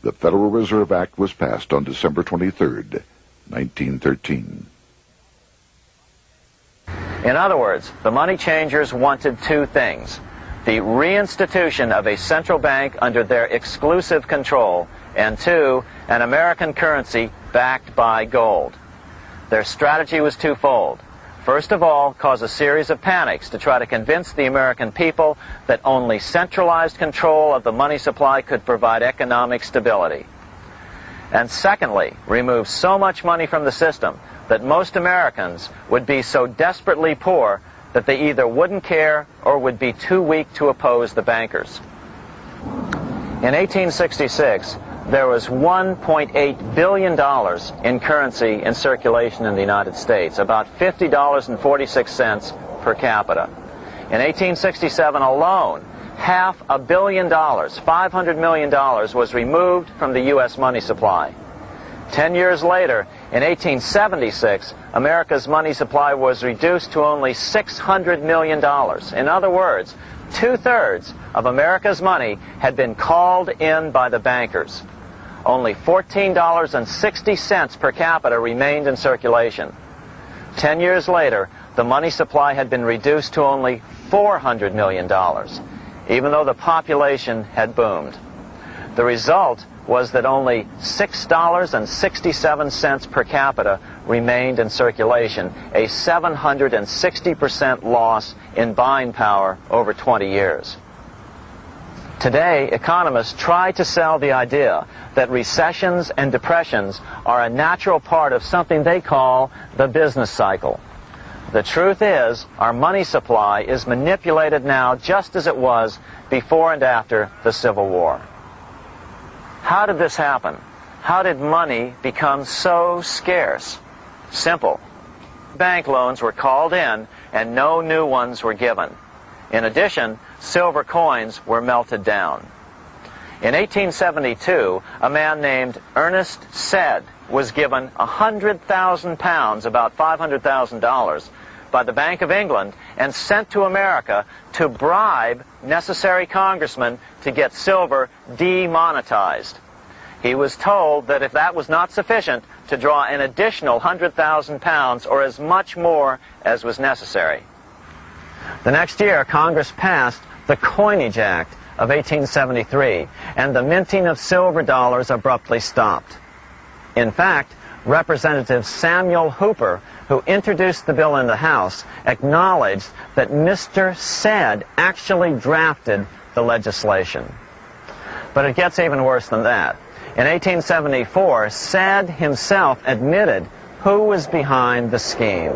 the Federal Reserve Act was passed on December 23, 1913. In other words, the money changers wanted two things: the reinstitution of a central bank under their exclusive control, and two, an American currency backed by gold. Their strategy was twofold. First of all, cause a series of panics to try to convince the American people that only centralized control of the money supply could provide economic stability. And secondly, remove so much money from the system that most Americans would be so desperately poor that they either wouldn't care or would be too weak to oppose the bankers. In 1866, there was $1.8 billion in currency in circulation in the United States, about $50.46 per capita. In 1867 alone, $500 million, $500 million, was removed from the U.S. money supply. 10 years later, in 1876, America's money supply was reduced to only $600 million. In other words, 2/3 of America's money had been called in by the bankers. Only $14.60 per capita remained in circulation. 10 years later, the money supply had been reduced to only $400 million, even though the population had boomed. The result was that only $6.67 per capita remained in circulation, a 760% loss in buying power over 20 years. Today, economists try to sell the idea that recessions and depressions are a natural part of something they call the business cycle. The truth is, our money supply is manipulated now just as it was before and after the Civil War. How did this happen? How did money become so scarce? Simple. Bank loans were called in and no new ones were given. In addition, silver coins were melted down. In 1872, a man named Ernest Sed was given 100,000 pounds, about $500,000, by the Bank of England and sent to America to bribe necessary congressmen to get silver demonetized. He was told that if that was not sufficient, to draw an additional 100,000 pounds or as much more as was necessary. The next year, Congress passed the Coinage Act of 1873, and the minting of silver dollars abruptly stopped. In fact, Representative Samuel Hooper, who introduced the bill in the House, acknowledged that Mr. Sed actually drafted the legislation. But it gets even worse than that. In 1874, Sed himself admitted who was behind the scheme.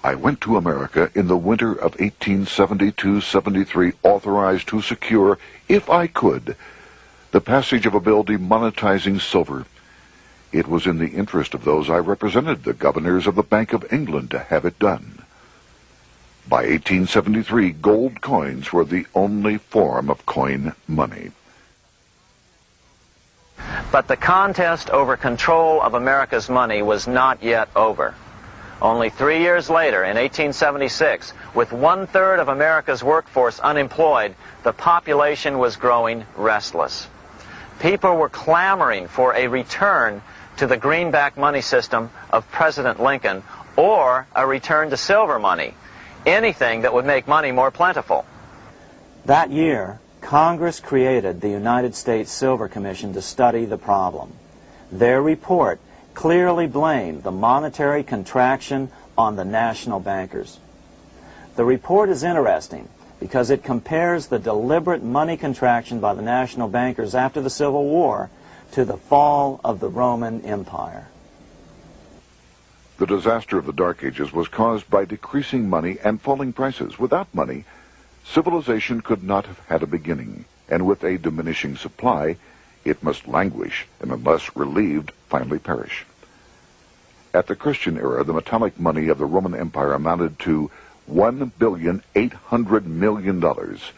I went to America in the winter of 1872-73, authorized to secure, if I could, the passage of a bill demonetizing silver. It was in the interest of those I represented, the governors of the Bank of England, to have it done. By 1873, gold coins were the only form of coin money. But the contest over control of America's money was not yet over. Only 3 years later, in 1876, with 1/3 of America's workforce unemployed, the population was growing restless. People were clamoring for a return to the greenback money system of President Lincoln, or a return to silver money, anything that would make money more plentiful. That year, Congress created the United States Silver Commission to study the problem. Their report clearly blamed the monetary contraction on the national bankers. The report is interesting because it compares the deliberate money contraction by the national bankers after the Civil War to the fall of the Roman Empire. The disaster of the Dark Ages was caused by decreasing money and falling prices. Without money, civilization could not have had a beginning, and with a diminishing supply, it must languish, and unless relieved, finally perish. At the Christian era, the metallic money of the Roman Empire amounted to $1,800,000,000.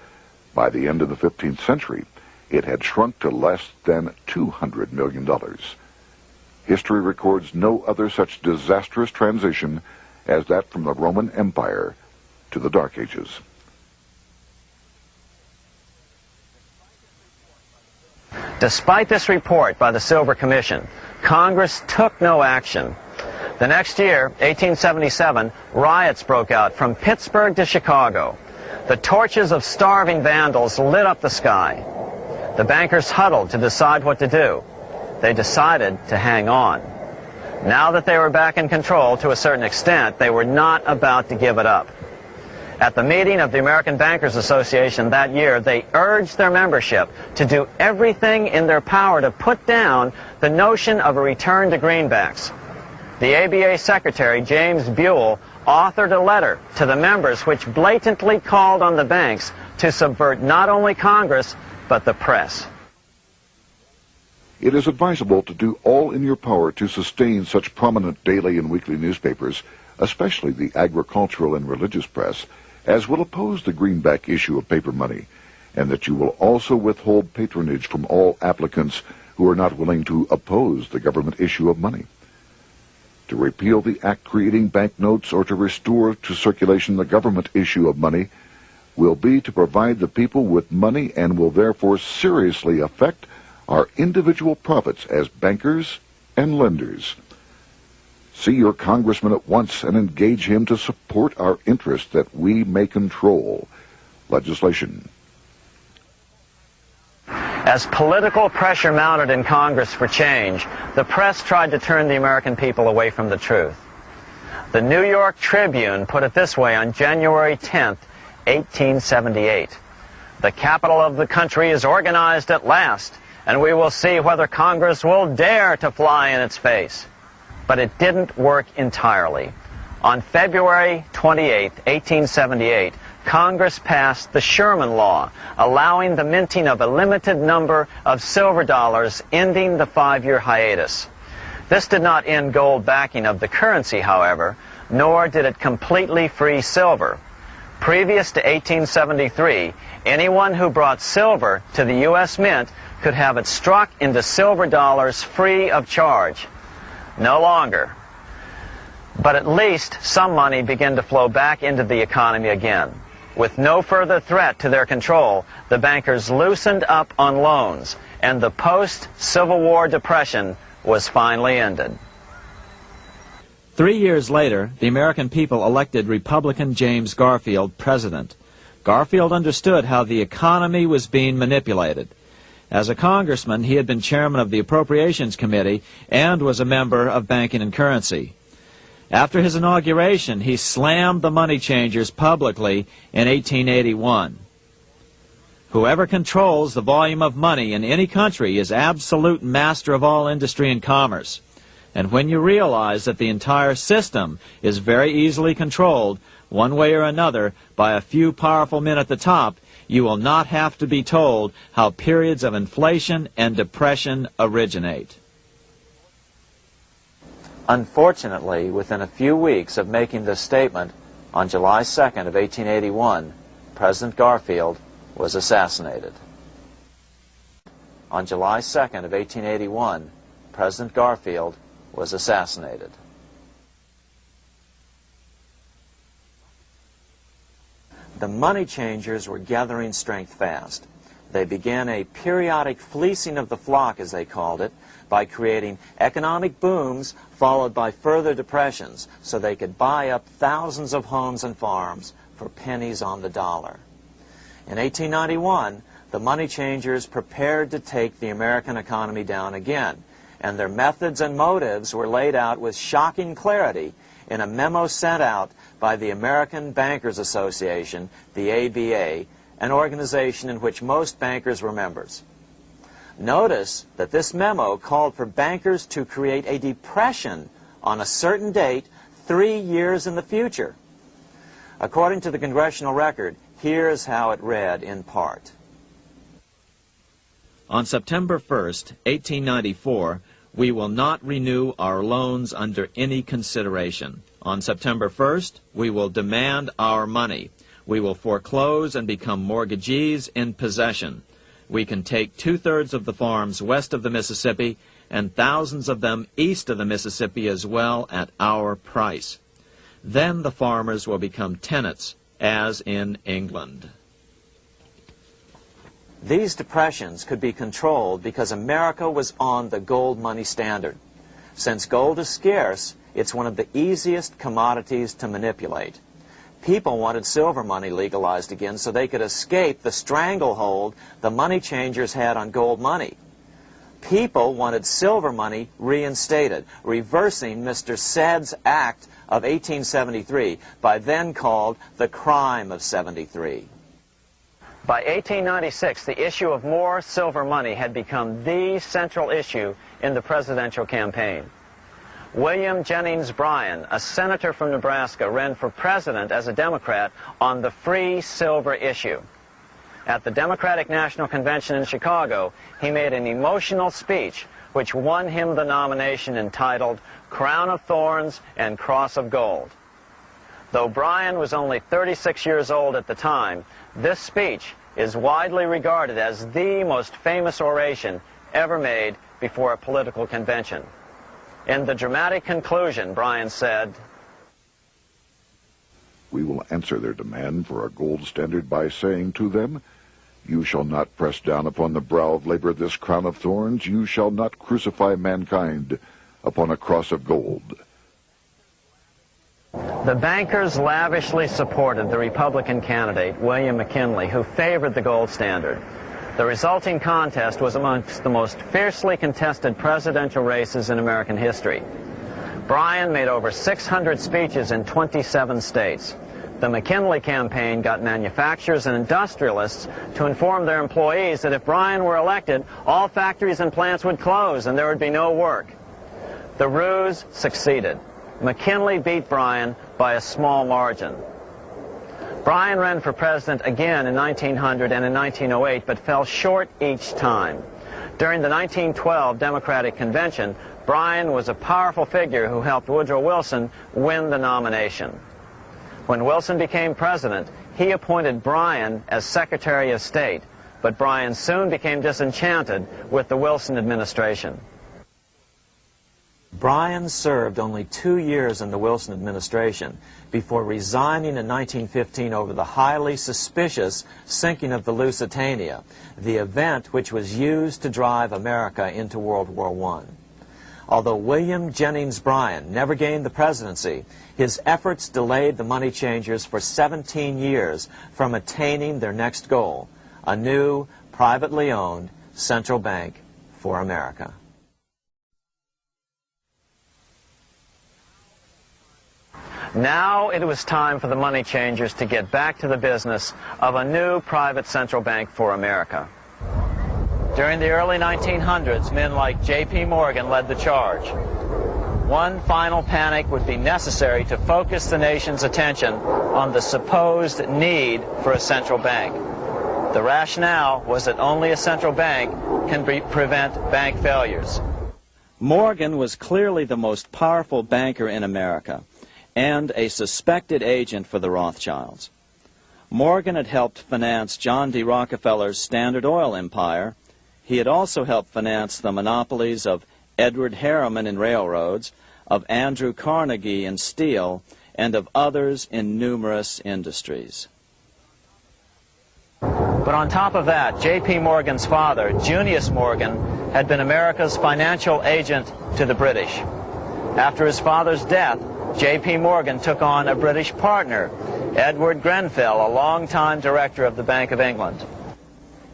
By the end of the 15th century, it had shrunk to less than $200 million. History records no other such disastrous transition as that from the Roman Empire to the Dark Ages. Despite this report by the Silver Commission, Congress took no action. The next year, 1877, riots broke out from Pittsburgh to Chicago. The torches of starving vandals lit up the sky. The bankers huddled to decide what to do. They decided to hang on. Now that they were back in control to a certain extent, they were not about to give it up. At the meeting of the American Bankers Association that year, they urged their membership to do everything in their power to put down the notion of a return to greenbacks. The ABA Secretary, James Buell, authored a letter to the members which blatantly called on the banks to subvert not only Congress, but the press. It is advisable to do all in your power to sustain such prominent daily and weekly newspapers, especially the agricultural and religious press, as will oppose the greenback issue of paper money, and that you will also withhold patronage from all applicants who are not willing to oppose the government issue of money. To repeal the act creating banknotes or to restore to circulation the government issue of money will be to provide the people with money and will therefore seriously affect our individual profits as bankers and lenders. See your congressman at once and engage him to support our interest that we may control legislation. As political pressure mounted in Congress for change, the press tried to turn the American people away from the truth. The New York Tribune put it this way on January 10th, 1878. The capital of the country is organized at last, and we will see whether Congress will dare to fly in its face. But it didn't work entirely. On February 28, 1878, Congress passed the Sherman Law, allowing the minting of a limited number of silver dollars, ending the 5-year hiatus. This did not end gold backing of the currency, however, nor did it completely free silver. Previous to 1873, anyone who brought silver to the U.S. Mint could have it struck into silver dollars free of charge. No longer. But at least some money began to flow back into the economy again. With no further threat to their control, the bankers loosened up on loans, and the post-Civil War depression was finally ended. 3 years later, the American people elected Republican James Garfield president. Garfield understood how the economy was being manipulated. As a congressman, he had been chairman of the Appropriations Committee and was a member of Banking and Currency. After his inauguration, he slammed the money changers publicly in 1881. Whoever controls the volume of money in any country is absolute master of all industry and commerce. And when you realize that the entire system is very easily controlled, one way or another, by a few powerful men at the top, you will not have to be told how periods of inflation and depression originate. Unfortunately, within a few weeks of making this statement, on July 2nd of 1881, President Garfield was assassinated. On July 2nd of 1881, President Garfield was assassinated. The money changers were gathering strength fast. They began a periodic fleecing of the flock, as they called it, by creating economic booms followed by further depressions so they could buy up thousands of homes and farms for pennies on the dollar. In 1891, the money changers prepared to take the American economy down again, and their methods and motives were laid out with shocking clarity in a memo sent out by the American Bankers Association, the ABA, an organization in which most bankers were members. Notice that this memo called for bankers to create a depression on a certain date 3 years in the future. According to the congressional record, here's how it read in part. On September 1st, 1894, we will not renew our loans under any consideration. On September 1st, we will demand our money. We will foreclose and become mortgagees in possession. We can take 2/3 of the farms west of the Mississippi and thousands of them east of the Mississippi as well at our price. Then the farmers will become tenants, as in England. These depressions could be controlled because America was on the gold money standard. Since gold is scarce, it's one of the easiest commodities to manipulate. People wanted silver money legalized again so they could escape the stranglehold the money changers had on gold money. People wanted silver money reinstated, reversing Mr. Said's Act of 1873, by then called the Crime of 73. By 1896, the issue of more silver money had become the central issue in the presidential campaign. William Jennings Bryan, a senator from Nebraska, ran for president as a Democrat on the free silver issue. At the Democratic National Convention in Chicago, he made an emotional speech which won him the nomination entitled Crown of Thorns and Cross of Gold. Though Bryan was only 36 years old at the time, this speech is widely regarded as the most famous oration ever made before a political convention. In the dramatic conclusion, Bryan said, "We will answer their demand for a gold standard by saying to them, you shall not press down upon the brow of labor this crown of thorns. You shall not crucify mankind upon a cross of gold." The bankers lavishly supported the Republican candidate, William McKinley, who favored the gold standard. The resulting contest was amongst the most fiercely contested presidential races in American history. Bryan made over 600 speeches in 27 states. The McKinley campaign got manufacturers and industrialists to inform their employees that if Bryan were elected, all factories and plants would close and there would be no work. The ruse succeeded. McKinley beat Bryan by a small margin. Bryan ran for president again in 1900 and in 1908, but fell short each time. During the 1912 Democratic Convention, Bryan was a powerful figure who helped Woodrow Wilson win the nomination. When Wilson became president, he appointed Bryan as Secretary of State, but Bryan soon became disenchanted with the Wilson administration. Bryan served only 2 years in the Wilson administration before resigning in 1915 over the highly suspicious sinking of the Lusitania, the event which was used to drive America into World War I. Although William Jennings Bryan never gained the presidency, his efforts delayed the money changers for 17 years from attaining their next goal, a new, privately owned central bank for America. Now it was time for the money changers to get back to the business of a new private central bank for America. During the early 1900s, men like J.P. Morgan led the charge. One final panic would be necessary to focus the nation's attention on the supposed need for a central bank. The rationale was that only a central bank can prevent bank failures. Morgan was clearly the most powerful banker in America and a suspected agent for the Rothschilds. Morgan had helped finance John D. Rockefeller's Standard Oil empire. He had also helped finance the monopolies of Edward Harriman in railroads, of Andrew Carnegie in steel, and of others in numerous industries. But on top of that, J.P. Morgan's father, Junius Morgan, had been America's financial agent to the British. After his father's death, J.P. Morgan took on a British partner, Edward Grenfell, a longtime director of the Bank of England.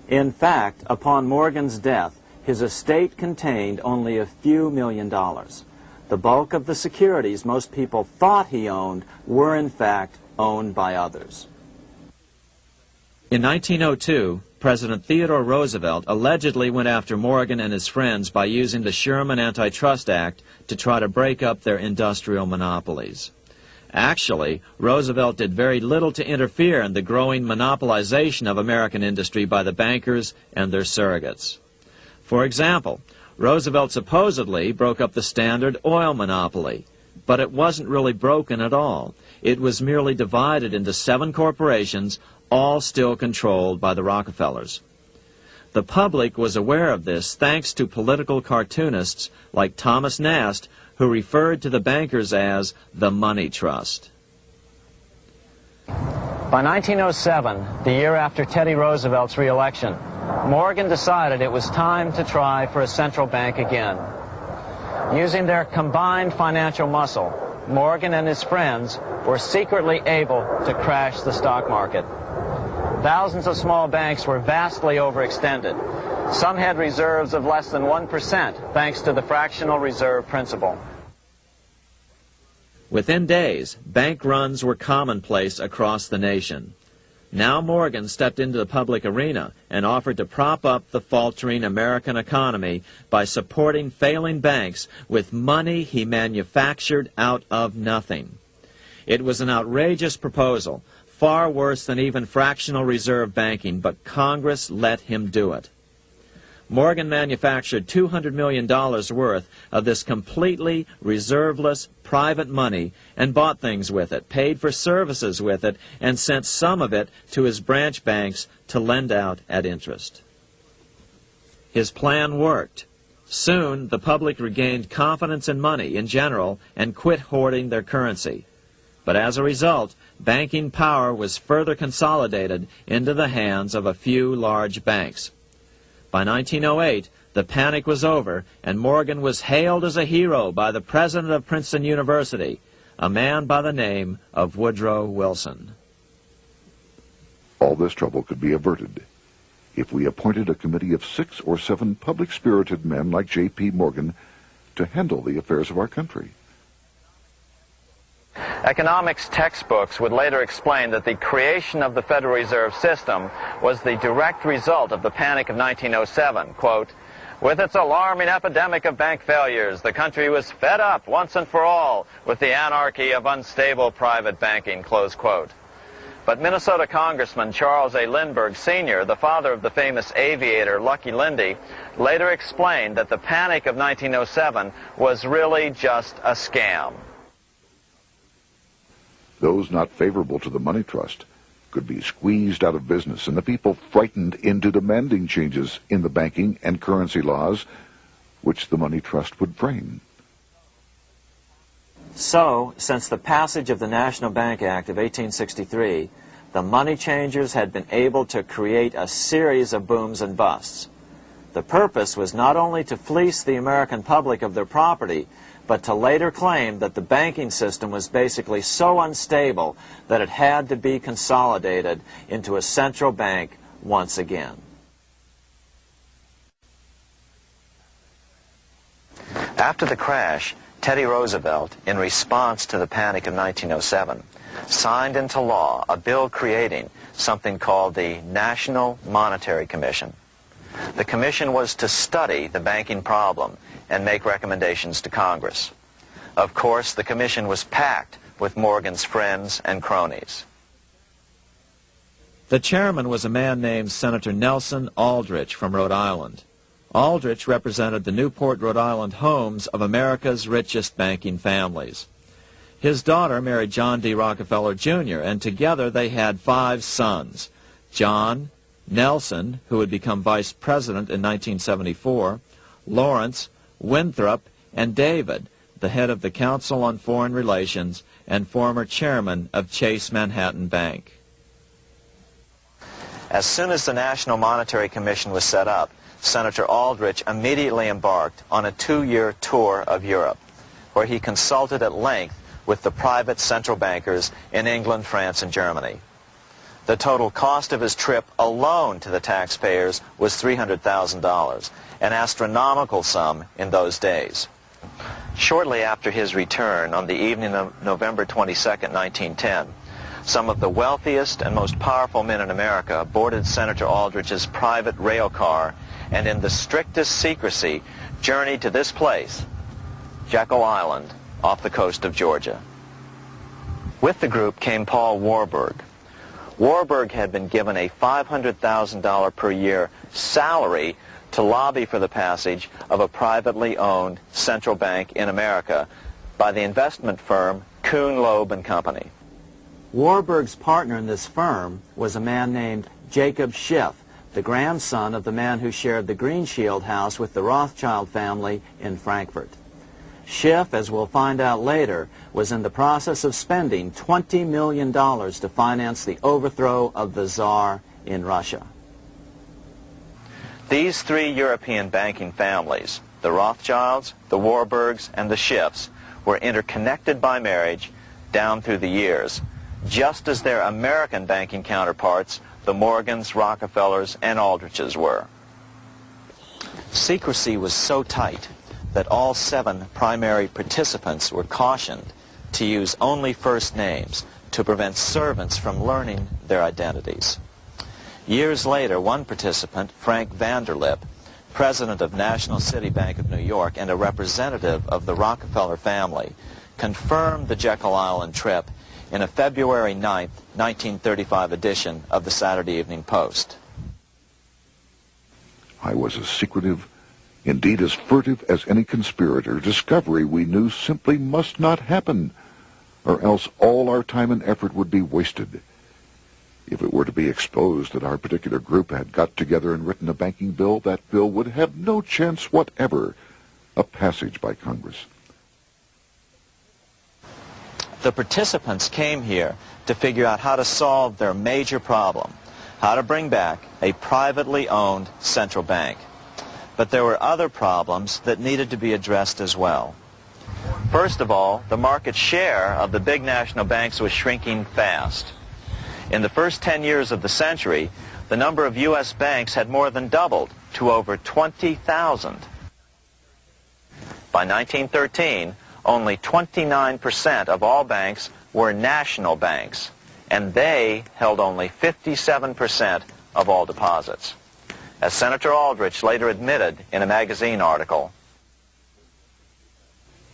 In fact, upon Morgan's death, his estate contained only a few $1 million. The bulk of the securities most people thought he owned were in fact owned by others. In 1902, President Theodore Roosevelt allegedly went after Morgan and his friends by using the Sherman Antitrust Act to try to break up their industrial monopolies. Actually, Roosevelt did very little to interfere in the growing monopolization of American industry by the bankers and their surrogates. For example, Roosevelt supposedly broke up the Standard Oil monopoly, but it wasn't really broken at all. It was merely divided into 7 corporations, all still controlled by the Rockefellers. The public was aware of this thanks to political cartoonists like Thomas Nast, who referred to the bankers as the money trust. By 1907, the year after Teddy Roosevelt's re-election, Morgan decided it was time to try for a central bank again. Using their combined financial muscle, Morgan and his friends were secretly able to crash the stock market. Thousands of small banks were vastly overextended. Some had reserves of less than 1% thanks to the fractional reserve principle. Within days, bank runs were commonplace across the nation. Now Morgan stepped into the public arena and offered to prop up the faltering American economy by supporting failing banks with money he manufactured out of nothing. It was an outrageous proposal, far worse than even fractional reserve banking, but Congress let him do it. Morgan manufactured $200 million worth of this completely reserveless private money and bought things with it, paid for services with it, and sent some of it to his branch banks to lend out at interest. His plan worked. Soon, the public regained confidence in money in general and quit hoarding their currency. But as a result, banking power was further consolidated into the hands of a few large banks. By 1908, the panic was over, and Morgan was hailed as a hero by the president of Princeton University, a man by the name of Woodrow Wilson. All this trouble could be averted if we appointed a committee of 6 or 7 public-spirited men like J.P. Morgan to handle the affairs of our country. Economics textbooks would later explain that the creation of the Federal Reserve System was the direct result of the panic of 1907. Quote, "With its alarming epidemic of bank failures, the country was fed up once and for all with the anarchy of unstable private banking," close quote. But Minnesota Congressman Charles A. Lindbergh Sr., the father of the famous aviator Lucky Lindy, later explained that the panic of 1907 was really just a scam. Those not favorable to the money trust could be squeezed out of business, and the people frightened into demanding changes in the banking and currency laws which the money trust would frame. So, since the passage of the National Bank Act of 1863, the money changers had been able to create a series of booms and busts. The purpose was not only to fleece the American public of their property, but to later claim that the banking system was basically so unstable that it had to be consolidated into a central bank once again. After the crash, Teddy Roosevelt, in response to the panic of 1907, signed into law a bill creating something called the National Monetary Commission. The commission was to study the banking problem and make recommendations to Congress. Of course, the commission was packed with Morgan's friends and cronies. The chairman was a man named Senator Nelson Aldrich from Rhode Island. Aldrich represented the Newport, Rhode Island homes of America's richest banking families. His daughter married John D. Rockefeller, Jr., and together they had 5 sons: John, Nelson, who would become vice president in 1974, Lawrence, Winthrop, and David, the head of the Council on Foreign Relations and former chairman of Chase Manhattan Bank. As soon as the National Monetary Commission was set up, Senator Aldrich immediately embarked on a 2-year tour of Europe, where he consulted at length with the private central bankers in England, France, and Germany. The total cost of his trip alone to the taxpayers was $300,000, an astronomical sum in those days. Shortly after his return, on the evening of November 22, 1910, some of the wealthiest and most powerful men in America boarded Senator Aldrich's private rail car and in the strictest secrecy journeyed to this place, Jekyll Island, off the coast of Georgia. With the group came Paul Warburg. Warburg had been given a $500,000 per year salary to lobby for the passage of a privately owned central bank in America by the investment firm Kuhn, Loeb & Company. Warburg's partner in this firm was a man named Jacob Schiff, the grandson of the man who shared the Green Shield house with the Rothschild family in Frankfurt. Schiff, as we'll find out later, was in the process of spending $20 million to finance the overthrow of the Tsar in Russia. These three European banking families, the Rothschilds, the Warburgs, and the Schiffs, were interconnected by marriage down through the years, just as their American banking counterparts, the Morgans, Rockefellers, and Aldriches were. Secrecy was so tight that all 7 primary participants were cautioned to use only first names to prevent servants from learning their identities. Years later, one participant, Frank Vanderlip, president of National City Bank of New York and a representative of the Rockefeller family, confirmed the Jekyll Island trip in a February 9, 1935 edition of the Saturday Evening Post. I was as secretive, indeed as furtive as any conspirator. Discovery, we knew, simply must not happen, or else all our time and effort would be wasted. If it were to be exposed that our particular group had got together and written a banking bill, that bill would have no chance whatever of passage by Congress. The participants came here to figure out how to solve their major problem, how to bring back a privately owned central bank. But there were other problems that needed to be addressed as well. First of all, the market share of the big national banks was shrinking fast. In the first 10 years of the century, the number of U.S. banks had more than doubled to over 20,000. By 1913, only 29% of all banks were national banks, and they held only 57% of all deposits. As Senator Aldrich later admitted in a magazine article,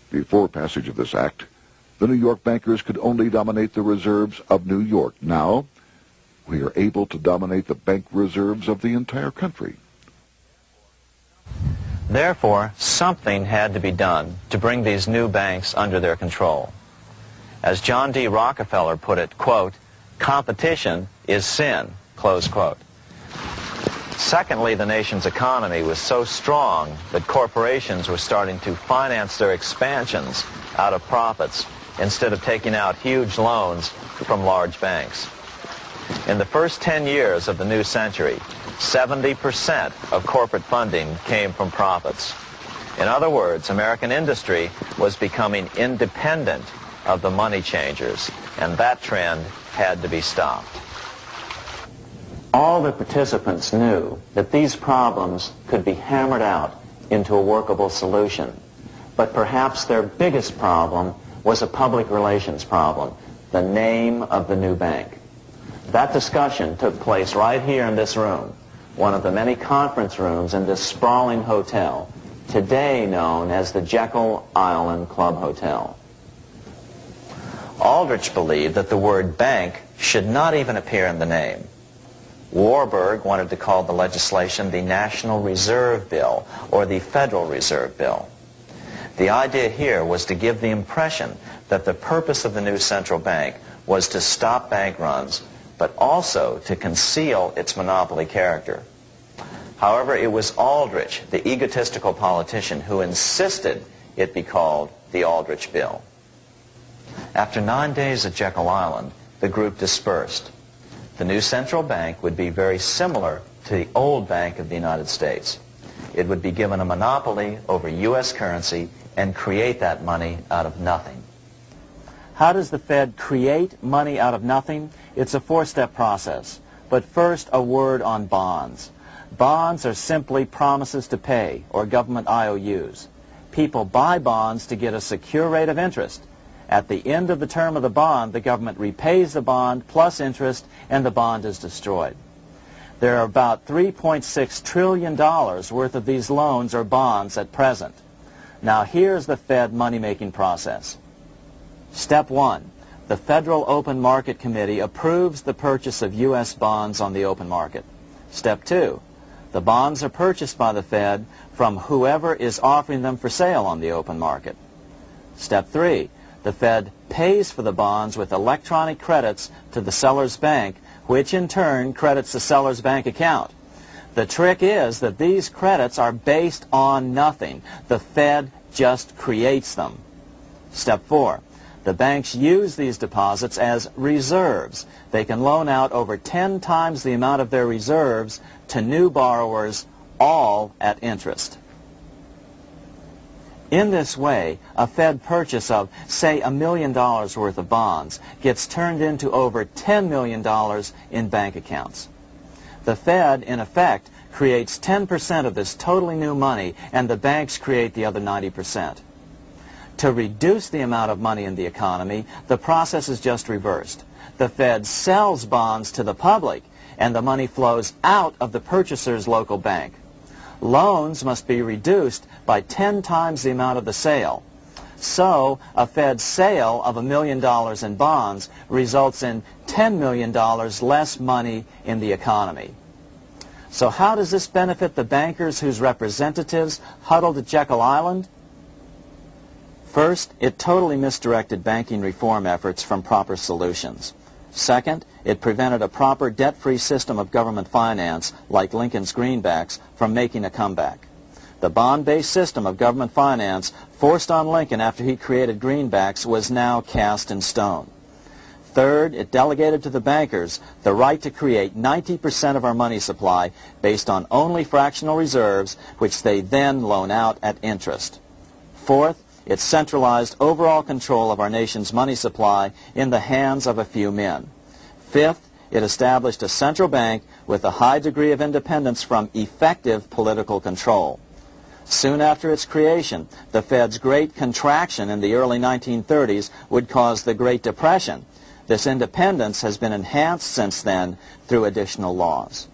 before passage of this act, the New York bankers could only dominate the reserves of New York. Now, we are able to dominate the bank reserves of the entire country. Therefore, something had to be done to bring these new banks under their control. As John D. Rockefeller put it, quote, "Competition is sin," close quote. Secondly, the nation's economy was so strong that corporations were starting to finance their expansions out of profits instead of taking out huge loans from large banks. In the first 10 years of the new century, 70% of corporate funding came from profits. In other words, American industry was becoming independent of the money changers, and that trend had to be stopped. All the participants knew that these problems could be hammered out into a workable solution, but perhaps their biggest problem was a public relations problem, the name of the new bank. That discussion took place right here in this room, one of the many conference rooms in this sprawling hotel, today known as the Jekyll Island Club Hotel. Aldrich believed that the word bank should not even appear in the name. Warburg wanted to call the legislation the National Reserve Bill or the Federal Reserve Bill. The idea here was to give the impression that the purpose of the new central bank was to stop bank runs, but also to conceal its monopoly character. However, it was Aldrich, the egotistical politician, who insisted it be called the Aldrich Bill. After 9 days at Jekyll Island, the group dispersed. The new central bank would be very similar to the old Bank of the United States. It would be given a monopoly over U.S. currency and create that money out of nothing. How does the Fed create money out of nothing? It's a four-step process. But first, a word on bonds. Bonds are simply promises to pay, or government IOUs. People buy bonds to get a secure rate of interest. At the end of the term of the bond, the government repays the bond plus interest, and the bond is destroyed. There are about $3.6 trillion worth of these loans or bonds at present. Now here's the Fed money-making process. Step 1. The Federal Open Market Committee approves the purchase of U.S. bonds on the open market. Step 2. The bonds are purchased by the Fed from whoever is offering them for sale on the open market. Step 3. The Fed pays for the bonds with electronic credits to the seller's bank, which in turn credits the seller's bank account. The trick is that these credits are based on nothing. The Fed just creates them. Step 4. The banks use these deposits as reserves. They can loan out over 10 times the amount of their reserves to new borrowers, all at interest. In this way, a Fed purchase of, say, $1 million worth of bonds gets turned into over $10 million in bank accounts. The Fed, in effect, creates 10% of this totally new money, and the banks create the other 90%. To reduce the amount of money in the economy, the process is just reversed. The Fed sells bonds to the public, and the money flows out of the purchaser's local bank. Loans must be reduced by 10 times the amount of the sale. So, a Fed sale of $1 million in bonds results in $10 million less money in the economy. So how does this benefit the bankers whose representatives huddled at Jekyll Island? First, it totally misdirected banking reform efforts from proper solutions. Second, it prevented a proper debt-free system of government finance, like Lincoln's greenbacks, from making a comeback. The bond-based system of government finance forced on Lincoln after he created greenbacks was now cast in stone. Third, it delegated to the bankers the right to create 90% of our money supply based on only fractional reserves, which they then loan out at interest. Fourth, it centralized overall control of our nation's money supply in the hands of a few men. Fifth, it established a central bank with a high degree of independence from effective political control. Soon after its creation, the Fed's great contraction in the early 1930s would cause the Great Depression. This independence has been enhanced since then through additional laws.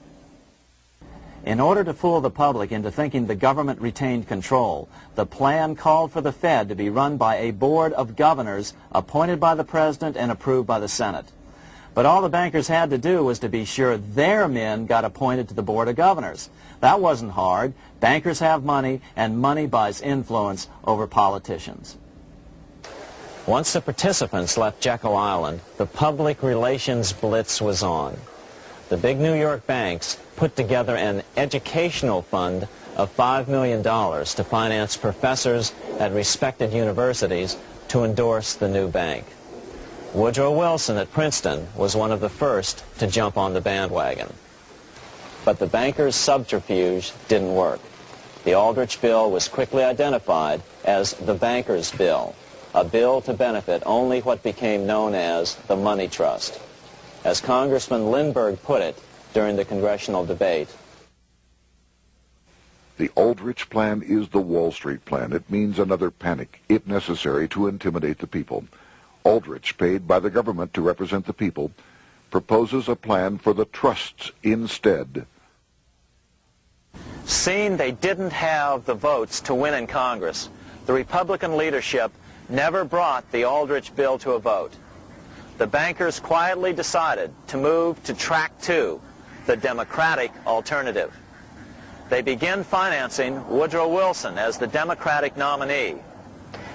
In order to fool the public into thinking the government retained control, the plan called for the Fed to be run by a board of governors appointed by the President and approved by the Senate. But all the bankers had to do was to be sure their men got appointed to the board of governors. That wasn't hard. Bankers have money, and money buys influence over politicians. Once the participants left Jekyll Island, the public relations blitz was on. The big New York banks put together an educational fund of $5 million to finance professors at respected universities to endorse the new bank. Woodrow Wilson at Princeton was one of the first to jump on the bandwagon. But the bankers' subterfuge didn't work. The Aldrich Bill was quickly identified as the bankers' bill, a bill to benefit only what became known as the money trust. As Congressman Lindbergh put it during the congressional debate, the Aldrich Plan is the Wall Street Plan. It means another panic, if necessary, to intimidate the people. Aldrich, paid by the government to represent the people, proposes a plan for the trusts instead. Seeing they didn't have the votes to win in Congress, the Republican leadership never brought the Aldrich bill to a vote. The bankers quietly decided to move to track 2, the Democratic alternative. They began financing Woodrow Wilson as the Democratic nominee.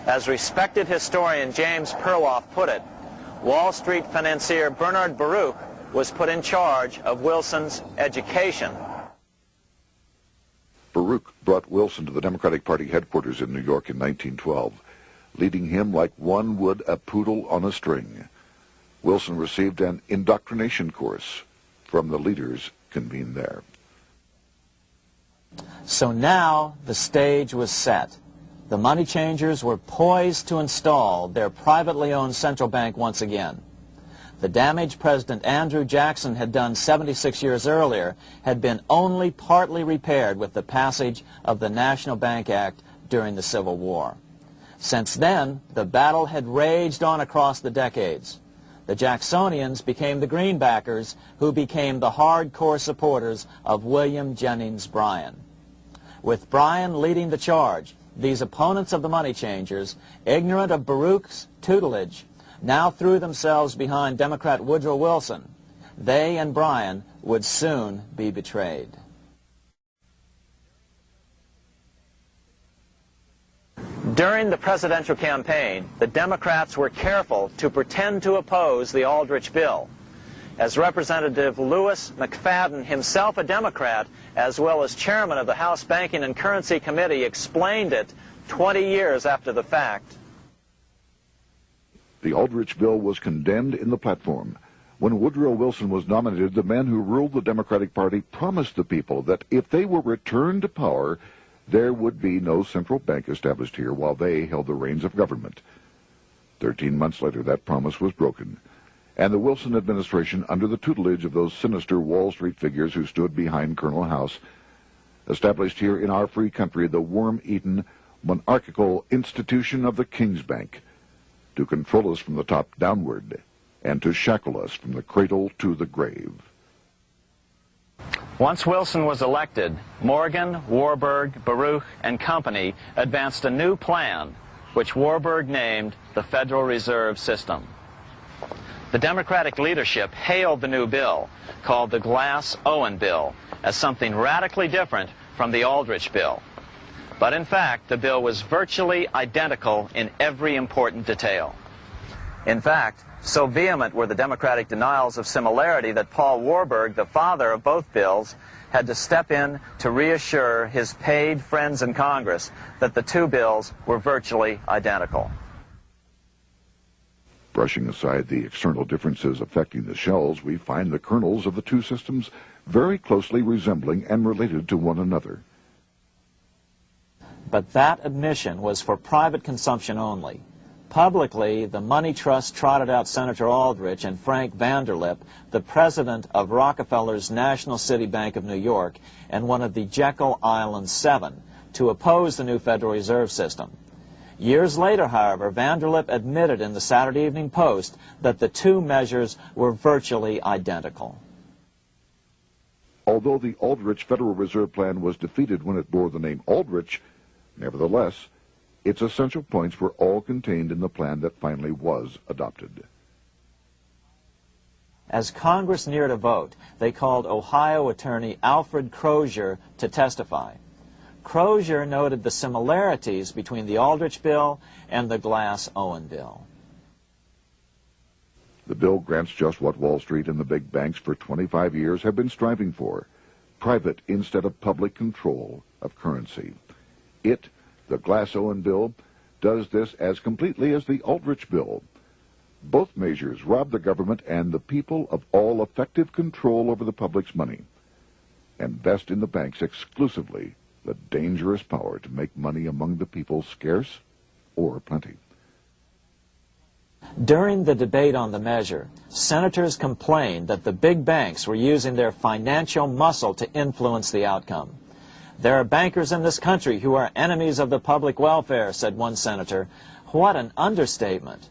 As respected historian James Perloff put it, Wall Street financier Bernard Baruch was put in charge of Wilson's education. Baruch brought Wilson to the Democratic Party headquarters in New York in 1912, leading him like one would a poodle on a string. Wilson received an indoctrination course from the leaders convened there. So now the stage was set. The money changers were poised to install their privately owned central bank once again. The damage President Andrew Jackson had done 76 years earlier had been only partly repaired with the passage of the National Bank Act during the Civil War. Since then, the battle had raged on across the decades. The Jacksonians became the greenbackers, who became the hardcore supporters of William Jennings Bryan. With Bryan leading the charge, these opponents of the money changers, ignorant of Baruch's tutelage, now threw themselves behind Democrat Woodrow Wilson. They and Bryan would soon be betrayed. During the presidential campaign, the Democrats were careful to pretend to oppose the Aldrich bill. as Representative Lewis McFadden, himself a Democrat, as well as chairman of the House Banking and Currency Committee, explained it 20 years after the fact. The Aldrich bill was condemned in the platform. When Woodrow Wilson was nominated, the men who ruled the Democratic Party promised the people that if they were returned to power, there would be no central bank established here while they held the reins of government. 13 months later, that promise was broken, and the Wilson administration, under the tutelage of those sinister Wall Street figures who stood behind Colonel House, established here in our free country the worm-eaten, monarchical institution of the King's Bank, to control us from the top downward and to shackle us from the cradle to the grave. Once Wilson was elected, Morgan, Warburg, Baruch, and company advanced a new plan, which Warburg named the Federal Reserve System. The Democratic leadership hailed the new bill, called the Glass-Owen Bill, as something radically different from the Aldrich Bill. But in fact, the bill was virtually identical in every important detail. In fact, so vehement were the Democratic denials of similarity that Paul Warburg, the father of both bills, had to step in to reassure his paid friends in Congress that the two bills were virtually identical. Brushing aside the external differences affecting the shells, we find the kernels of the two systems very closely resembling and related to one another. But that admission was for private consumption only. Publicly, the money trust trotted out Senator Aldrich and Frank Vanderlip, the president of Rockefeller's National City Bank of New York and one of the Jekyll Island Seven, to oppose the new Federal Reserve System. Years later, however, Vanderlip admitted in the Saturday Evening Post that the two measures were virtually identical. Although the Aldrich Federal Reserve Plan was defeated when it bore the name Aldrich, nevertheless, its essential points were all contained in the plan that finally was adopted. As Congress neared a vote, they called Ohio attorney Alfred Crozier to testify. Crozier noted the similarities between the Aldrich Bill and the Glass-Owen Bill. The bill grants just what Wall Street and the big banks for 25 years have been striving for: private instead of public control of currency. It, the Glass-Owen Bill, does this as completely as the Aldrich Bill. Both measures rob the government and the people of all effective control over the public's money, and vest in the banks exclusively the dangerous power to make money among the people scarce or plenty. During the debate on the measure, senators complained that the big banks were using their financial muscle to influence the outcome. "There are bankers in this country who are enemies of the public welfare," said one senator. What an understatement.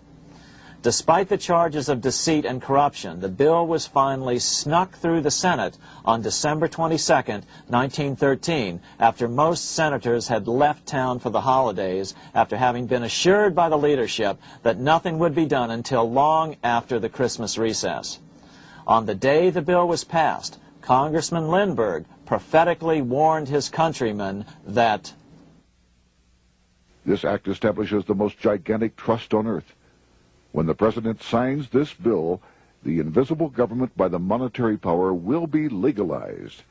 Despite the charges of deceit and corruption, the bill was finally snuck through the Senate on December 22, 1913, after most senators had left town for the holidays, after having been assured by the leadership that nothing would be done until long after the Christmas recess. On the day the bill was passed, Congressman Lindbergh prophetically warned his countrymen that this act establishes the most gigantic trust on earth. When the president signs this bill, the invisible government by the monetary power will be legalized.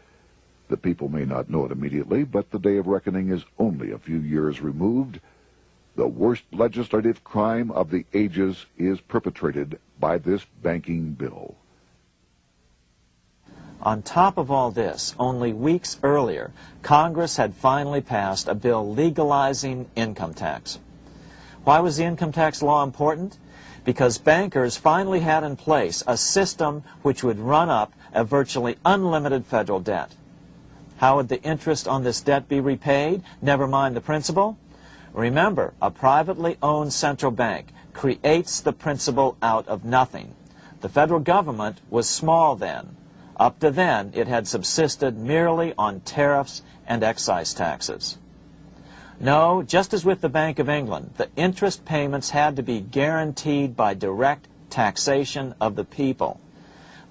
The people may not know it immediately, but the day of reckoning is only a few years removed. The worst legislative crime of the ages is perpetrated by this banking bill. On top of all this, only weeks earlier, Congress had finally passed a bill legalizing income tax. Why was the income tax law important? Because bankers finally had in place a system which would run up a virtually unlimited federal debt. How would the interest on this debt be repaid? Never mind the principal. Remember, a privately owned central bank creates the principal out of nothing. The federal government was small then. Up to then, it had subsisted merely on tariffs and excise taxes. No, just as with the Bank of England, the interest payments had to be guaranteed by direct taxation of the people.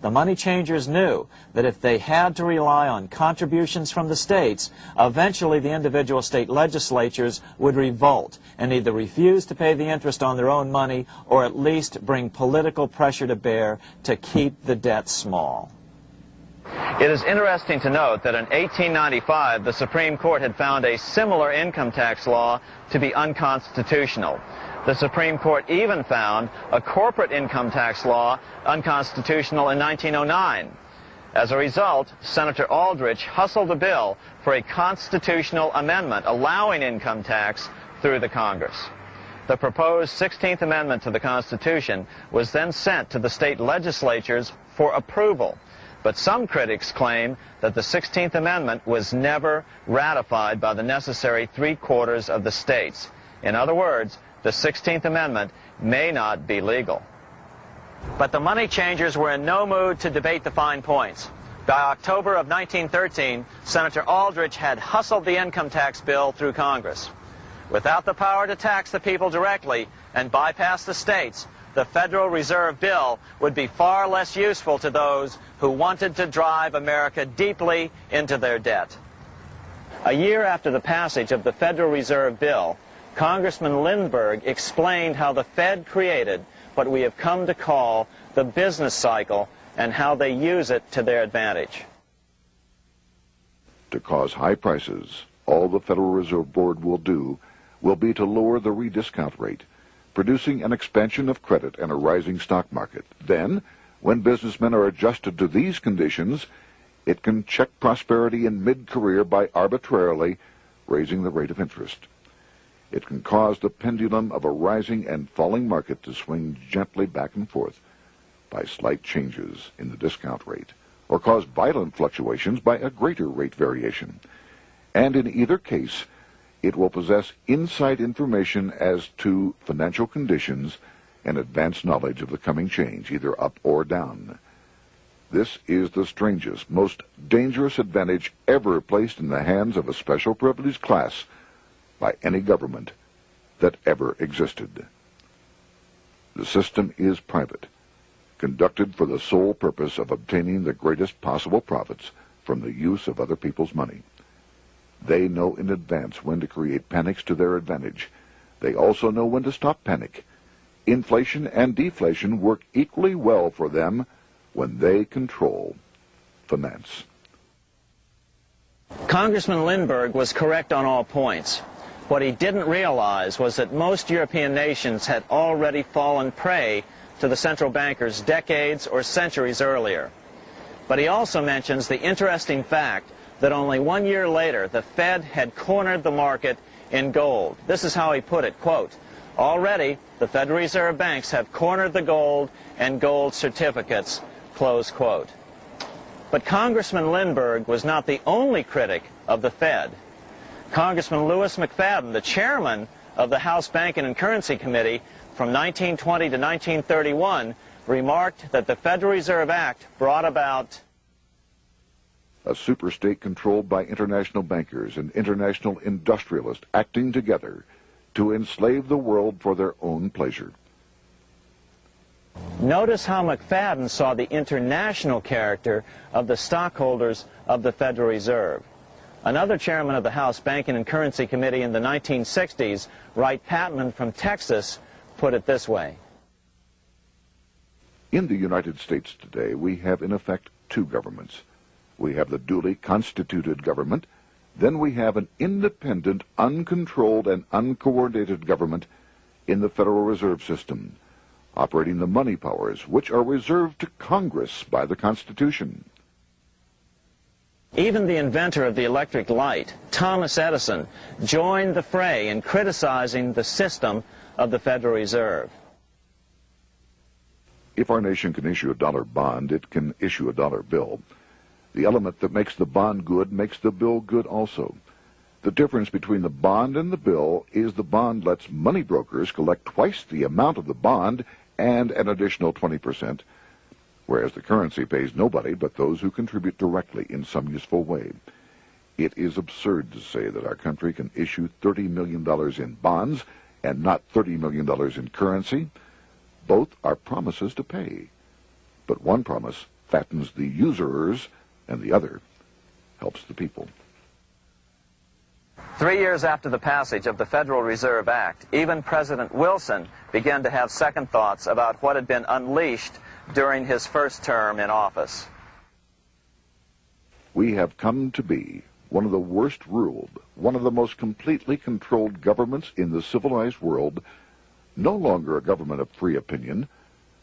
The money changers knew that if they had to rely on contributions from the states, eventually the individual state legislatures would revolt and either refuse to pay the interest on their own money or at least bring political pressure to bear to keep the debt small. It is interesting to note that in 1895, the Supreme Court had found a similar income tax law to be unconstitutional. The Supreme Court even found a corporate income tax law unconstitutional in 1909. As a result, Senator Aldrich hustled a bill for a constitutional amendment allowing income tax through the Congress. The proposed 16th Amendment to the Constitution was then sent to the state legislatures for approval. But some critics claim that the 16th Amendment was never ratified by the necessary 3/4 of the states. In other words, the 16th Amendment may not be legal. But the money changers were in no mood to debate the fine points. By October of 1913, Senator Aldrich had hustled the income tax bill through Congress. Without the power to tax the people directly and bypass the states, the Federal Reserve Bill would be far less useful to those who wanted to drive America deeply into their debt. A year after the passage of the Federal Reserve Bill, Congressman Lindbergh explained how the Fed created what we have come to call the business cycle and how they use it to their advantage. To cause high prices, all the Federal Reserve Board will do will be to lower the rediscount rate, producing an expansion of credit and a rising stock market. Then, when businessmen are adjusted to these conditions, it can check prosperity in mid-career by arbitrarily raising the rate of interest. It can cause the pendulum of a rising and falling market to swing gently back and forth by slight changes in the discount rate, or cause violent fluctuations by a greater rate variation. And in either case, it will possess inside information as to financial conditions and advanced knowledge of the coming change, either up or down. This is the strangest, most dangerous advantage ever placed in the hands of a special privileged class by any government that ever existed. The system is private, conducted for the sole purpose of obtaining the greatest possible profits from the use of other people's money. They know in advance when to create panics to their advantage. They also know when to stop panic. Inflation and deflation work equally well for them when they control finance. Congressman Lindbergh was correct on all points. What he didn't realize was that most European nations had already fallen prey to the central bankers decades or centuries earlier. But he also mentions the interesting fact that only 1 year later the Fed had cornered the market in gold. This is how he put it, quote, "Already the Federal Reserve banks have cornered the gold and gold certificates," close quote. But Congressman Lindbergh was not the only critic of the Fed. Congressman Lewis McFadden, the chairman of the House Banking and Currency Committee from 1920 to 1931, remarked that the Federal Reserve Act brought about a superstate controlled by international bankers and international industrialists acting together to enslave the world for their own pleasure. Notice how McFadden saw the international character of the stockholders of the Federal Reserve. Another chairman of the House Banking and Currency Committee in the 1960s, Wright Patman from Texas, put it this way. In the United States today, we have in effect two governments. We have the duly constituted government, then we have an independent, uncontrolled, and uncoordinated government in the Federal Reserve System, operating the money powers which are reserved to Congress by the Constitution. Even the inventor of the electric light, Thomas Edison, joined the fray in criticizing the system of the Federal Reserve. If our nation can issue a dollar bond, it can issue a dollar bill. The element that makes the bond good makes the bill good also. The difference between the bond and the bill is the bond lets money brokers collect twice the amount of the bond and an additional 20%, whereas the currency pays nobody but those who contribute directly in some useful way. It is absurd to say that our country can issue $30 million in bonds and not $30 million in currency. Both are promises to pay, but one promise fattens the usurers, and the other helps the people. 3 years after the passage of the Federal Reserve Act, even President Wilson began to have second thoughts about what had been unleashed during his first term in office. We have come to be one of the worst ruled, one of the most completely controlled governments in the civilized world, no longer a government of free opinion,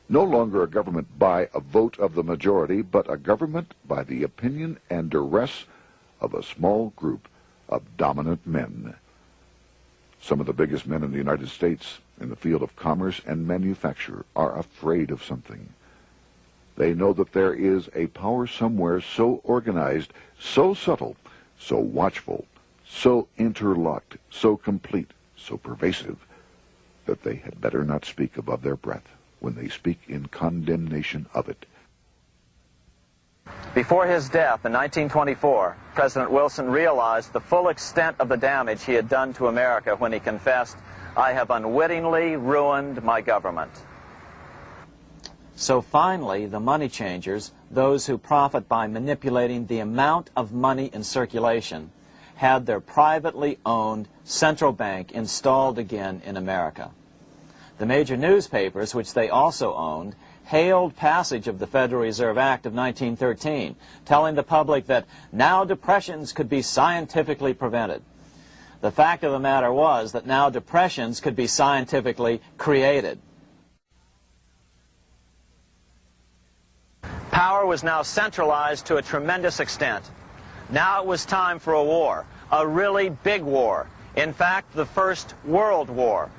no longer a government by a vote of the majority, but a government by the opinion and duress of a small group of dominant men. Some of the biggest men in the United States in the field of commerce and manufacture are afraid of something. They know that there is a power somewhere so organized, so subtle, so watchful, so interlocked, so complete, so pervasive, that they had better not speak above their breath when they speak in condemnation of it. Before his death in 1924, President Wilson realized the full extent of the damage he had done to America when he confessed, "I have unwittingly ruined my government." So finally, the money changers, those who profit by manipulating the amount of money in circulation, had their privately owned central bank installed again in America. The major newspapers, which they also owned, hailed passage of the Federal Reserve Act of 1913, telling the public that now depressions could be scientifically prevented. The fact of the matter was that now depressions could be scientifically created. Power was now centralized to a tremendous extent. Now it was time for a war, a really big war. In fact, the First World War.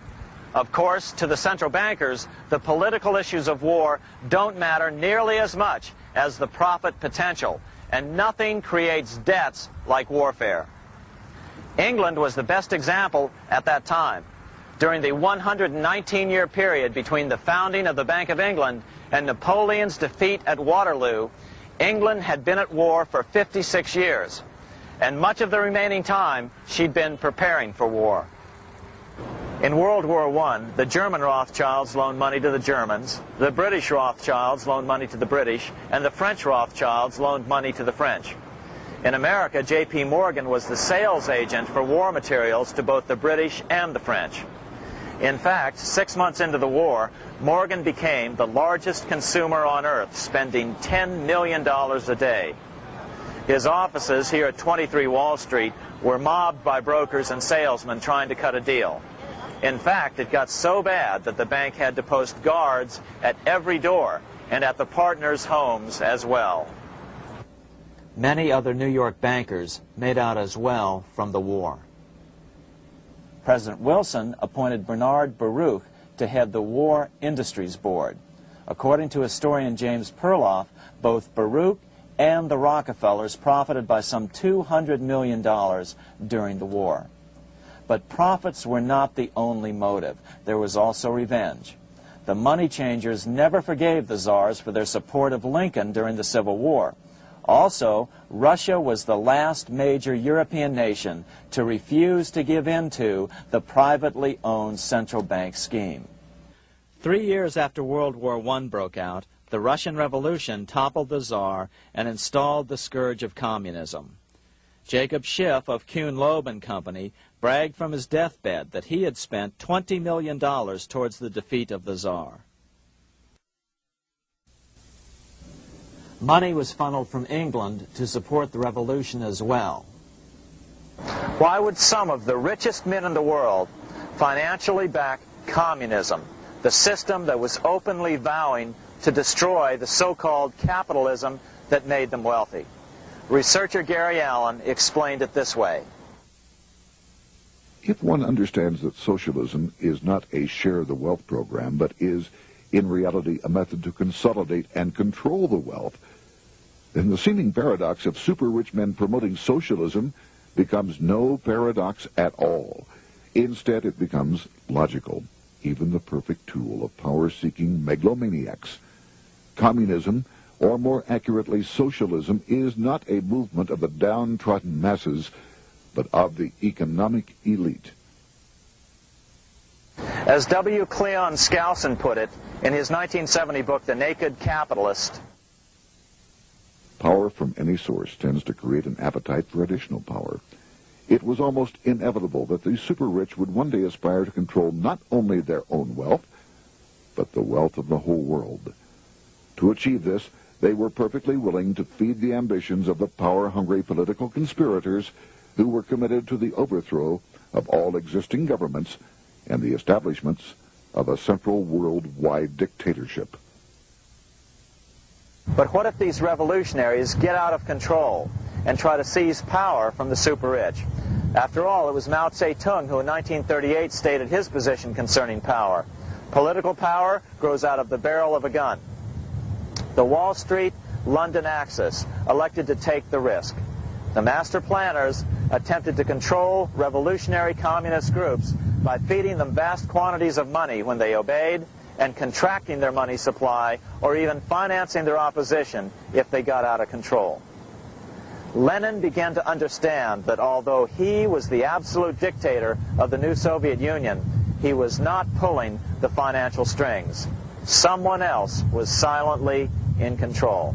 Of course, to the central bankers, the political issues of war don't matter nearly as much as the profit potential, and nothing creates debts like warfare. England was the best example at that time. During the 119-year period between the founding of the Bank of England and Napoleon's defeat at Waterloo, England had been at war for 56 years, and much of the remaining time she'd been preparing for war. In World War I, the German Rothschilds loaned money to the Germans, the British Rothschilds loaned money to the British, and the French Rothschilds loaned money to the French. In America, J.P. Morgan was the sales agent for war materials to both the British and the French. In fact, 6 months into the war, Morgan became the largest consumer on earth, spending $10 million a day. His offices here at 23 Wall Street were mobbed by brokers and salesmen trying to cut a deal. In fact, it got so bad that the bank had to post guards at every door and at the partners' homes as well. Many other New York bankers made out as well from the war. President Wilson appointed Bernard Baruch to head the War Industries Board. According to historian James Perloff, both Baruch and the Rockefellers profited by some $200 million during the war. But profits were not the only motive. There was also revenge. The money changers never forgave the czars for their support of Lincoln during the Civil War. Also, Russia was the last major European nation to refuse to give in to the privately owned central bank scheme. 3 years after World War I broke out, the Russian Revolution toppled the Tsar and installed the scourge of communism. Jacob Schiff of Kuhn Loeb and Company bragged from his deathbed that he had spent $20 million towards the defeat of the Tsar. Money was funneled from England to support the revolution as well. Why would some of the richest men in the world financially back communism, the system that was openly vowing to destroy the so-called capitalism that made them wealthy? Researcher Gary Allen explained it this way. If one understands that socialism is not a share the wealth program, but is, in reality, a method to consolidate and control the wealth, then the seeming paradox of super-rich men promoting socialism becomes no paradox at all. Instead, it becomes logical, even the perfect tool of power-seeking megalomaniacs. Communism, or more accurately socialism, is not a movement of the downtrodden masses, but of the economic elite. As W. Cleon Skousen put it in his 1970 book, The Naked Capitalist, Power from any source tends to create an appetite for additional power. It was almost inevitable that the super-rich would one day aspire to control not only their own wealth, but the wealth of the whole world. To achieve this, they were perfectly willing to feed the ambitions of the power-hungry political conspirators who were committed to the overthrow of all existing governments and the establishments of a central worldwide dictatorship. But what if these revolutionaries get out of control and try to seize power from the super-rich? After all, it was Mao Zedong who in 1938 stated his position concerning power. Political power grows out of the barrel of a gun. The Wall Street, London axis elected to take the risk. The master planners attempted to control revolutionary communist groups by feeding them vast quantities of money when they obeyed, and contracting their money supply, or even financing their opposition if they got out of control. Lenin began to understand that although he was the absolute dictator of the new Soviet Union, he was not pulling the financial strings. Someone else was silently in control.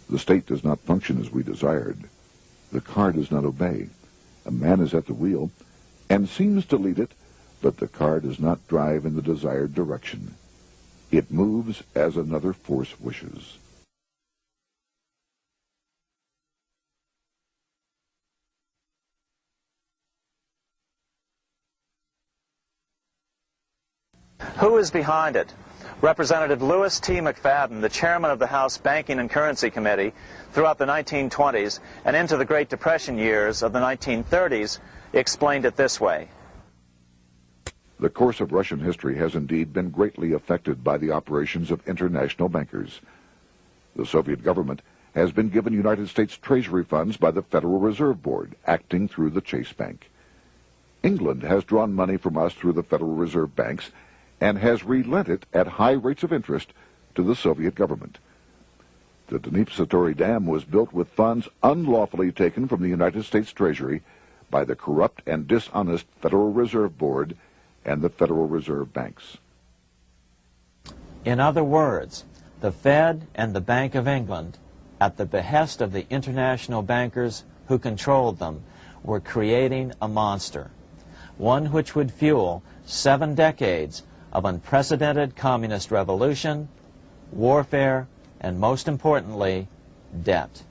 The state does not function as we desired. The car does not obey. A man is at the wheel and seems to lead it, but the car does not drive in the desired direction. It moves as another force wishes. Who is behind it? Representative Louis T. McFadden, the chairman of the House Banking and Currency Committee throughout the 1920s and into the Great Depression years of the 1930s, explained it this way. The course of Russian history has indeed been greatly affected by the operations of international bankers. The Soviet government has been given United States Treasury funds by the Federal Reserve Board, acting through the Chase Bank. England has drawn money from us through the Federal Reserve banks and has relent it at high rates of interest to the Soviet government. The Dnipro Dam was built with funds unlawfully taken from the United States Treasury by the corrupt and dishonest Federal Reserve Board and the Federal Reserve banks. In other words, the Fed and the Bank of England, at the behest of the international bankers who controlled them, were creating a monster, one which would fuel 7 decades of unprecedented communist revolution, warfare, and most importantly, debt.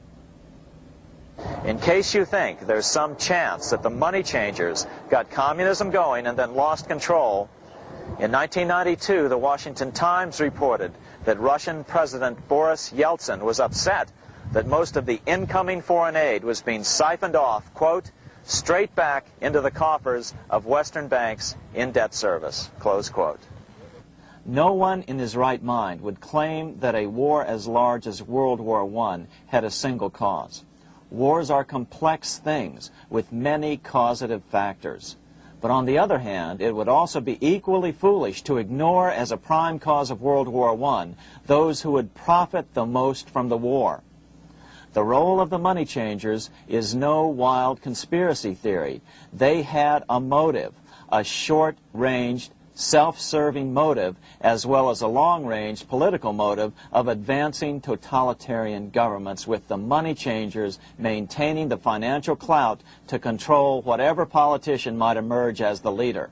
In case you think there's some chance that the money changers got communism going and then lost control, in 1992 the Washington Times reported that Russian President Boris Yeltsin was upset that most of the incoming foreign aid was being siphoned off, quote, straight back into the coffers of Western banks in debt service, close quote. No one in his right mind would claim that a war as large as World War I had a single cause. Wars are complex things with many causative factors. But on the other hand, it would also be equally foolish to ignore as a prime cause of World War I those who would profit the most from the war. The role of the money changers is no wild conspiracy theory. They had a motive, a short-ranged, self-serving motive, as well as a long-range political motive of advancing totalitarian governments, with the money changers maintaining the financial clout to control whatever politician might emerge as the leader.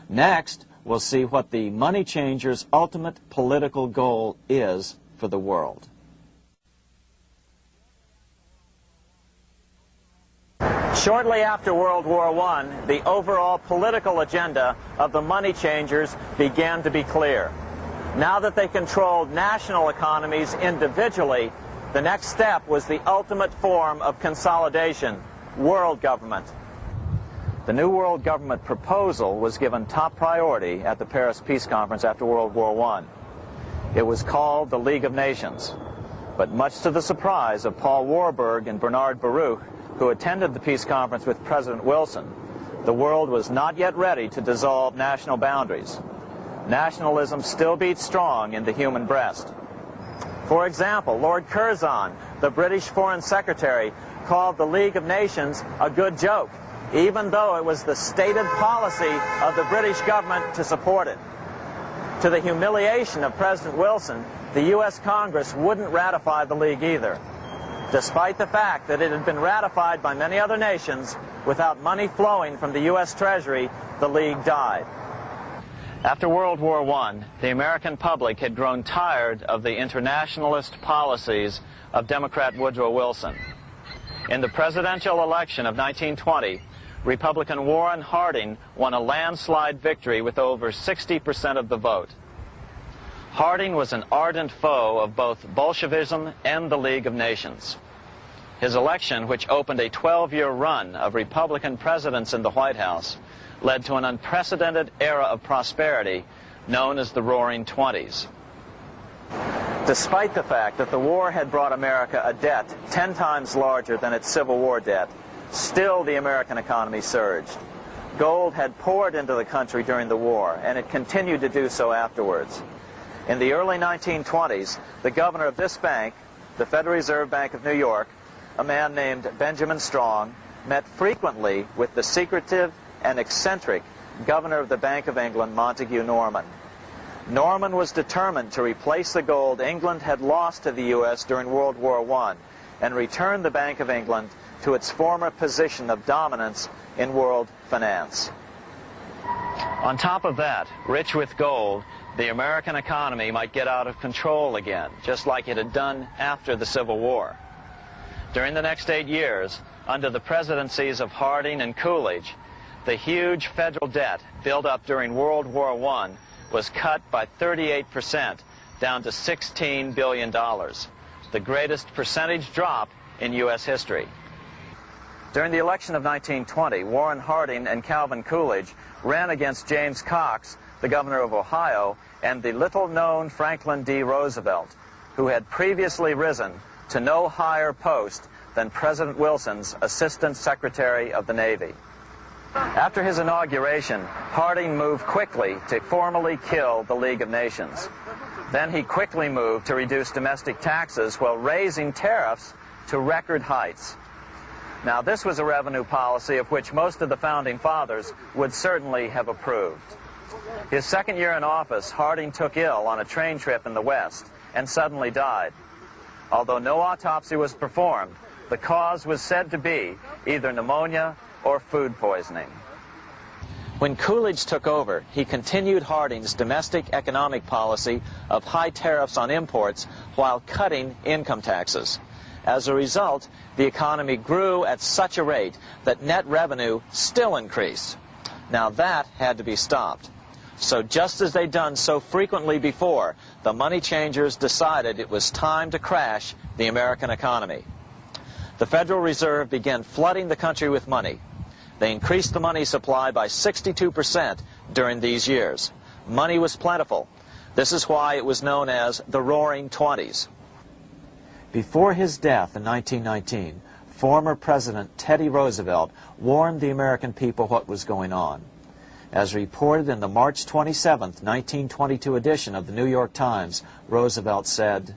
Next, we'll see what the money changers' ultimate political goal is for the world. Shortly after World War I, the overall political agenda of the money changers began to be clear. Now that they controlled national economies individually, the next step was the ultimate form of consolidation, world government. The new world government proposal was given top priority at the Paris Peace Conference after World War I. It was called the League of Nations, but much to the surprise of Paul Warburg and Bernard Baruch, who attended the peace conference with President Wilson, the world was not yet ready to dissolve national boundaries. Nationalism still beats strong in the human breast. For example, Lord Curzon, the British Foreign Secretary, called the League of Nations a good joke, even though it was the stated policy of the British government to support it. To the humiliation of President Wilson, the U.S. Congress wouldn't ratify the League either. Despite the fact that it had been ratified by many other nations, without money flowing from the U.S. Treasury, the League died. After World War I, the American public had grown tired of the internationalist policies of Democrat Woodrow Wilson. In the presidential election of 1920, Republican Warren Harding won a landslide victory with over 60% of the vote. Harding was an ardent foe of both Bolshevism and the League of Nations. His election, which opened a 12-year run of Republican presidents in the White House, led to an unprecedented era of prosperity known as the Roaring Twenties. Despite the fact that the war had brought America a debt 10 times larger than its Civil War debt, still the American economy surged. Gold had poured into the country during the war, and it continued to do so afterwards. In the early 1920s, the governor of this bank, the Federal Reserve Bank of New York, a man named Benjamin Strong, met frequently with the secretive and eccentric governor of the Bank of England, Montague Norman. Norman was determined to replace the gold England had lost to the U.S. during World War I and return the Bank of England to its former position of dominance in world finance. On top of that, rich with gold, the American economy might get out of control again, just like it had done after the Civil War. During the next 8 years, under the presidencies of Harding and Coolidge, the huge federal debt built up during World War I was cut by 38%, down to $16 billion, the greatest percentage drop in U.S. history. During the election of 1920, Warren Harding and Calvin Coolidge ran against James Cox, the governor of Ohio, and the little-known Franklin D. Roosevelt, who had previously risen to no higher post than President Wilson's Assistant Secretary of the Navy. After his inauguration, Harding moved quickly to formally kill the League of Nations. Then he quickly moved to reduce domestic taxes while raising tariffs to record heights. Now, this was a revenue policy of which most of the Founding Fathers would certainly have approved. His second year in office, Harding took ill on a train trip in the West and suddenly died. Although no autopsy was performed, the cause was said to be either pneumonia or food poisoning. When Coolidge took over, he continued Harding's domestic economic policy of high tariffs on imports while cutting income taxes. As a result, the economy grew at such a rate that net revenue still increased. Now that had to be stopped. So just as they'd done so frequently before, the money changers decided it was time to crash the American economy. The Federal Reserve began flooding the country with money. They increased the money supply by 62% during these years. Money was plentiful. This is why it was known as the Roaring Twenties. Before his death in 1919, former President Teddy Roosevelt warned the American people what was going on. As reported in the March 27, 1922 edition of the New York Times, Roosevelt said,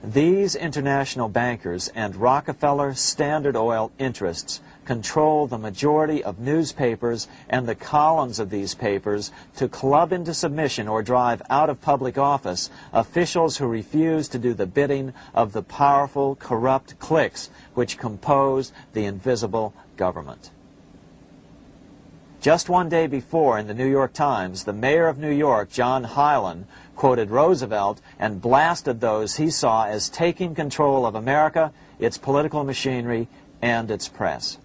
"These international bankers and Rockefeller Standard Oil interests control the majority of newspapers and the columns of these papers to club into submission or drive out of public office officials who refuse to do the bidding of the powerful, corrupt cliques which compose the invisible government." Just one day before, in the New York Times, the mayor of New York, John Hylan, quoted Roosevelt and blasted those he saw as taking control of America, its political machinery, and its press.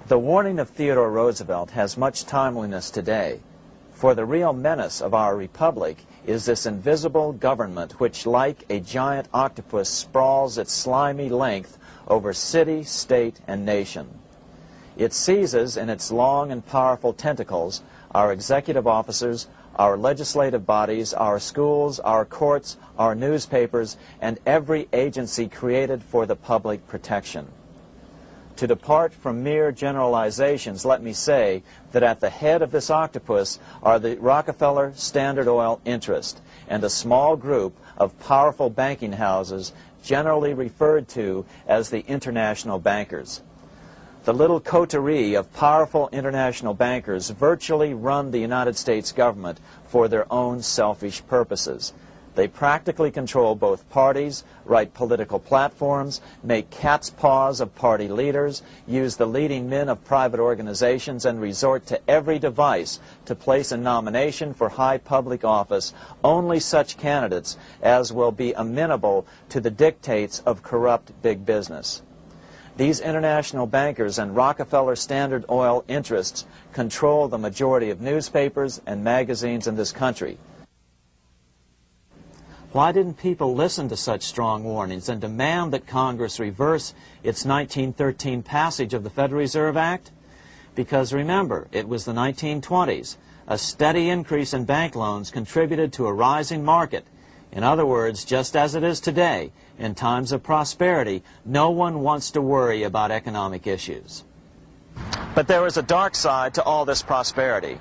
The warning of Theodore Roosevelt has much timeliness today, for the real menace of our republic is this invisible government which, like a giant octopus, sprawls its slimy length over city, state, and nation. It seizes in its long and powerful tentacles our executive officers, our legislative bodies, our schools, our courts, our newspapers, and every agency created for the public protection. To depart from mere generalizations, let me say that at the head of this octopus are the Rockefeller Standard Oil interest and a small group of powerful banking houses generally referred to as the international bankers. The little coterie of powerful international bankers virtually run the United States government for their own selfish purposes. They practically control both parties, write political platforms, make cat's paws of party leaders, use the leading men of private organizations, and resort to every device to place a nomination for high public office only such candidates as will be amenable to the dictates of corrupt big business. These international bankers and Rockefeller Standard Oil interests control the majority of newspapers and magazines in this country. Why didn't people listen to such strong warnings and demand that Congress reverse its 1913 passage of the Federal Reserve Act? Because remember, it was the 1920s. A steady increase in bank loans contributed to a rising market. In other words, just as it is today, in times of prosperity, no one wants to worry about economic issues. But there was a dark side to all this prosperity.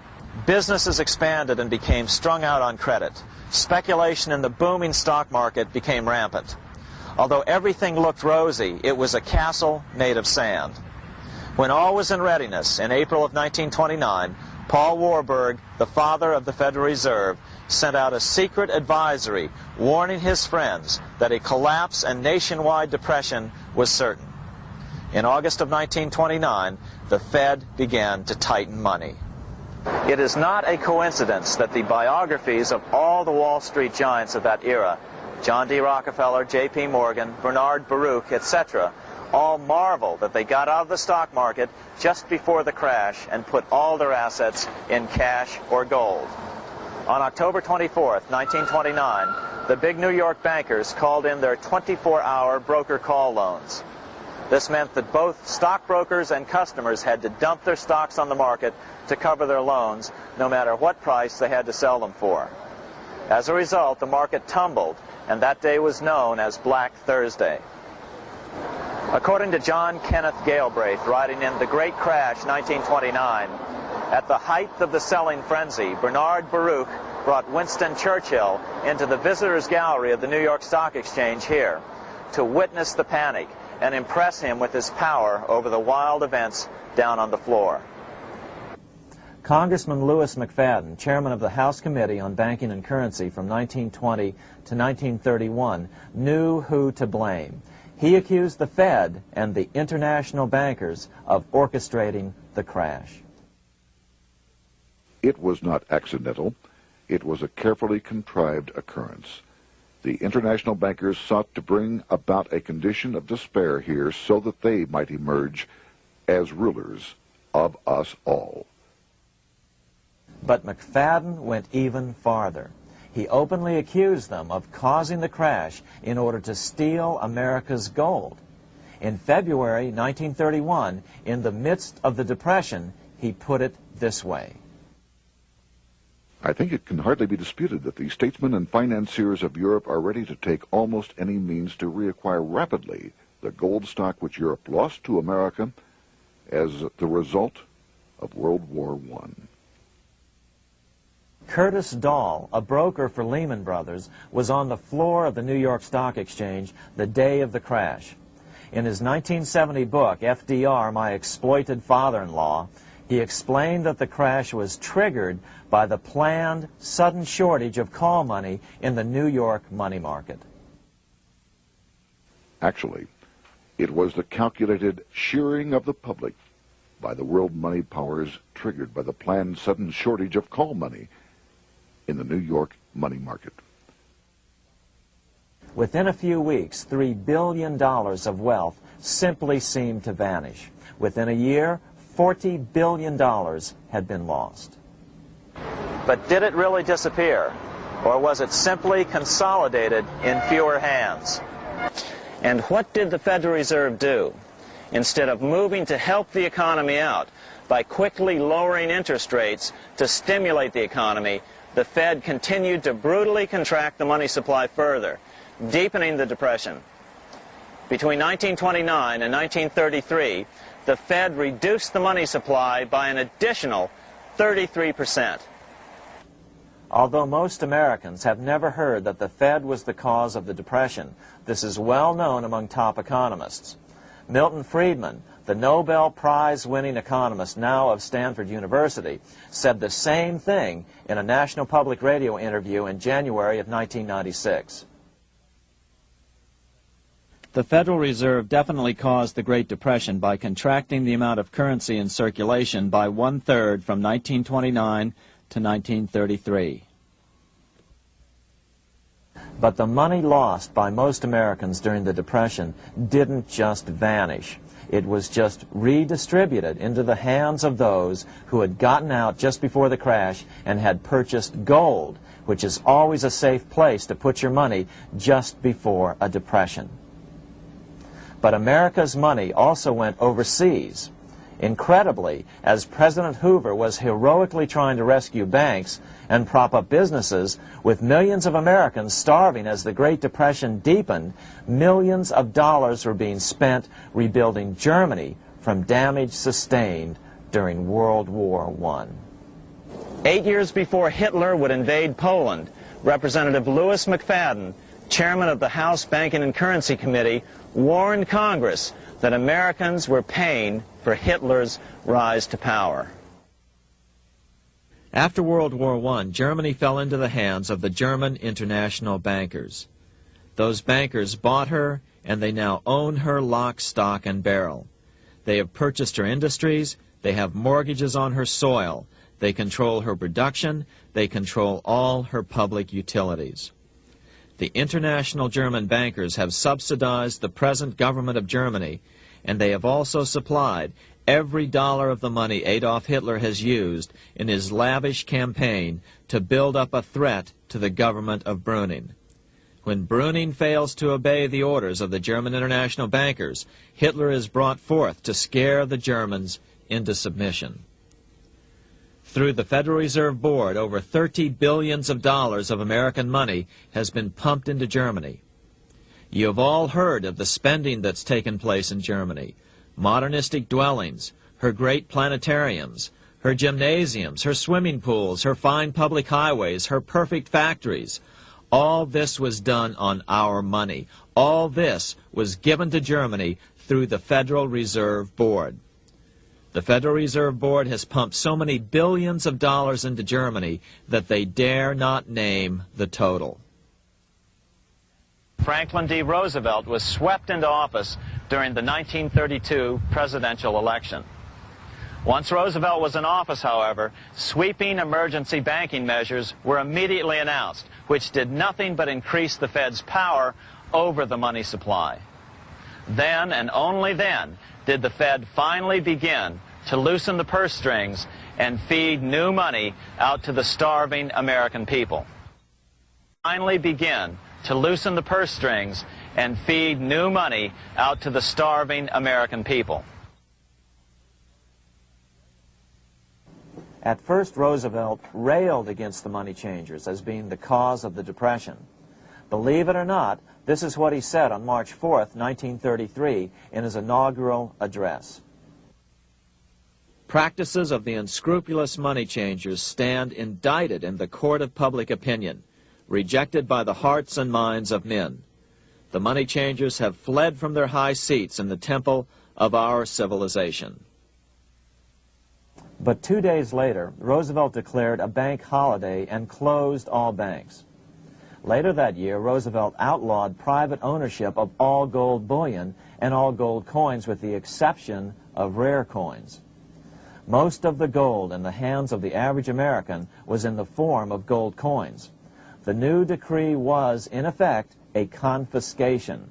Businesses expanded and became strung out on credit. Speculation in the booming stock market became rampant. Although everything looked rosy, it was a castle made of sand. When all was in readiness, in April of 1929, Paul Warburg, the father of the Federal Reserve, sent out a secret advisory warning his friends that a collapse and nationwide depression was certain. In August of 1929, the Fed began to tighten money. It is not a coincidence that the biographies of all the Wall Street giants of that era, John D. Rockefeller, J.P. Morgan, Bernard Baruch, etc., all marvel that they got out of the stock market just before the crash and put all their assets in cash or gold. On October 24th, 1929, the big New York bankers called in their 24-hour broker call loans. This meant that both stockbrokers and customers had to dump their stocks on the market to cover their loans, no matter what price they had to sell them for. As a result, the market tumbled, and that day was known as Black Thursday. According to John Kenneth Galbraith, writing in The Great Crash, 1929, at the height of the selling frenzy, Bernard Baruch brought Winston Churchill into the visitors' gallery of the New York Stock Exchange here to witness the panic and impress him with his power over the wild events down on the floor. Congressman Louis McFadden, chairman of the House Committee on Banking and Currency from 1920 to 1931, knew who to blame. He accused the Fed and the international bankers of orchestrating the crash. It was not accidental. It was a carefully contrived occurrence. The international bankers sought to bring about a condition of despair here so that they might emerge as rulers of us all. But McFadden went even farther. He openly accused them of causing the crash in order to steal America's gold. In February 1931, in the midst of the Depression, he put it this way. I think it can hardly be disputed that the statesmen and financiers of Europe are ready to take almost any means to reacquire rapidly the gold stock which Europe lost to America as the result of World War I. Curtis Dahl, a broker for Lehman Brothers, was on the floor of the New York Stock Exchange the day of the crash. In his 1970 book, FDR, My Exploited Father-in-Law, he explained that the crash was triggered by the planned sudden shortage of call money in the New York money market. Actually, it was the calculated shearing of the public by the world money powers triggered by the planned sudden shortage of call money in the New York money market. Within a few weeks, $3 billion of wealth simply seemed to vanish. Within a year, $40 billion had been lost. But did it really disappear? Or was it simply consolidated in fewer hands? And what did the Federal Reserve do? Instead of moving to help the economy out by quickly lowering interest rates to stimulate the economy, the Fed continued to brutally contract the money supply further, deepening the Depression. Between 1929 and 1933, the Fed reduced the money supply by an additional 33%. Although most Americans have never heard that the Fed was the cause of the Depression, this is well known among top economists. Milton Friedman, the Nobel Prize-winning economist now of Stanford University, said the same thing in a National Public Radio interview in January of 1996. The Federal Reserve definitely caused the Great Depression by contracting the amount of currency in circulation by 1/3 from 1929 to 1933. But the money lost by most Americans during the Depression didn't just vanish. It was just redistributed into the hands of those who had gotten out just before the crash and had purchased gold, which is always a safe place to put your money just before a depression. But America's money also went overseas. Incredibly, as President Hoover was heroically trying to rescue banks and prop up businesses, with millions of Americans starving as the Great Depression deepened, millions of dollars were being spent rebuilding Germany from damage sustained during World War I. 8 years before Hitler would invade Poland, Representative Louis McFadden, chairman of the House Banking and Currency Committee, warned Congress that Americans were paying for Hitler's rise to power. After World War I, Germany fell into the hands of the German international bankers. Those bankers bought her, and they now own her lock, stock, and barrel. They have purchased her industries, they have mortgages on her soil, they control her production, they control all her public utilities. The international German bankers have subsidized the present government of Germany, and they have also supplied every dollar of the money Adolf Hitler has used in his lavish campaign to build up a threat to the government of Brüning. When Brüning fails to obey the orders of the German international bankers, Hitler is brought forth to scare the Germans into submission. Through the Federal Reserve Board, over $30 billion of American money has been pumped into Germany. You have all heard of the spending that's taken place in Germany. Modernistic dwellings, her great planetariums, her gymnasiums, her swimming pools, her fine public highways, her perfect factories. All this was done on our money. All this was given to Germany through the Federal Reserve Board. The Federal Reserve Board has pumped so many billions of dollars into Germany that they dare not name the total. Franklin D. Roosevelt was swept into office during the 1932 presidential election. Once Roosevelt was in office, however, sweeping emergency banking measures were immediately announced, which did nothing but increase the Fed's power over the money supply. Then, and only then, did the Fed finally begin to loosen the purse strings and feed new money out to the starving American people. Finally begin to loosen the purse strings and feed new money out to the starving American people. At first, Roosevelt railed against the money changers as being the cause of the Depression. Believe it or not, this is what he said on March 4th, 1933, in his inaugural address. Practices of the unscrupulous money changers stand indicted in the court of public opinion, rejected by the hearts and minds of men. The money changers have fled from their high seats in the temple of our civilization. But 2 days later, Roosevelt declared a bank holiday and closed all banks. Later that year, Roosevelt outlawed private ownership of all gold bullion and all gold coins with the exception of rare coins. Most of the gold in the hands of the average American was in the form of gold coins. The new decree was, in effect, a confiscation.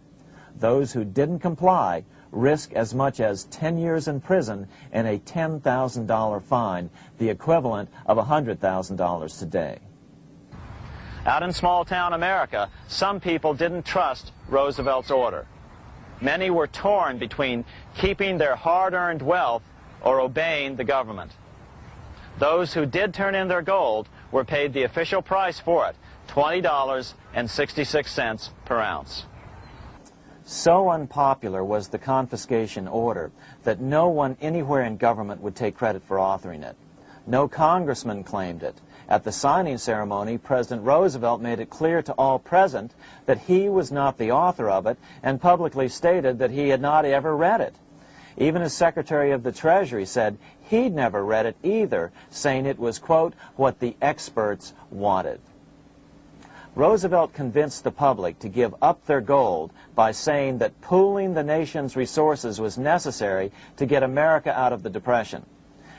Those who didn't comply risk as much as 10 years in prison and a $10,000 fine, the equivalent of $100,000 today. Out in small-town America, some people didn't trust Roosevelt's order. Many were torn between keeping their hard-earned wealth or obeying the government. Those who did turn in their gold were paid the official price for it, $20.66 per ounce. So unpopular was the confiscation order that no one anywhere in government would take credit for authoring it. No congressman claimed it, At the signing ceremony, President Roosevelt made it clear to all present that he was not the author of it and publicly stated that he had not ever read it. Even his Secretary of the Treasury said he'd never read it either, saying it was, quote, what the experts wanted. Roosevelt convinced the public to give up their gold by saying that pooling the nation's resources was necessary to get America out of the Depression.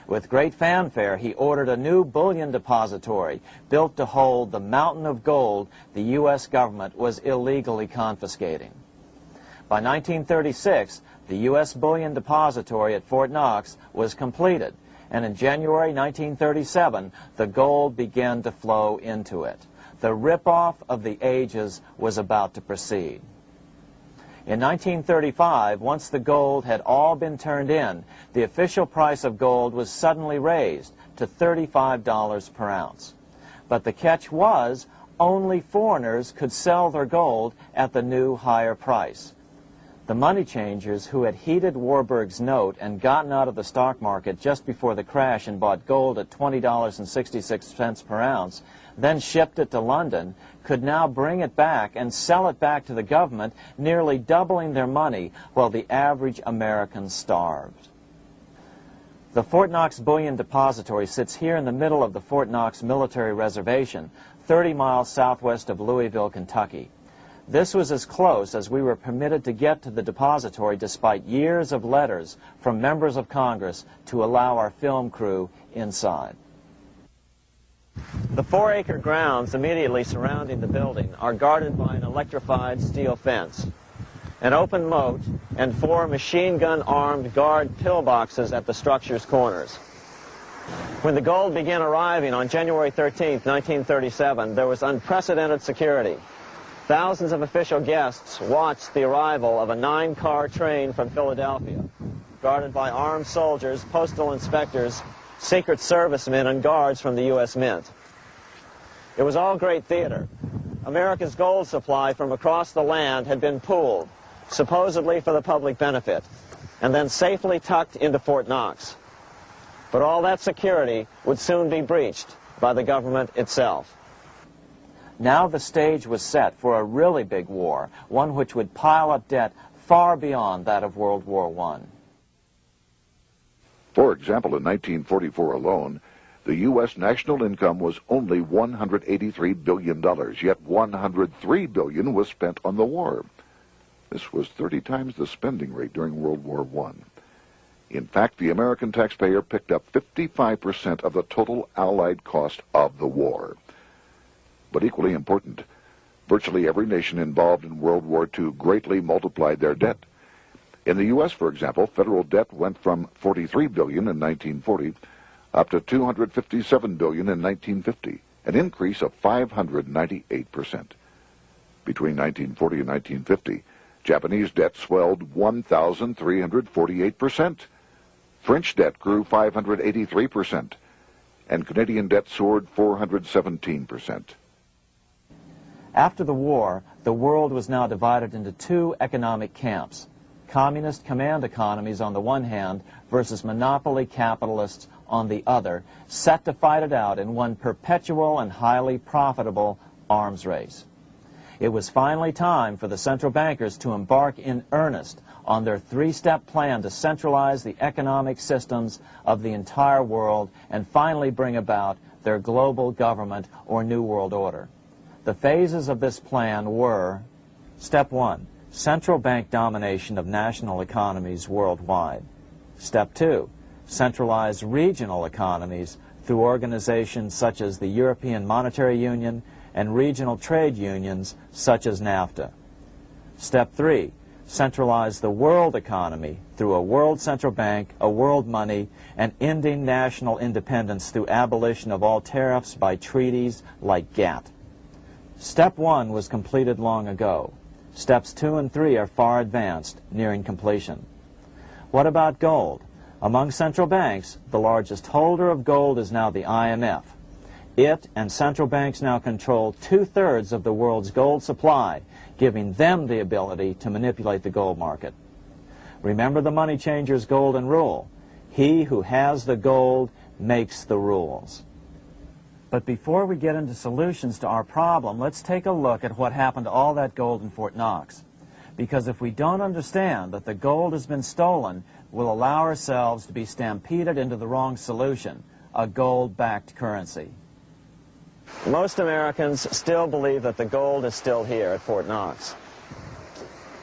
With great fanfare, he ordered a new bullion depository built to hold the mountain of gold the U.S. government was illegally confiscating. By 1936, the U.S. bullion depository at Fort Knox was completed, and in January 1937, the gold began to flow into it. The rip-off of the ages was about to proceed. In 1935, once the gold had all been turned in, the official price of gold was suddenly raised to $35 per ounce. But the catch was, only foreigners could sell their gold at the new higher price. The money changers who had heeded Warburg's note and gotten out of the stock market just before the crash and bought gold at $20.66 per ounce, then shipped it to London, could now bring it back and sell it back to the government, nearly doubling their money while the average American starved. The Fort Knox Bullion Depository sits here in the middle of the Fort Knox Military Reservation, 30 miles southwest of Louisville, Kentucky. This was as close as we were permitted to get to the depository despite years of letters from members of Congress to allow our film crew inside. The 4-acre grounds immediately surrounding the building are guarded by an electrified steel fence, an open moat, and 4 machine-gun-armed guard pillboxes at the structure's corners. When the gold began arriving on January 13, 1937, there was unprecedented security. Thousands of official guests watched the arrival of a 9-car train from Philadelphia, guarded by armed soldiers, postal inspectors, Secret Servicemen, and guards from the U.S. Mint. It was all great theater. America's gold supply from across the land had been pooled, supposedly for the public benefit, and then safely tucked into Fort Knox. But all that security would soon be breached by the government itself. Now the stage was set for a really big war, one which would pile up debt far beyond that of World War I. For example, in 1944 alone, the U.S. national income was only $183 billion, yet $103 billion was spent on the war. This was 30 times the spending rate during World War I. In fact, the American taxpayer picked up 55% of the total Allied cost of the war. But equally important, virtually every nation involved in World War II greatly multiplied their debt. In the U.S., for example, federal debt went from $43 billion in 1940 up to $257 billion in 1950, an increase of 598%. Between 1940 and 1950, Japanese debt swelled 1,348%. French debt grew 583%, and Canadian debt soared 417%. After the war, the world was now divided into 2 economic camps: communist command economies on the one hand versus monopoly capitalists on the other, set to fight it out in one perpetual and highly profitable arms race. It was finally time for the central bankers to embark in earnest on their 3-step plan to centralize the economic systems of the entire world and finally bring about their global government or New World Order. The phases of this plan were: Step 1, central bank domination of national economies worldwide. Step 2, centralize regional economies through organizations such as the European Monetary Union and regional trade unions such as NAFTA. Step 3, centralize the world economy through a world central bank, a world money, and ending national independence through abolition of all tariffs by treaties like GATT. Step 1 was completed long ago. Steps 2 and 3 are far advanced, nearing completion. What about gold? Among central banks, the largest holder of gold is now the IMF. It and central banks now control 2/3 of the world's gold supply, giving them the ability to manipulate the gold market. Remember the money changer's golden rule: he who has the gold makes the rules. But before we get into solutions to our problem, let's take a look at what happened to all that gold in Fort Knox. Because if we don't understand that the gold has been stolen, we'll allow ourselves to be stampeded into the wrong solution, a gold-backed currency. Most Americans still believe that the gold is still here at Fort Knox.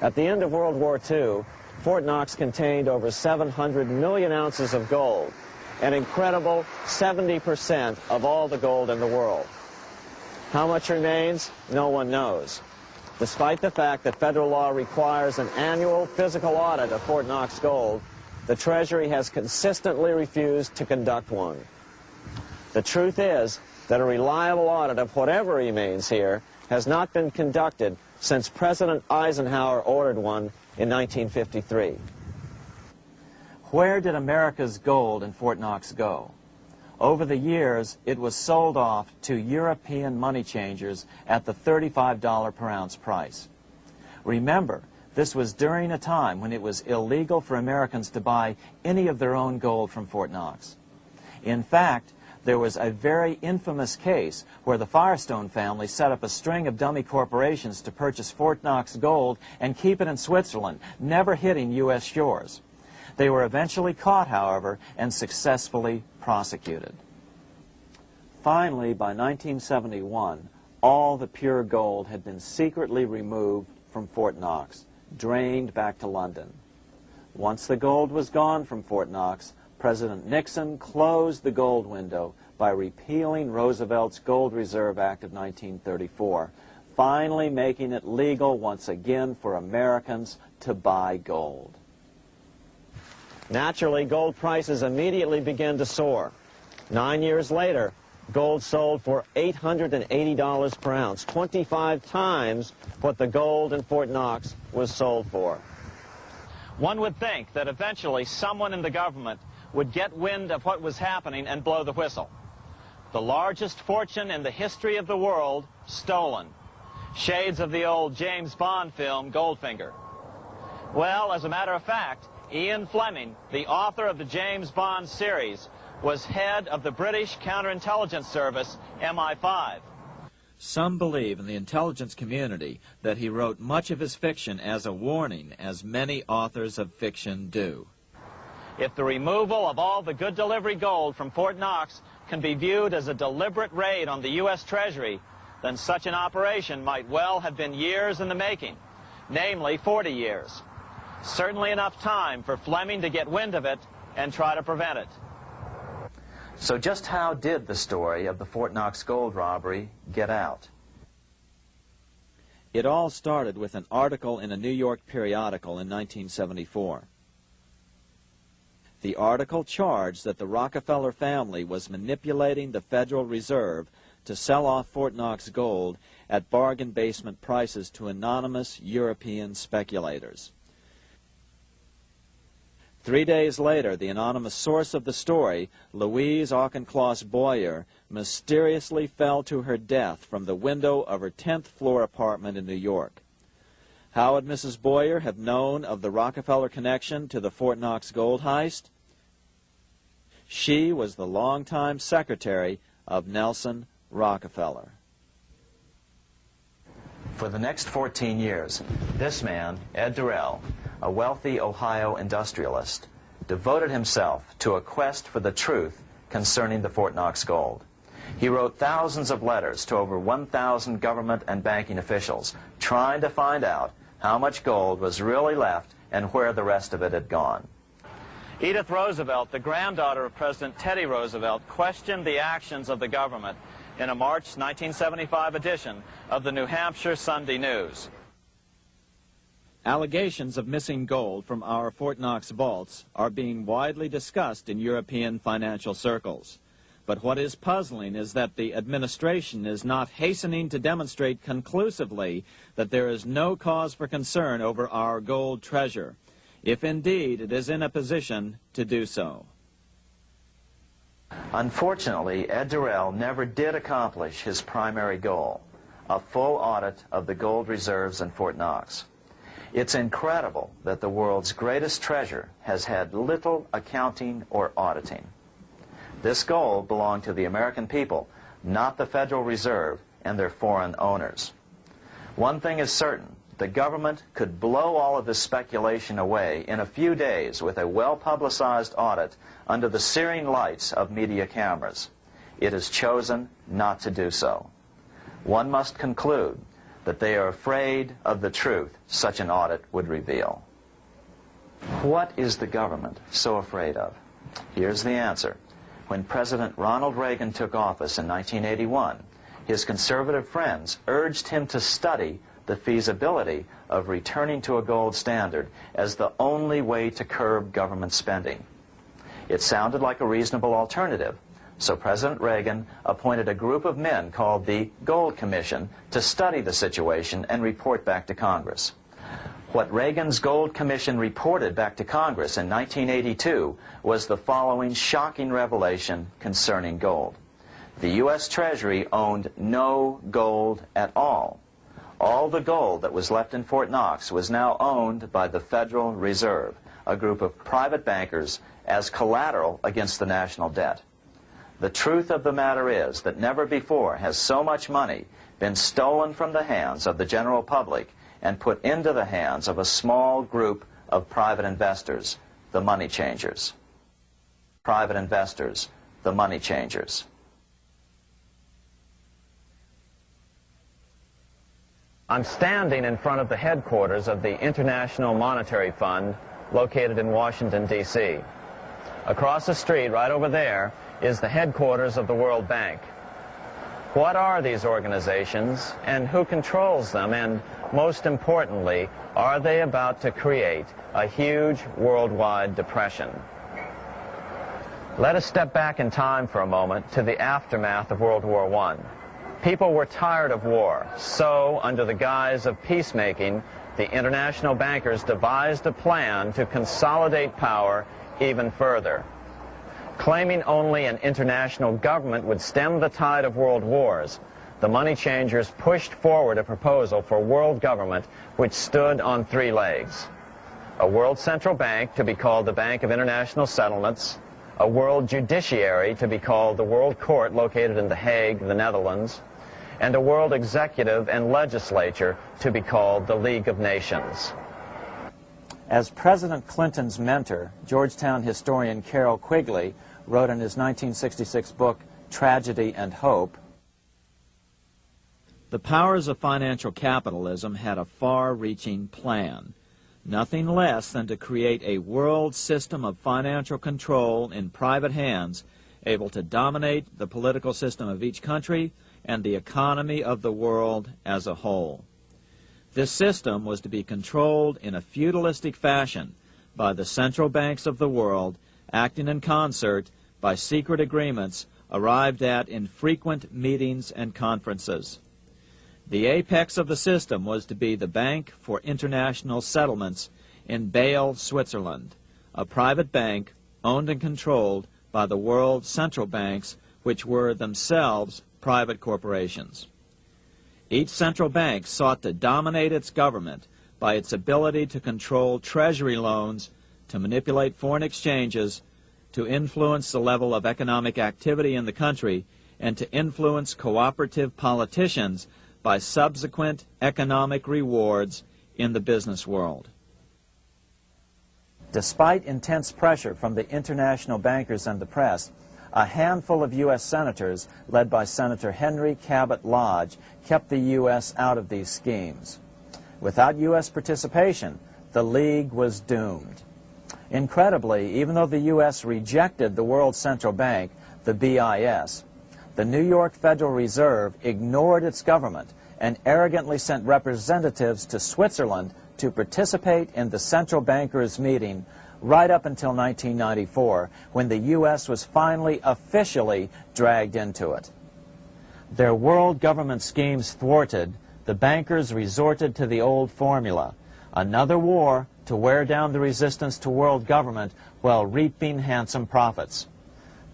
At the end of World War II, Fort Knox contained over 700 million ounces of gold, an incredible 70% of all the gold in the world. How much remains? No one knows. Despite the fact that federal law requires an annual physical audit of Fort Knox gold, the Treasury has consistently refused to conduct one. The truth is that a reliable audit of whatever remains here has not been conducted since President Eisenhower ordered one in 1953. Where did America's gold in Fort Knox go? Over the years, it was sold off to European money changers at the $35 per ounce price. Remember, this was during a time when it was illegal for Americans to buy any of their own gold from Fort Knox. In fact, there was a very infamous case where the Firestone family set up a string of dummy corporations to purchase Fort Knox gold and keep it in Switzerland, never hitting U.S. shores. They were eventually caught, however, and successfully prosecuted. Finally, by 1971, all the pure gold had been secretly removed from Fort Knox, drained back to London. Once the gold was gone from Fort Knox, President Nixon closed the gold window by repealing Roosevelt's Gold Reserve Act of 1934, finally making it legal once again for Americans to buy gold. Naturally, gold prices immediately began to soar. 9 years later, gold sold for $880 per ounce, 25 times what the gold in Fort Knox was sold for. One would think that eventually someone in the government would get wind of what was happening and blow the whistle. The largest fortune in the history of the world stolen. Shades of the old James Bond film, Goldfinger. Well, as a matter of fact, Ian Fleming, the author of the James Bond series, was head of the British counterintelligence service, MI5. Some believe in the intelligence community that he wrote much of his fiction as a warning, as many authors of fiction do. If the removal of all the good delivery gold from Fort Knox can be viewed as a deliberate raid on the U.S. Treasury, then such an operation might well have been years in the making, namely 40 years. Certainly enough time for Fleming to get wind of it and try to prevent it. So just how did the story of the Fort Knox gold robbery get out? It all started with an article in a New York periodical in 1974. The article charged that the Rockefeller family was manipulating the Federal Reserve to sell off Fort Knox gold at bargain basement prices to anonymous European speculators. 3 days later, the anonymous source of the story, Louise Auchincloss Boyer, mysteriously fell to her death from the window of her 10th floor apartment in New York. How would Mrs. Boyer have known of the Rockefeller connection to the Fort Knox gold heist? She was the longtime secretary of Nelson Rockefeller. For the next 14 years, this man, Ed Durrell, a wealthy Ohio industrialist, devoted himself to a quest for the truth concerning the Fort Knox gold. He wrote thousands of letters to over 1,000 government and banking officials, trying to find out how much gold was really left and where the rest of it had gone. Edith Roosevelt, the granddaughter of President Teddy Roosevelt, questioned the actions of the government in a March 1975 edition of the New Hampshire Sunday News. Allegations of missing gold from our Fort Knox vaults are being widely discussed in European financial circles. But what is puzzling is that the administration is not hastening to demonstrate conclusively that there is no cause for concern over our gold treasure, if indeed it is in a position to do so. Unfortunately, Ed Durrell never did accomplish his primary goal, a full audit of the gold reserves in Fort Knox. It's incredible that the world's greatest treasure has had little accounting or auditing. This gold belonged to the American people, not the Federal Reserve and their foreign owners. One thing is certain, the government could blow all of this speculation away in a few days with a well-publicized audit under the searing lights of media cameras. It has chosen not to do so. One must conclude that they are afraid of the truth such an audit would reveal. What is the government so afraid of? Here's the answer. When President Ronald Reagan took office in 1981, his conservative friends urged him to study the feasibility of returning to a gold standard as the only way to curb government spending. It sounded like a reasonable alternative, so President Reagan appointed a group of men called the Gold Commission to study the situation and report back to Congress. What Reagan's Gold Commission reported back to Congress in 1982 was the following shocking revelation concerning gold. The U.S. Treasury owned no gold at all. All the gold that was left in Fort Knox was now owned by the Federal Reserve, a group of private bankers, as collateral against the national debt. The truth of the matter is that never before has so much money been stolen from the hands of the general public and put into the hands of a small group of private investors, the money changers. Private investors, the money changers. I'm standing in front of the headquarters of the International Monetary Fund located in Washington, D.C. Across the street, right over there, is the headquarters of the World Bank. What are these organizations and who controls them, and most importantly, are they about to create a huge worldwide depression? Let us step back in time for a moment to the aftermath of World War I. People were tired of war, so under the guise of peacemaking, the international bankers devised a plan to consolidate power even further. Claiming only an international government would stem the tide of world wars, the money changers pushed forward a proposal for world government which stood on three legs. A world central bank to be called the Bank of International Settlements, a world judiciary to be called the World Court located in The Hague, the Netherlands, and a world executive and legislature to be called the League of Nations. As President Clinton's mentor, Georgetown historian Carroll Quigley wrote in his 1966 book, Tragedy and Hope, the powers of financial capitalism had a far-reaching plan, nothing less than to create a world system of financial control in private hands, able to dominate the political system of each country and the economy of the world as a whole. This system was to be controlled in a feudalistic fashion by the central banks of the world, acting in concert by secret agreements arrived at in frequent meetings and conferences. The apex of the system was to be the Bank for International Settlements in Bâle, Switzerland, a private bank owned and controlled by the world central banks, which were themselves private corporations. Each central bank sought to dominate its government by its ability to control treasury loans, to manipulate foreign exchanges, to influence the level of economic activity in the country, and to influence cooperative politicians by subsequent economic rewards in the business world. Despite intense pressure from the international bankers and the press, a handful of U.S. senators, led by Senator Henry Cabot Lodge, kept the U.S. out of these schemes. Without U.S. participation, the League was doomed. Incredibly, even though the U.S. rejected the World Central Bank, the BIS, the New York Federal Reserve ignored its government and arrogantly sent representatives to Switzerland to participate in the central bankers' meeting right up until 1994, when the U.S. was finally officially dragged into it. Their world government schemes thwarted, the bankers resorted to the old formula, another war to wear down the resistance to world government while reaping handsome profits.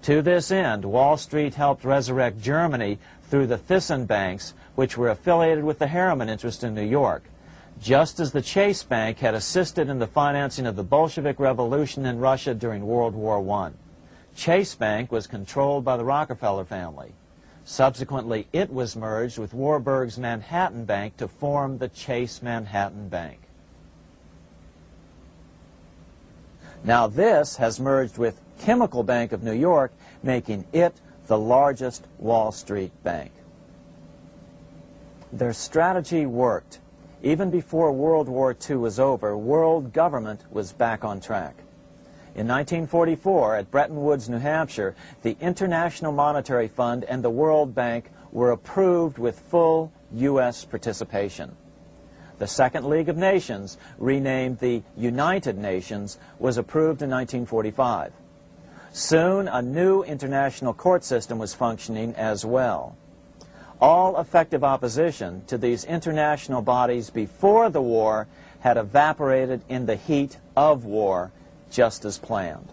To this end, Wall Street helped resurrect Germany through the Thyssen banks, which were affiliated with the Harriman interest in New York, just as the Chase Bank had assisted in the financing of the Bolshevik Revolution in Russia during World War I. Chase Bank was controlled by the Rockefeller family. Subsequently, it was merged with Warburg's Manhattan Bank to form the Chase Manhattan Bank. Now this has merged with Chemical Bank of New York, making it the largest Wall Street bank. Their strategy worked. Even before World War II was over, world government was back on track. In 1944, at Bretton Woods, New Hampshire, the International Monetary Fund and the World Bank were approved with full U.S. participation. The Second League of Nations, renamed the United Nations, was approved in 1945. Soon, a new international court system was functioning as well. All effective opposition to these international bodies before the war had evaporated in the heat of war, just as planned.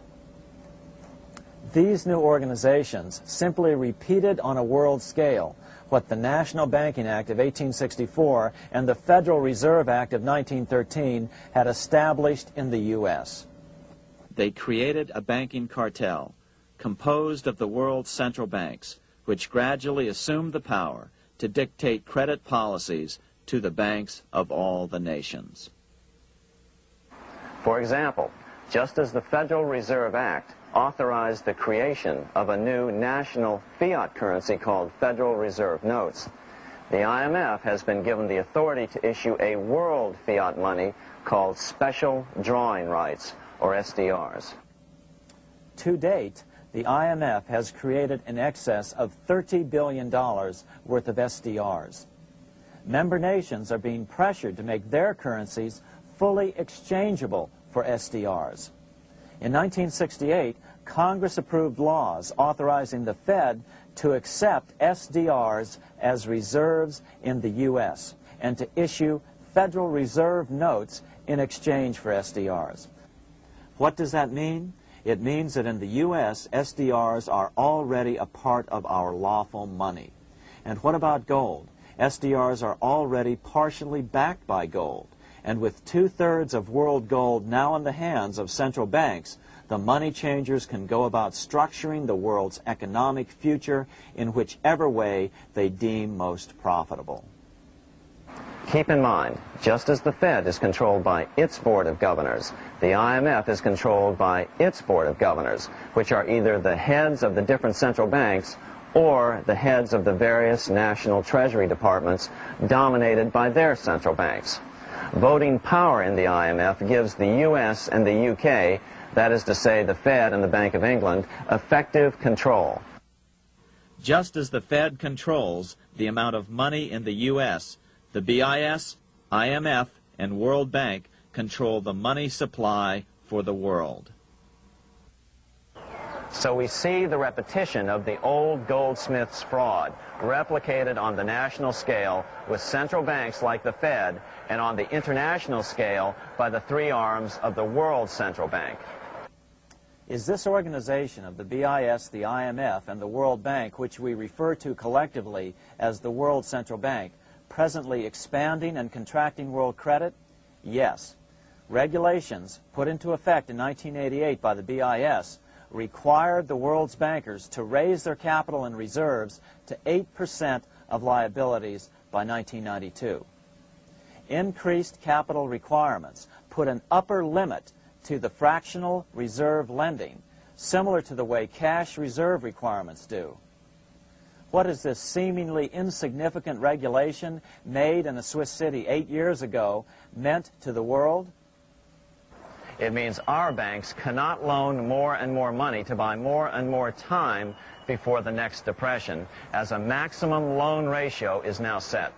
These new organizations simply repeated on a world scale what the National Banking Act of 1864 and the Federal Reserve Act of 1913 had established in the U.S. They created a banking cartel composed of the world's central banks, which gradually assumed the power to dictate credit policies to the banks of all the nations. For example, just as the Federal Reserve Act authorized the creation of a new national fiat currency called Federal Reserve Notes, the IMF has been given the authority to issue a world fiat money called Special Drawing Rights, or SDRs. To date, the IMF has created in excess of $30 billion worth of SDRs. Member nations are being pressured to make their currencies fully exchangeable for SDRs. In 1968, Congress approved laws authorizing the Fed to accept SDRs as reserves in the U.S. and to issue Federal Reserve notes in exchange for SDRs. What does that mean? It means that in the U.S., SDRs are already a part of our lawful money. And what about gold? SDRs are already partially backed by gold. And with 2/3 of world gold now in the hands of central banks, the money changers can go about structuring the world's economic future in whichever way they deem most profitable. Keep in mind, just as the Fed is controlled by its Board of Governors, the IMF is controlled by its Board of Governors, which are either the heads of the different central banks or the heads of the various national treasury departments dominated by their central banks. Voting power in the IMF gives the U.S. and the U.K., that is to say the Fed and the Bank of England, effective control. Just as the Fed controls the amount of money in the U.S., the BIS, IMF, and World Bank control the money supply for the world. So we see the repetition of the old goldsmith's fraud, replicated on the national scale with central banks like the Fed, and on the international scale by the three arms of the world central bank. Is this organization of the BIS, the IMF, and the World Bank, which we refer to collectively as the World Central Bank, presently expanding and contracting world credit? Yes. Regulations put into effect in 1988 by the BIS required the world's bankers to raise their capital and reserves to 8% of liabilities by 1992. Increased capital requirements put an upper limit to the fractional reserve lending, similar to the way cash reserve requirements do. What has this seemingly insignificant regulation made in a Swiss city 8 years ago meant to the world? It means our banks cannot loan more and more money to buy more and more time before the next depression, as a maximum loan ratio is now set.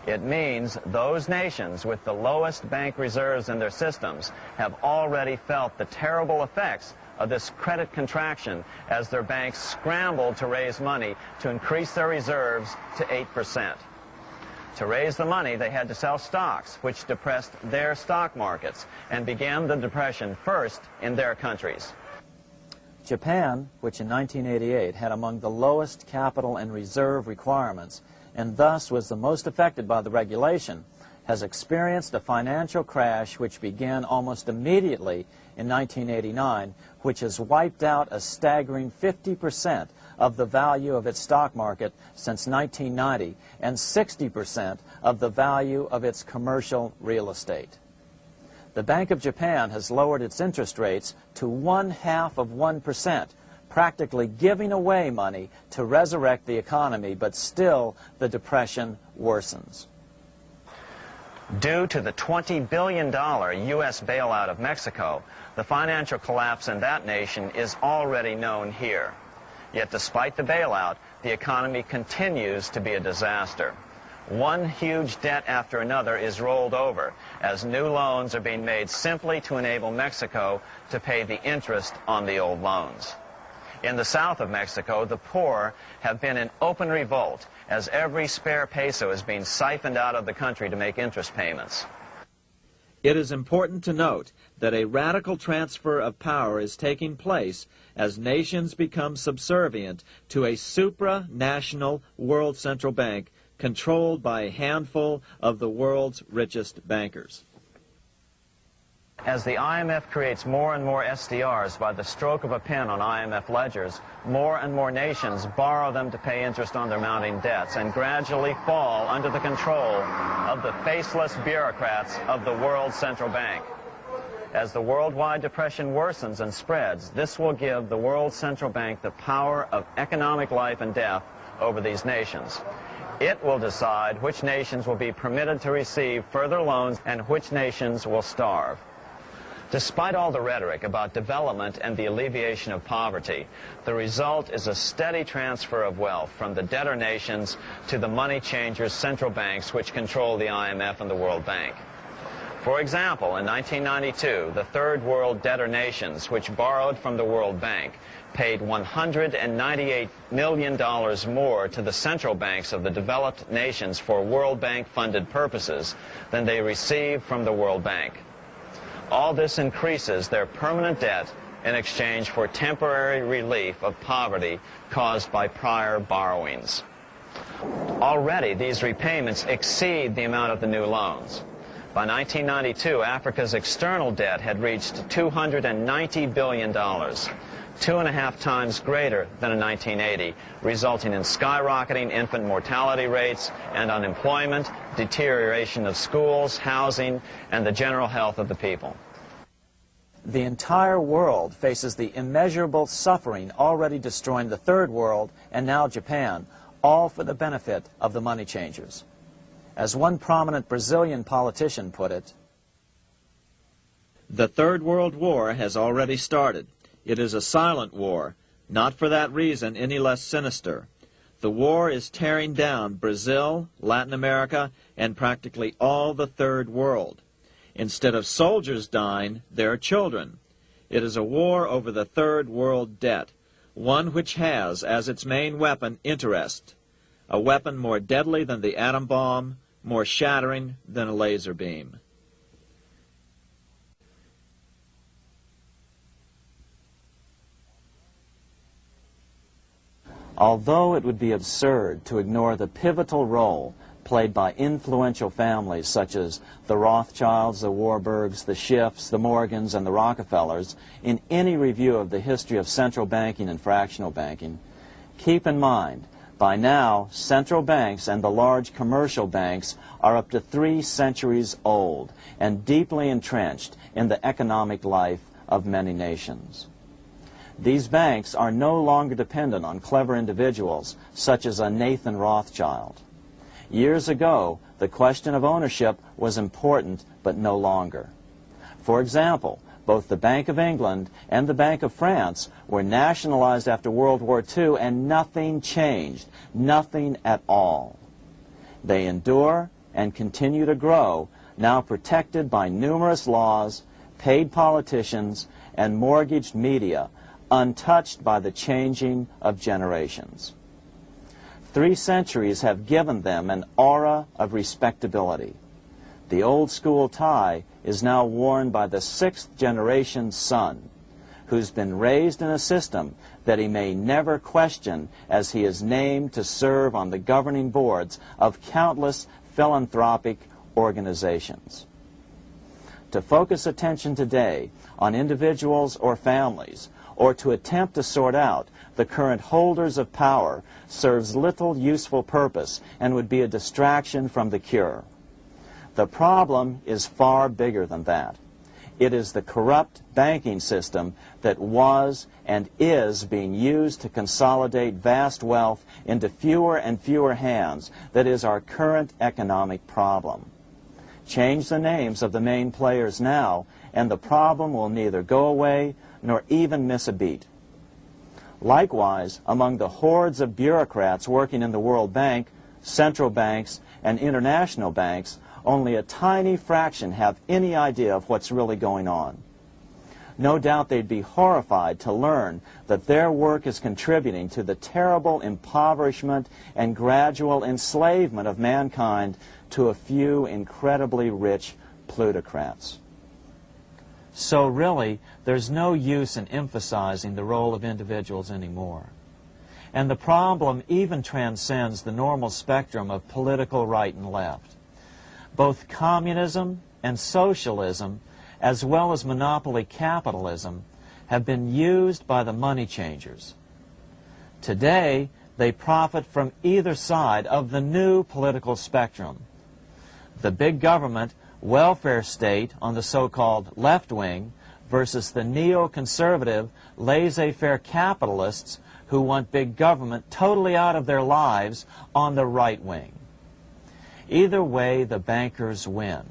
It means those nations with the lowest bank reserves in their systems have already felt the terrible effects of this credit contraction as their banks scrambled to raise money to increase their reserves to 8%. To raise the money, they had to sell stocks, which depressed their stock markets and began the depression first in their countries. Japan, which in 1988 had among the lowest capital and reserve requirements, and thus was the most affected by the regulation, has experienced a financial crash which began almost immediately in 1989, which has wiped out a staggering 50% of the value of its stock market since 1990 and 60% of the value of its commercial real estate. The Bank of Japan has lowered its interest rates to 0.5%, practically giving away money to resurrect the economy, but still the depression worsens. Due to the $20 billion U.S. bailout of Mexico, the financial collapse in that nation is already known here. Yet despite the bailout, the economy continues to be a disaster. One huge debt after another is rolled over as new loans are being made simply to enable Mexico to pay the interest on the old loans. In the south of Mexico, the poor have been in open revolt as every spare peso is being siphoned out of the country to make interest payments. It is important to note that a radical transfer of power is taking place as nations become subservient to a supranational world central bank controlled by a handful of the world's richest bankers. As the IMF creates more and more SDRs by the stroke of a pen on IMF ledgers, more and more nations borrow them to pay interest on their mounting debts and gradually fall under the control of the faceless bureaucrats of the World Central Bank. As the worldwide depression worsens and spreads, this will give the World Central Bank the power of economic life and death over these nations. It will decide which nations will be permitted to receive further loans and which nations will starve. Despite all the rhetoric about development and the alleviation of poverty, the result is a steady transfer of wealth from the debtor nations to the money changers' central banks which control the IMF and the World Bank. For example, in 1992, the Third World debtor nations, which borrowed from the World Bank, paid $198 million more to the central banks of the developed nations for World Bank-funded purposes than they received from the World Bank. All this increases their permanent debt in exchange for temporary relief of poverty caused by prior borrowings. Already, these repayments exceed the amount of the new loans. By 1992, Africa's external debt had reached $290 billion, 2.5 times greater than in 1980, resulting in skyrocketing infant mortality rates and unemployment, deterioration of schools, housing, and the general health of the people. The entire world faces the immeasurable suffering already destroying the Third World and now Japan, all for the benefit of the money changers. As one prominent Brazilian politician put it, "The Third World War has already started. It is a silent war, not for that reason any less sinister. The war is tearing down Brazil, Latin America, and practically all the Third World. Instead of soldiers dying, there are children. It is a war over the Third World debt, one which has as its main weapon interest, a weapon more deadly than the atom bomb, more shattering than a laser beam." although it would be absurd to ignore the pivotal role played by influential families such as the Rothschilds, the Warburgs, the Schiffs, the Morgans, and the Rockefellers in any review of the history of central banking and fractional banking, keep in mind, by now, central banks and the large commercial banks are up to 3 centuries old and deeply entrenched in the economic life of many nations. These banks are no longer dependent on clever individuals such as a Nathan Rothschild. Years ago, the question of ownership was important, but no longer. For example, both the Bank of England and the Bank of France were nationalized after World War II, and nothing changed, nothing at all. They endure and continue to grow, now protected by numerous laws, paid politicians, and mortgaged media, untouched by the changing of generations. 3 centuries have given them an aura of respectability. The old school tie is now worn by the 6th generation son, who's been raised in a system that he may never question, as he is named to serve on the governing boards of countless philanthropic organizations. To focus attention today on individuals or families, or to attempt to sort out the current holders of power serves little useful purpose and would be a distraction from the cure. The problem is far bigger than that. It is the corrupt banking system that was and is being used to consolidate vast wealth into fewer and fewer hands that is our current economic problem. Change the names of the main players now, and the problem will neither go away nor even miss a beat. Likewise, among the hordes of bureaucrats working in the World Bank, central banks, and international banks, only a tiny fraction have any idea of what's really going on. No doubt they'd be horrified to learn that their work is contributing to the terrible impoverishment and gradual enslavement of mankind to a few incredibly rich plutocrats. So really, there's no use in emphasizing the role of individuals anymore. And the problem even transcends the normal spectrum of political right and left. Both communism and socialism, as well as monopoly capitalism, have been used by the money changers. Today, they profit from either side of the new political spectrum. The big government welfare state on the so-called left wing versus the neoconservative laissez-faire capitalists who want big government totally out of their lives on the right wing. Either way, the bankers win.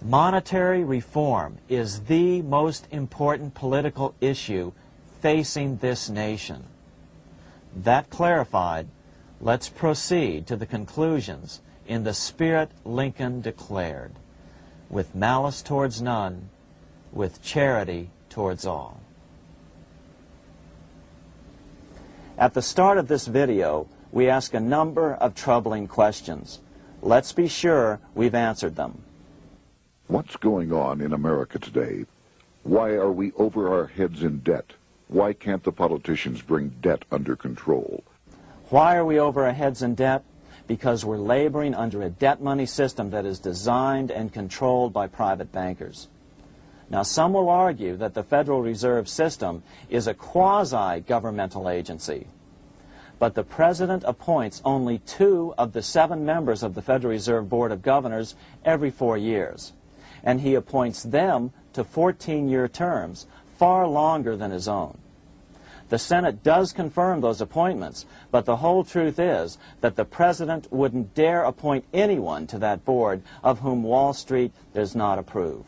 Monetary reform is the most important political issue facing this nation. That clarified, let's proceed to the conclusions in the spirit Lincoln declared, with malice towards none, with charity towards all. At the start of this video, we ask a number of troubling questions. Let's be sure we've answered them. What's going on in America today? Why are we over our heads in debt? Why can't the politicians bring debt under control? Why are we over our heads in debt? Because we're laboring under a debt money system that is designed and controlled by private bankers. Now, some will argue that the Federal Reserve System is a quasi-governmental agency. But the President appoints only 2 of the 7 members of the Federal Reserve Board of Governors every 4 years. And he appoints them to 14-year terms, far longer than his own. The Senate does confirm those appointments, but the whole truth is that the President wouldn't dare appoint anyone to that board of whom Wall Street does not approve.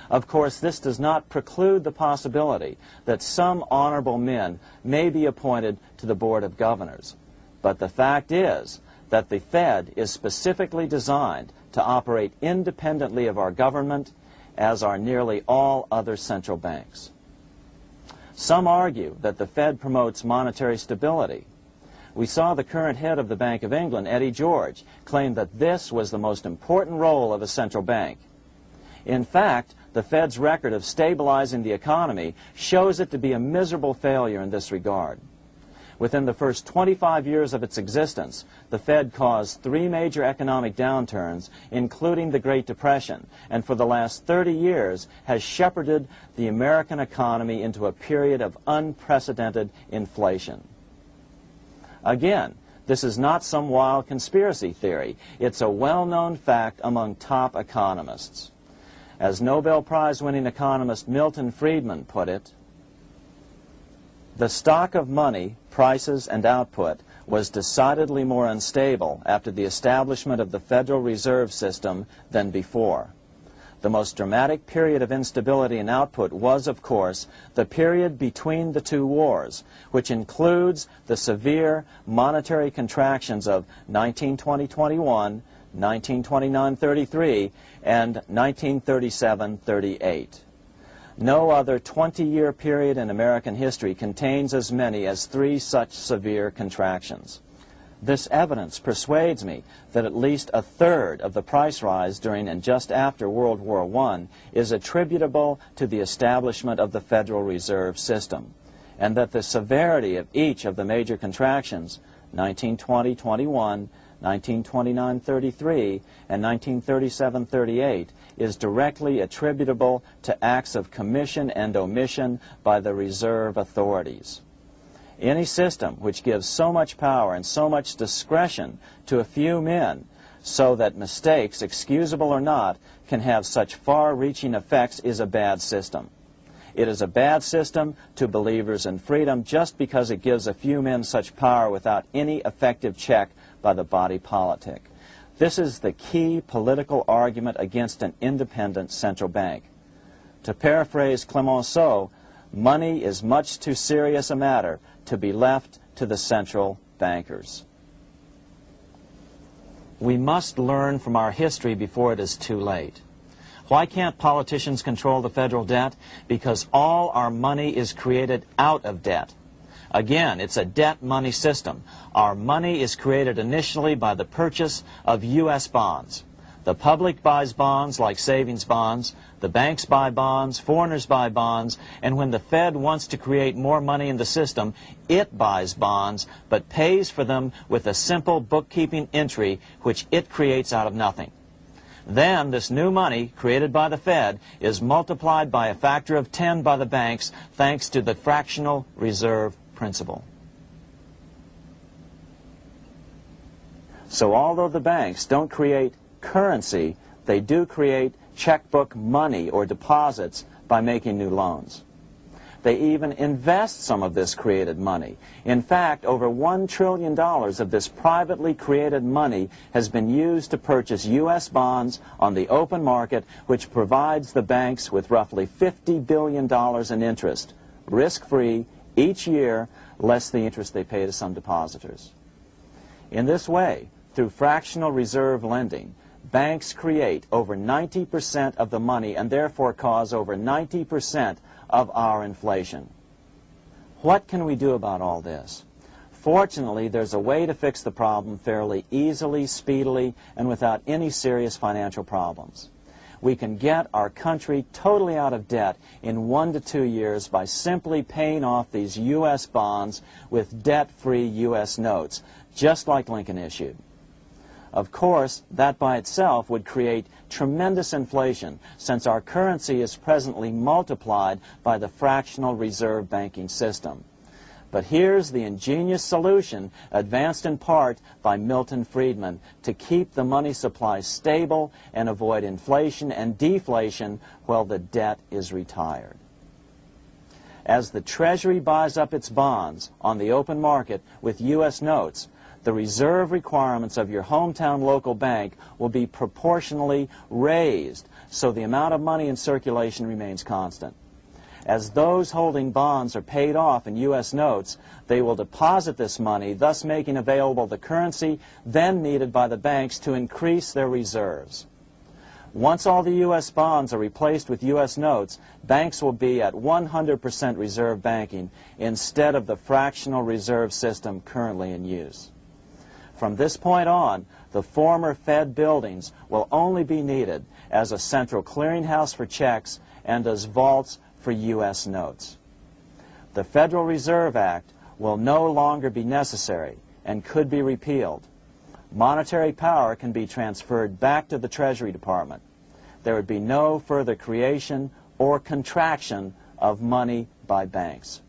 Of course, this does not preclude the possibility that some honorable men may be appointed to the Board of Governors. But the fact is that the Fed is specifically designed to operate independently of our government, as are nearly all other central banks. Some argue that the Fed promotes monetary stability. We saw the current head of the Bank of England, Eddie George, claim that this was the most important role of a central bank. In fact, the Fed's record of stabilizing the economy shows it to be a miserable failure in this regard. Within the first 25 years of its existence, the Fed caused 3 major economic downturns, including the Great Depression, and for the last 30 years has shepherded the American economy into a period of unprecedented inflation. Again, this is not some wild conspiracy theory. It's a well-known fact among top economists. As Nobel Prize-winning economist Milton Friedman put it, the stock of money, prices, and output was decidedly more unstable after the establishment of the Federal Reserve System than before. The most dramatic period of instability in output was, of course, the period between the 2 wars, which includes the severe monetary contractions of 1920-21, 1929-33, and 1937-38. No other 20-year period in American history contains as many as 3 such severe contractions. This evidence persuades me that at least a third of the price rise during and just after World War I is attributable to the establishment of the Federal Reserve System, and that the severity of each of the major contractions, 1920-21, 1929-33, and 1937-38, is directly attributable to acts of commission and omission by the reserve authorities. Any system which gives so much power and so much discretion to a few men so that mistakes, excusable or not, can have such far-reaching effects is a bad system. It is a bad system to believers in freedom just because it gives a few men such power without any effective check by the body politic. This is the key political argument against an independent central bank. To paraphrase Clemenceau, money is much too serious a matter to be left to the central bankers. We must learn from our history before it is too late. Why can't politicians control the federal debt? Because all our money is created out of debt. Again, it's a debt money system. Our money is created initially by the purchase of U.S. bonds. The public buys bonds like savings bonds, the banks buy bonds, foreigners buy bonds, and when the Fed wants to create more money in the system, it buys bonds, but pays for them with a simple bookkeeping entry which it creates out of nothing. Then this new money created by the Fed is multiplied by a factor of 10 by the banks thanks to the fractional reserve principle. So although the banks don't create currency, they do create checkbook money or deposits by making new loans. They even invest some of this created money. In fact, over $1 trillion of this privately created money has been used to purchase U.S. bonds on the open market, which provides the banks with roughly $50 billion in interest, risk-free, each year, less the interest they pay to some depositors. In this way, through fractional reserve lending, banks create over 90% of the money and therefore cause over 90% of our inflation. What can we do about all this? Fortunately, there's a way to fix the problem fairly easily, speedily, and without any serious financial problems. We can get our country totally out of debt in 1 to 2 years by simply paying off these U.S. bonds with debt-free U.S. notes, just like Lincoln issued. Of course, that by itself would create tremendous inflation, since our currency is presently multiplied by the fractional reserve banking system. But here's the ingenious solution, advanced in part by Milton Friedman, to keep the money supply stable and avoid inflation and deflation while the debt is retired. As the Treasury buys up its bonds on the open market with U.S. notes, the reserve requirements of your hometown local bank will be proportionally raised, so the amount of money in circulation remains constant. As those holding bonds are paid off in U.S. notes, they will deposit this money, thus making available the currency then needed by the banks to increase their reserves. Once all the U.S. bonds are replaced with U.S. notes, banks will be at 100% reserve banking instead of the fractional reserve system currently in use. From this point on, the former Fed buildings will only be needed as a central clearinghouse for checks and as vaults for U.S. notes. The Federal Reserve Act will no longer be necessary and could be repealed. Monetary power can be transferred back to the Treasury Department. There would be no further creation or contraction of money by banks.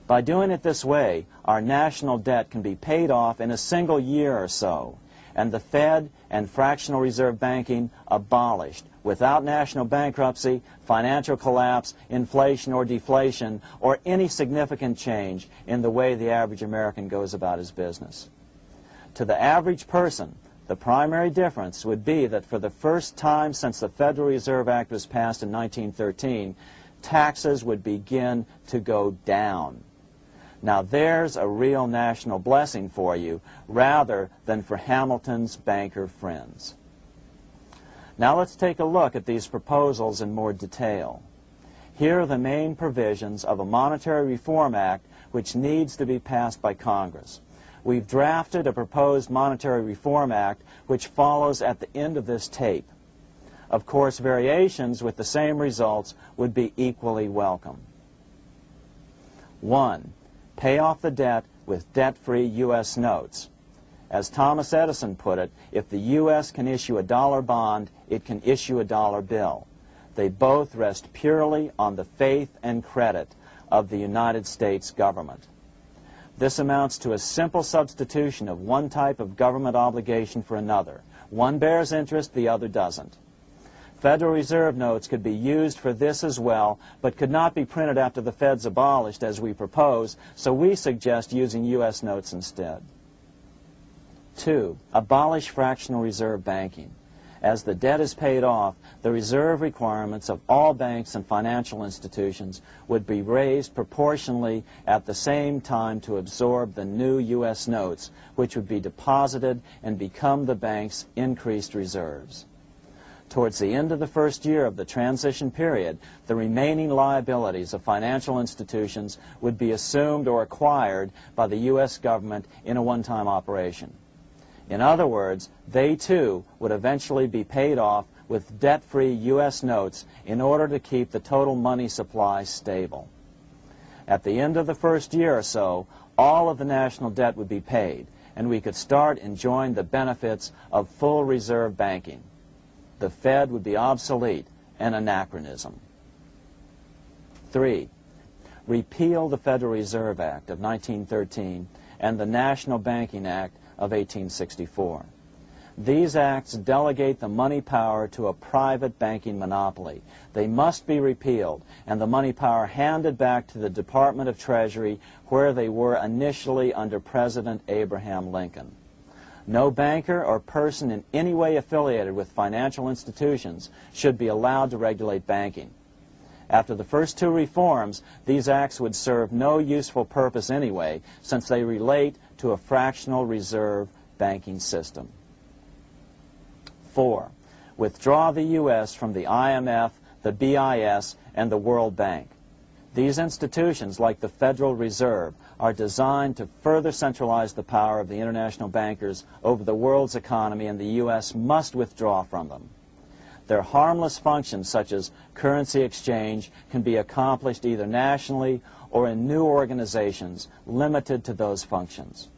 By doing it this way, our national debt can be paid off in a single year or so, and the Fed and fractional reserve banking abolished without national bankruptcy, financial collapse, inflation or deflation, or any significant change in the way the average American goes about his business. To the average person, the primary difference would be that for the first time since the Federal Reserve Act was passed in 1913, taxes would begin to go down. Now there's a real national blessing for you, rather than for Hamilton's banker friends. Now let's take a look at these proposals in more detail. Here are the main provisions of a Monetary Reform Act which needs to be passed by Congress. We've drafted a proposed Monetary Reform Act which follows at the end of this tape. Of course, variations with the same results would be equally welcome. 1. Pay off the debt with debt-free U.S. notes. As Thomas Edison put it, if the U.S. can issue a dollar bond, it can issue a dollar bill. They both rest purely on the faith and credit of the United States government. This amounts to a simple substitution of one type of government obligation for another. One bears interest, the other doesn't. Federal Reserve notes could be used for this as well, but could not be printed after the Fed's abolished as we propose, so we suggest using U.S. notes instead. 2. Abolish fractional reserve banking. As the debt is paid off, the reserve requirements of all banks and financial institutions would be raised proportionally at the same time to absorb the new U.S. notes, which would be deposited and become the bank's increased reserves. Towards the end of the first year of the transition period, the remaining liabilities of financial institutions would be assumed or acquired by the U.S. government in a one-time operation. In other words, they too would eventually be paid off with debt-free U.S. notes in order to keep the total money supply stable. At the end of the first year or so, all of the national debt would be paid, and we could start enjoying the benefits of full reserve banking. The Fed would be obsolete, an anachronism. 3. Repeal the Federal Reserve Act of 1913 and the National Banking Act of 1864. These acts delegate the money power to a private banking monopoly. They must be repealed, and the money power handed back to the Department of Treasury, where they were initially under President Abraham Lincoln. No banker or person in any way affiliated with financial institutions should be allowed to regulate banking. After the first two reforms, these acts would serve no useful purpose anyway, since they relate to a fractional reserve banking system. 4. Withdraw the U.S. from the IMF, the BIS, and the World Bank. These institutions, like the Federal Reserve, are designed to further centralize the power of the international bankers over the world's economy, and the U.S. must withdraw from them. Their harmless functions, such as currency exchange, can be accomplished either nationally or in new organizations limited to those functions.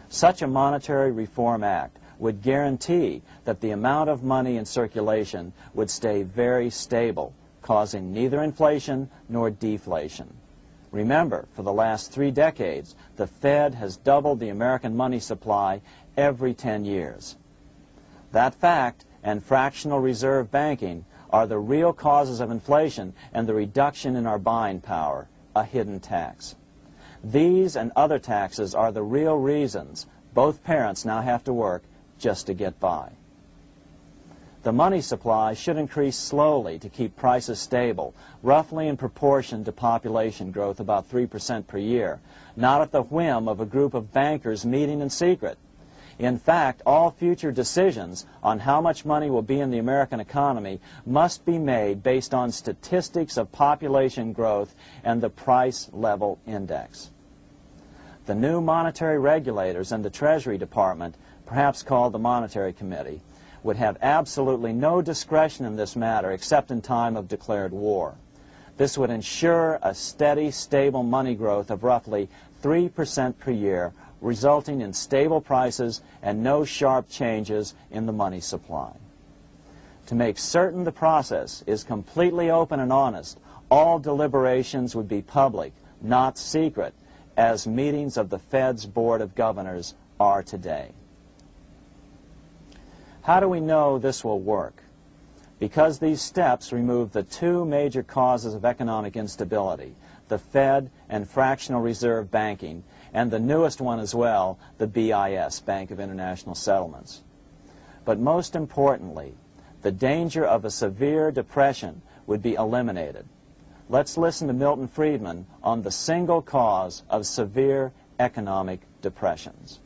Such a monetary reform act would guarantee that the amount of money in circulation would stay very stable, causing neither inflation nor deflation. Remember, for the last 3 decades, the Fed has doubled the American money supply every 10 years. That fact and fractional reserve banking are the real causes of inflation and the reduction in our buying power, a hidden tax. These and other taxes are the real reasons both parents now have to work just to get by. The money supply should increase slowly to keep prices stable, roughly in proportion to population growth, about 3% per year, not at the whim of a group of bankers meeting in secret. In fact, all future decisions on how much money will be in the American economy must be made based on statistics of population growth and the price level index. The new monetary regulators and the Treasury Department, perhaps called the Monetary Committee, would have absolutely no discretion in this matter except in time of declared war. This would ensure a steady, stable money growth of roughly 3% per year, resulting in stable prices and no sharp changes in the money supply. To make certain the process is completely open and honest, all deliberations would be public, not secret, as meetings of the Fed's Board of Governors are today. How do we know this will work? Because these steps remove the 2 major causes of economic instability, the Fed and fractional reserve banking, and the newest one as well, the BIS, Bank of International Settlements. But most importantly, the danger of a severe depression would be eliminated. Let's listen to Milton Friedman on the single cause of severe economic depressions.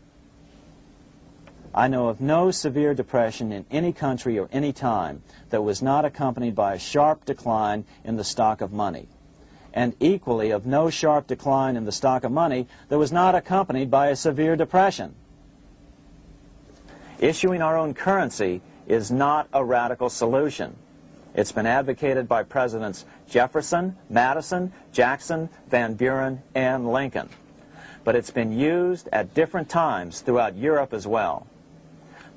I know of no severe depression in any country or any time that was not accompanied by a sharp decline in the stock of money, and equally of no sharp decline in the stock of money that was not accompanied by a severe depression. Issuing our own currency is not a radical solution. It's been advocated by Presidents Jefferson, Madison, Jackson, Van Buren, and Lincoln. but it's been used at different times throughout Europe as well.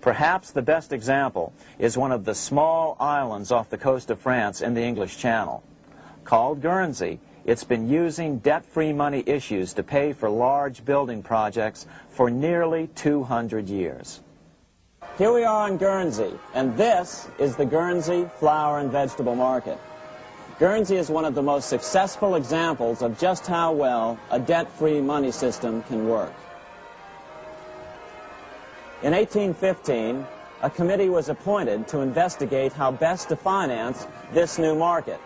Perhaps the best example is one of the small islands off the coast of France in the English Channel. Called Guernsey, it's been using debt-free money issues to pay for large building projects for nearly 200 years. Here we are on Guernsey, and this is the Guernsey Flower and Vegetable Market. Guernsey is one of the most successful examples of just how well a debt-free money system can work. In 1815, a committee was appointed to investigate how best to finance this new market.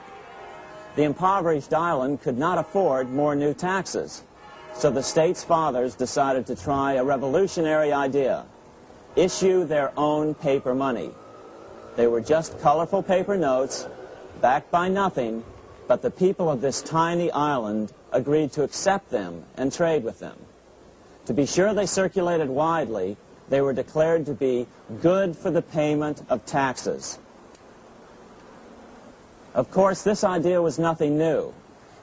The impoverished island could not afford more new taxes, so the state's fathers decided to try a revolutionary idea: issue their own paper money. They were just colorful paper notes, backed by nothing, but the people of this tiny island agreed to accept them and trade with them. To be sure they circulated widely, they were declared to be good for the payment of taxes. Of course, this idea was nothing new.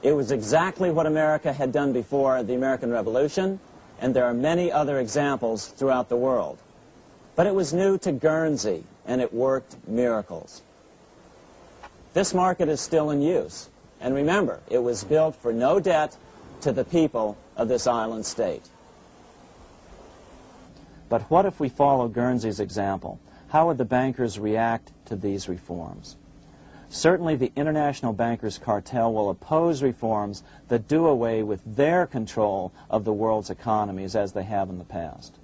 It was exactly what America had done before the American Revolution, and there are many other examples throughout the world. But it was new to Guernsey, and it worked miracles. This market is still in use, and remember, it was built for no debt to the people of this island state. But what if we follow Guernsey's example? How would the bankers react to these reforms? Certainly the international bankers' cartel will oppose reforms that do away with their control of the world's economies as they have in the past.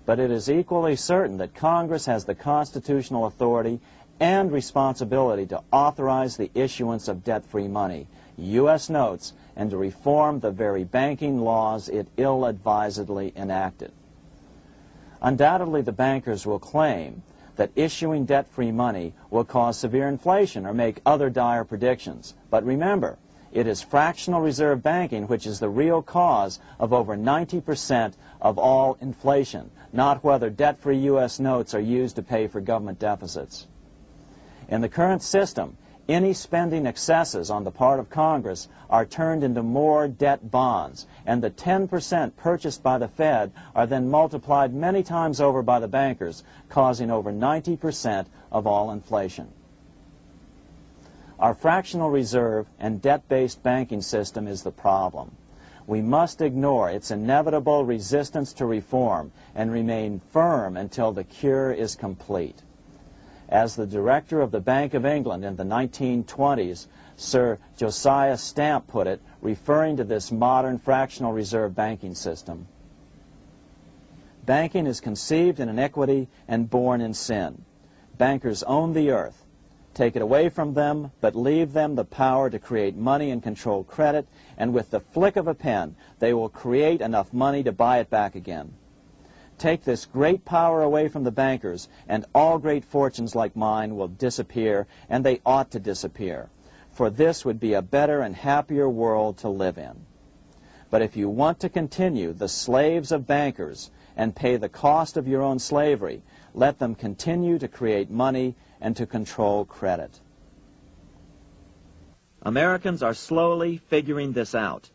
But it is equally certain that Congress has the constitutional authority and responsibility to authorize the issuance of debt-free money, U.S. notes, and to reform the very banking laws it ill-advisedly enacted. Undoubtedly, the bankers will claim that issuing debt-free money will cause severe inflation or make other dire predictions. But remember, it is fractional reserve banking which is the real cause of over 90% of all inflation, not whether debt-free U.S. notes are used to pay for government deficits. In the current system, any spending excesses on the part of Congress are turned into more debt bonds, and the 10% purchased by the Fed are then multiplied many times over by the bankers, causing over 90% of all inflation. Our fractional reserve and debt-based banking system is the problem. We must ignore its inevitable resistance to reform and remain firm until the cure is complete. As the director of the Bank of England in the 1920s, Sir Josiah Stamp put it, referring to this modern fractional reserve banking system, banking is conceived in iniquity and born in sin. Bankers own the earth. Take it away from them, but leave them the power to create money and control credit, and with the flick of a pen, they will create enough money to buy it back again. Take this great power away from the bankers, and all great fortunes like mine will disappear, and they ought to disappear, for this would be a better and happier world to live in. But if you want to continue the slaves of bankers and pay the cost of your own slavery, let them continue to create money and to control credit. Americans are slowly figuring this out.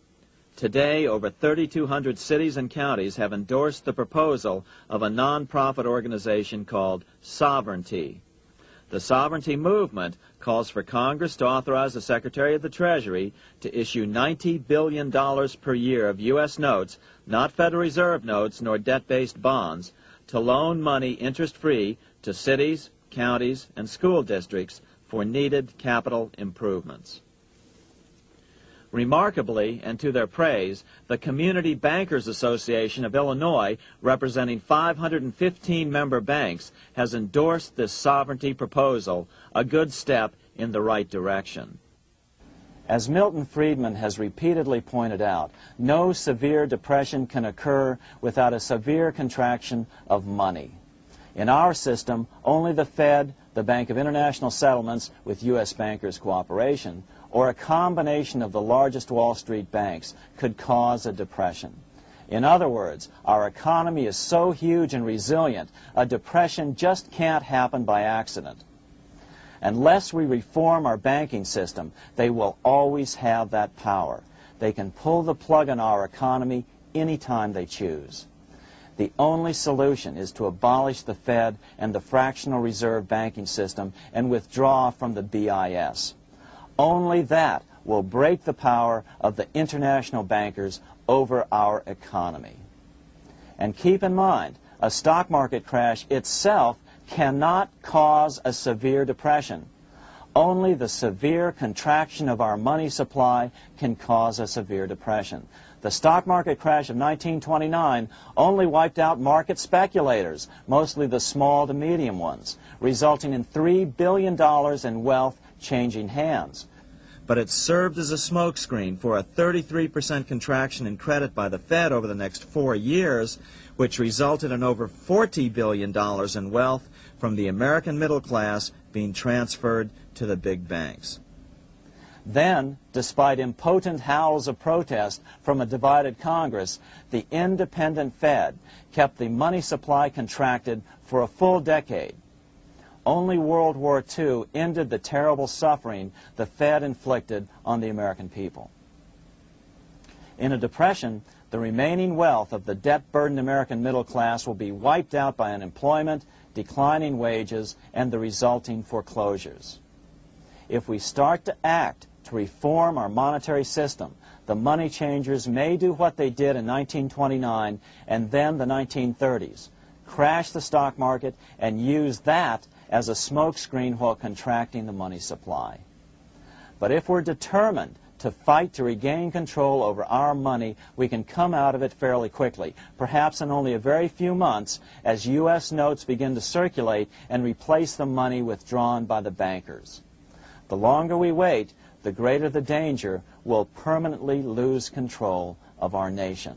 Today, over 3,200 cities and counties have endorsed the proposal of a non-profit organization called Sovereignty. The Sovereignty movement calls for Congress to authorize the Secretary of the Treasury to issue $90 billion per year of U.S. notes, not Federal Reserve notes nor debt-based bonds, to loan money interest-free to cities, counties, and school districts for needed capital improvements. Remarkably, and to their praise, the Community Bankers Association of Illinois, representing 515 member banks, has endorsed this sovereignty proposal, a good step in the right direction. As Milton Friedman has repeatedly pointed out, no severe depression can occur without a severe contraction of money. In our system, only the Fed, the Bank of International Settlements, with U.S. bankers' cooperation, or a combination of the largest Wall Street banks could cause a depression. In other words, our economy is so huge and resilient, a depression just can't happen by accident. Unless we reform our banking system, they will always have that power. They can pull the plug on our economy any time they choose. The only solution is to abolish the Fed and the fractional reserve banking system and withdraw from the BIS. Only that will break the power of the international bankers over our economy. And keep in mind, a stock market crash itself cannot cause a severe depression. Only the severe contraction of our money supply can cause a severe depression. The stock market crash of 1929 only wiped out market speculators, mostly the small to medium ones, resulting in $3 billion in wealth changing hands. But it served as a smokescreen for a 33% contraction in credit by the Fed over the next 4 years, which resulted in over $40 billion in wealth from the American middle class being transferred to the big banks. Then, despite impotent howls of protest from a divided Congress, the independent Fed kept the money supply contracted for a full decade. Only World War II ended the terrible suffering the Fed inflicted on the American people. In a depression, the remaining wealth of the debt-burdened American middle class will be wiped out by unemployment, declining wages, and the resulting foreclosures. If we start to act to reform our monetary system, the money changers may do what they did in 1929 and then the 1930s, crash the stock market and use that as a smokescreen while contracting the money supply. But if we're determined to fight to regain control over our money, we can come out of it fairly quickly, perhaps in only a very few months, as U.S. notes begin to circulate and replace the money withdrawn by the bankers. The longer we wait, the greater the danger we'll permanently lose control of our nation.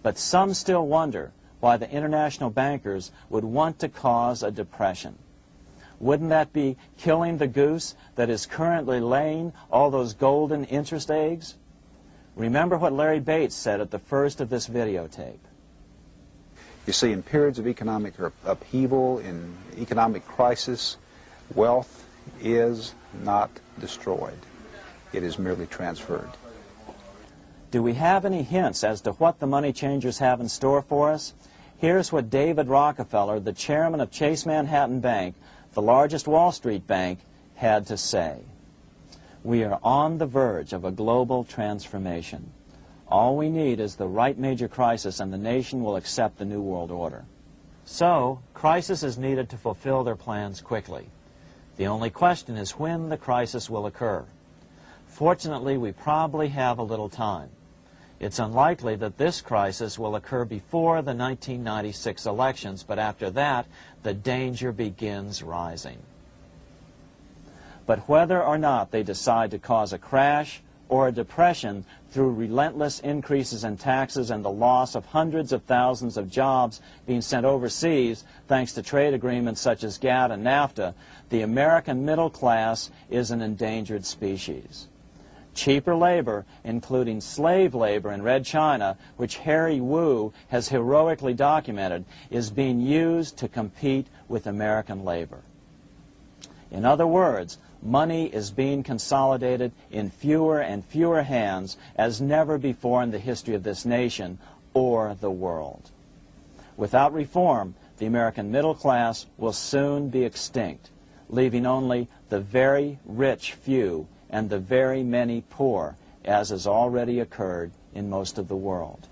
But some still wonder why the international bankers would want to cause a depression. Wouldn't that be killing the goose that is currently laying all those golden interest eggs? Remember what Larry Bates said at the first of this videotape. You see, in periods of economic upheaval, in economic crisis, wealth is not destroyed. It is merely transferred. Do we have any hints as to what the money changers have in store for us? Here's what David Rockefeller, the chairman of Chase Manhattan Bank, the largest Wall Street bank, had to say. We are on the verge of a global transformation. All we need is the right major crisis and the nation will accept the New World Order. So, crisis is needed to fulfill their plans quickly. The only question is when the crisis will occur. Fortunately, we probably have a little time. It's unlikely that this crisis will occur before the 1996 elections, but after that, the danger begins rising. But whether or not they decide to cause a crash or a depression through relentless increases in taxes and the loss of hundreds of thousands of jobs being sent overseas thanks to trade agreements such as GATT and NAFTA, the American middle class is an endangered species. Cheaper labor, including slave labor in Red China, which Harry Wu has heroically documented, is being used to compete with American labor. In other words, money is being consolidated in fewer and fewer hands as never before in the history of this nation or the world. Without reform, the American middle class will soon be extinct, leaving only the very rich few and the very many poor, as has already occurred in most of the world.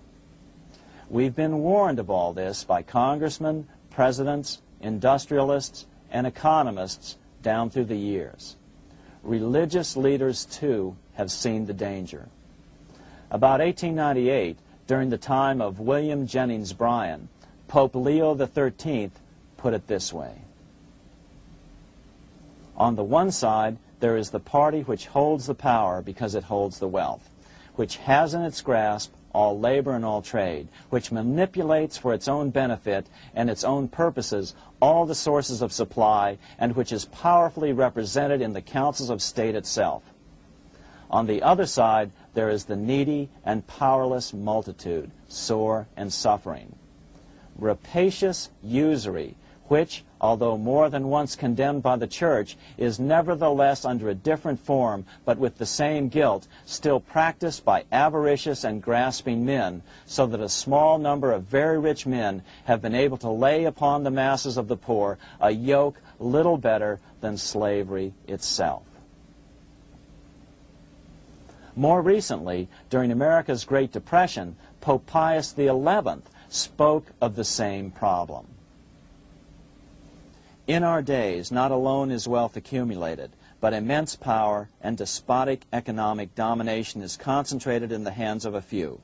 We've been warned of all this by congressmen, presidents, industrialists, and economists down through the years. Religious leaders, too, have seen the danger. About 1898, during the time of William Jennings Bryan, Pope Leo XIII put it this way. On the one side, there is the party which holds the power because it holds the wealth, which has in its grasp all labor and all trade, which manipulates for its own benefit and its own purposes all the sources of supply, and which is powerfully represented in the councils of state itself. On the other side, there is the needy and powerless multitude, sore and suffering. Rapacious usury, which, although more than once condemned by the Church, is nevertheless under a different form, but with the same guilt, still practiced by avaricious and grasping men, so that a small number of very rich men have been able to lay upon the masses of the poor a yoke little better than slavery itself. More recently, during America's Great Depression, Pope Pius XI spoke of the same problem. In our days, not alone is wealth accumulated, but immense power and despotic economic domination is concentrated in the hands of a few.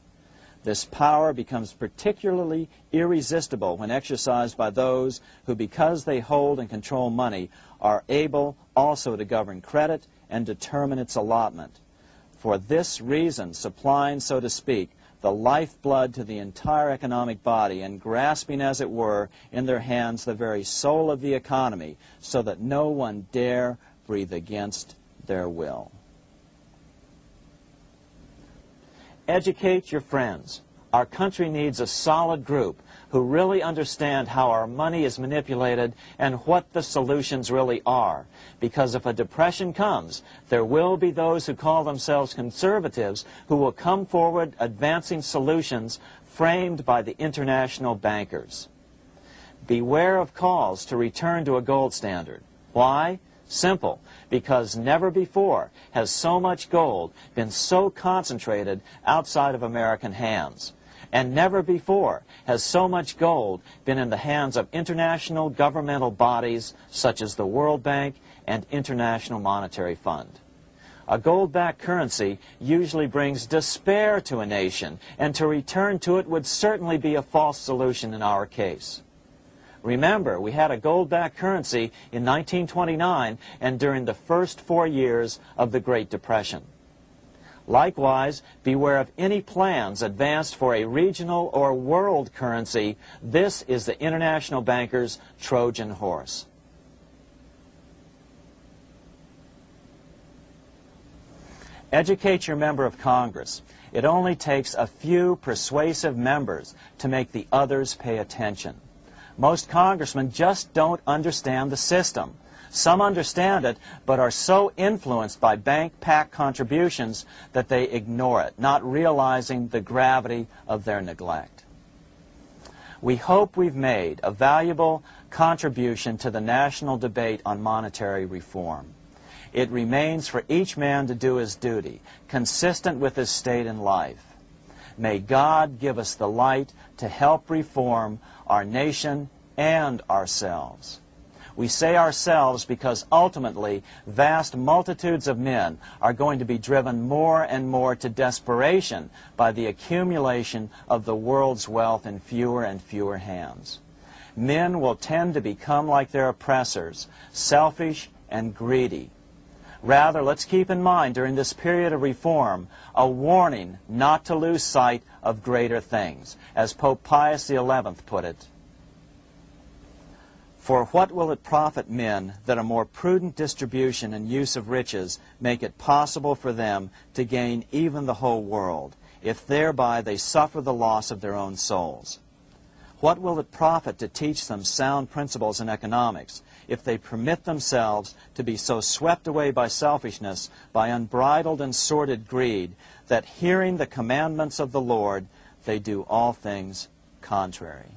This power becomes particularly irresistible when exercised by those who, because they hold and control money, are able also to govern credit and determine its allotment. For this reason, supplying, so to speak, the lifeblood to the entire economic body, and grasping, as it were, in their hands the very soul of the economy, so that no one dare breathe against their will. Educate your friends. Our country needs a solid group who really understand how our money is manipulated and what the solutions really are. Because if a depression comes, there will be those who call themselves conservatives who will come forward advancing solutions framed by the international bankers. Beware of calls to return to a gold standard. Why? Simple. Because never before has so much gold been so concentrated outside of American hands. And never before has so much gold been in the hands of international governmental bodies such as the World Bank and International Monetary Fund. A gold-backed currency usually brings despair to a nation, and to return to it would certainly be a false solution in our case. Remember, we had a gold-backed currency in 1929 and during the first 4 years of the Great Depression. Likewise, beware of any plans advanced for a regional or world currency. This is the international bankers' Trojan horse. Educate your member of Congress. It only takes a few persuasive members to make the others pay attention. Most congressmen just don't understand the system. Some understand it, but are so influenced by bank-packed contributions that they ignore it, not realizing the gravity of their neglect. We hope we've made a valuable contribution to the national debate on monetary reform. It remains for each man to do his duty, consistent with his state in life. May God give us the light to help reform our nation and ourselves. We say ourselves because ultimately vast multitudes of men are going to be driven more and more to desperation by the accumulation of the world's wealth in fewer and fewer hands. Men will tend to become like their oppressors, selfish and greedy. Rather, let's keep in mind during this period of reform a warning not to lose sight of greater things, as Pope Pius XI put it. For what will it profit men that a more prudent distribution and use of riches make it possible for them to gain even the whole world, if thereby they suffer the loss of their own souls? What will it profit to teach them sound principles in economics, if they permit themselves to be so swept away by selfishness, by unbridled and sordid greed, that hearing the commandments of the Lord, they do all things contrary?